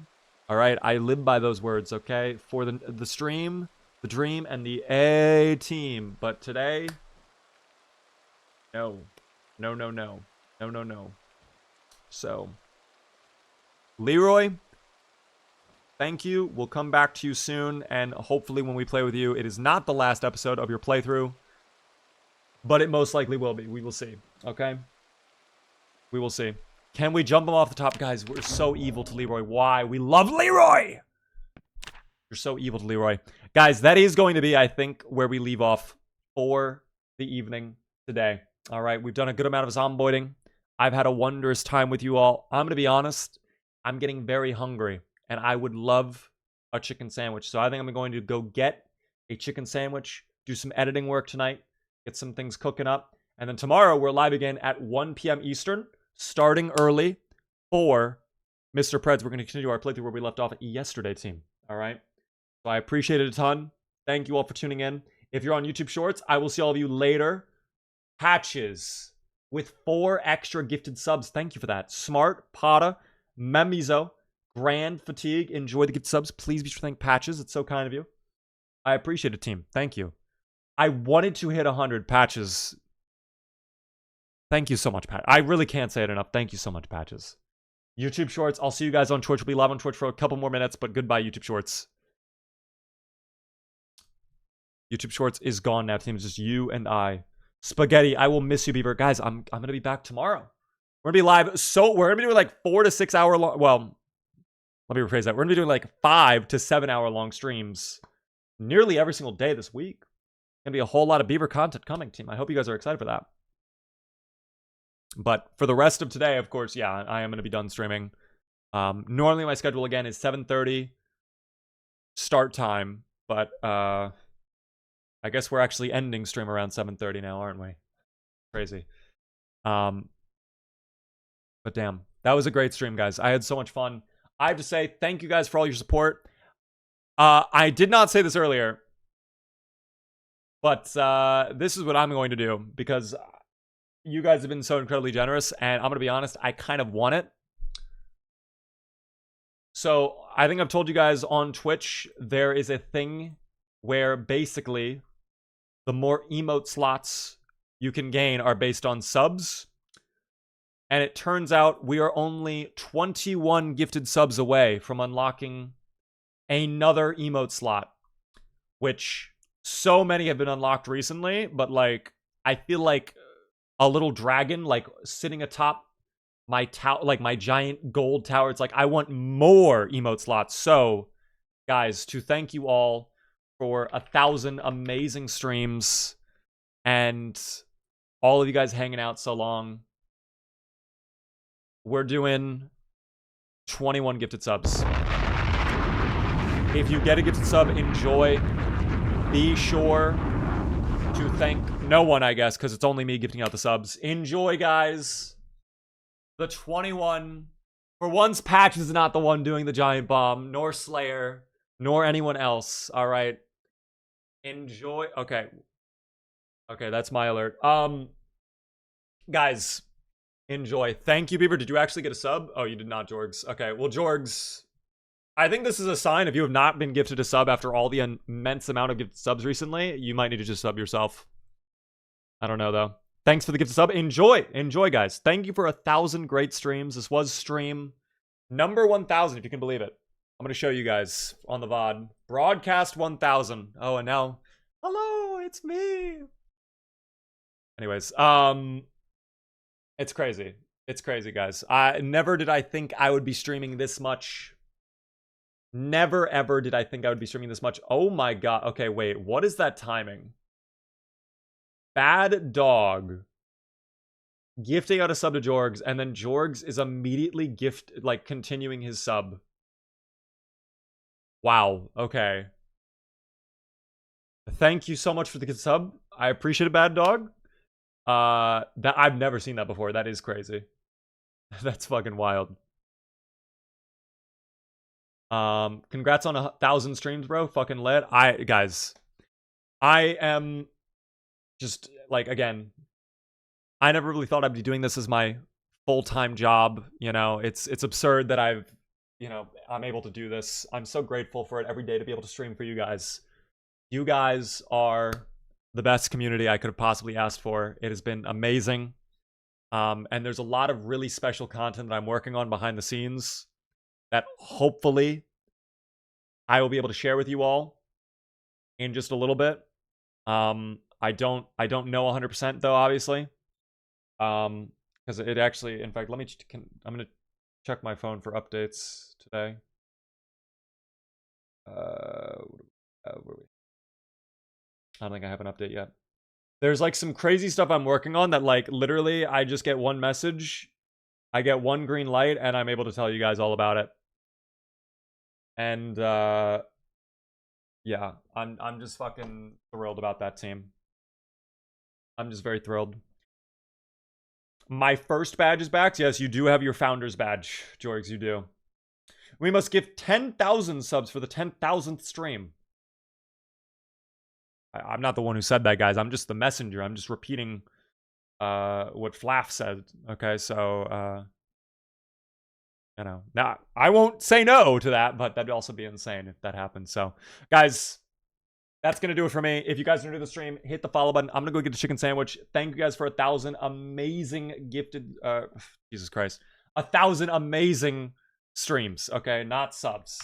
Speaker 1: All right, I live by those words, okay? For the stream, the dream, and the A team. But today, no. No, no, no. No, no, no. So, Leroy, thank you. We'll come back to you soon. And hopefully when we play with you, it is not the last episode of your playthrough. But it most likely will be. We will see. Okay? We will see. Can we jump him off the top? Guys, we're so evil to Leroy. Why? We love Leroy! You're so evil to Leroy. Guys, that is going to be, I think, where we leave off for the evening today. All right, we've done a good amount of zomboiding. I've had a wondrous time with you all. I'm going to be honest. I'm getting very hungry, and I would love a chicken sandwich. So I think I'm going to go get a chicken sandwich, do some editing work tonight, get some things cooking up. And then tomorrow, we're live again at 1 p.m. Eastern, starting early for Mr. Preds. We're going to continue our playthrough where we left off yesterday, team. All right? So I appreciate it a ton. Thank you all for tuning in. If you're on YouTube Shorts, I will see all of you later. Patches with 4 extra gifted subs. Thank you for that. Smart, Pata, Memizo, Grand Fatigue. Enjoy the gifted subs. Please be sure to thank Patches. It's so kind of you. I appreciate it, team. Thank you. I wanted to hit 100 Patches. Thank you so much, Pat. I really can't say it enough. Thank you so much, Patches. YouTube Shorts. I'll see you guys on Twitch. We'll be live on Twitch for a couple more minutes, but goodbye, YouTube Shorts. YouTube Shorts is gone now, team. It's just you and I. Spaghetti, I will miss you, Beaver. Guys, I'm gonna be back tomorrow. We're gonna be live. So we're gonna be doing like 4 to 6 hour long. Well, let me rephrase that. We're gonna be doing like 5 to 7 hour long streams nearly every single day this week. Gonna be a whole lot of Beaver content coming, team. I hope you guys are excited for that. But for the rest of today, of course, yeah, I am gonna be done streaming. Normally my schedule again is 7:30 start time, but I guess we're actually ending stream around 7:30 now, aren't we? Crazy. But damn. That was a great stream, guys. I had so much fun. I have to say thank you guys for all your support. I did not say this earlier, but this is what I'm going to do because you guys have been so incredibly generous, and I'm going to be honest, I kind of want it. So I think I've told you guys on Twitch, there is a thing where basically the more emote slots you can gain are based on subs. And it turns out we are only 21 gifted subs away from unlocking another emote slot, which so many have been unlocked recently, but like I feel like a little dragon like sitting atop my tower, like my giant gold tower. It's like I want more emote slots. So guys, to thank you all for 1,000 amazing streams and all of you guys hanging out so long, we're doing 21 gifted subs. If you get a gifted sub, enjoy. Be sure to thank no one, I guess, because it's only me gifting out the subs. Enjoy, guys. The 21. For once, Patch is not the one doing the giant bomb, nor Slayer, nor anyone else. All right. Enjoy. Okay. Okay, that's my alert. Guys, enjoy. Thank you, Beaver. Did you actually get a sub? Oh, you did not, Jorgs. Okay, well, Jorgs, I think this is a sign if you have not been gifted a sub after all the immense amount of gifted subs recently, you might need to just sub yourself. I don't know, though. Thanks for the gifted sub. Enjoy. Enjoy, guys. Thank you for 1,000 great streams. This was stream number 1,000, if you can believe it. I'm going to show you guys on the VOD. Broadcast 1,000. Oh, and now, hello, it's me. Anyways, it's crazy. It's crazy, guys. Never did I think I would be streaming this much. Never, ever did I think I would be streaming this much. Oh my god. Okay, wait. What is that timing? Bad Dog gifting out a sub to Jorgs, and then Jorgs is immediately continuing his sub. Wow. Okay. Thank you so much for the good sub. I appreciate it, Bad Dog. That I've never seen that before. That is crazy. That's fucking wild. Congrats on 1,000 streams, bro. Fucking lit. Guys, I am just like, again, I never really thought I'd be doing this as my full-time job. You know, it's absurd that I'm able to do this. I'm so grateful for it every day to be able to stream for you guys. You guys are the best community I could have possibly asked for. It has been amazing. And there's a lot of really special content that I'm working on behind the scenes that hopefully I will be able to share with you all in just a little bit. I don't know 100% though, obviously. Because it actually, in fact, I'm gonna check my phone for updates today. Where are we? I don't think I have an update yet. There's like some crazy stuff I'm working on that like literally I just get one message, I get one green light, and I'm able to tell you guys all about it. And yeah, I'm just fucking thrilled about that team. I'm just very thrilled. My first badge is back. Yes, you do have your founder's badge, Jorgs, you do. We must give 10,000 subs for the 10,000th stream. I'm not the one who said that, guys. I'm just the messenger. I'm just repeating what Flaff said. Okay, so you know, now I won't say no to that, but that'd also be insane if that happened. So, guys, that's gonna do it for me. If you guys are new to the stream, hit the follow button. I'm gonna go get the chicken sandwich. Thank you guys for 1,000 amazing gifted. Jesus Christ, 1,000 amazing streams. Okay, not subs.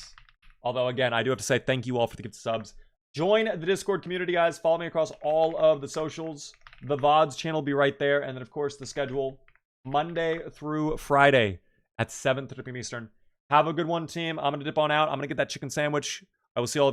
Speaker 1: Although again, I do have to say thank you all for the gifted subs. Join the Discord community, guys. Follow me across all of the socials. The VODs channel will be right there. And then, of course, the schedule Monday through Friday at 7:30 p.m. Eastern. Have a good one, team. I'm going to dip on out. I'm going to get that chicken sandwich. I will see all of you.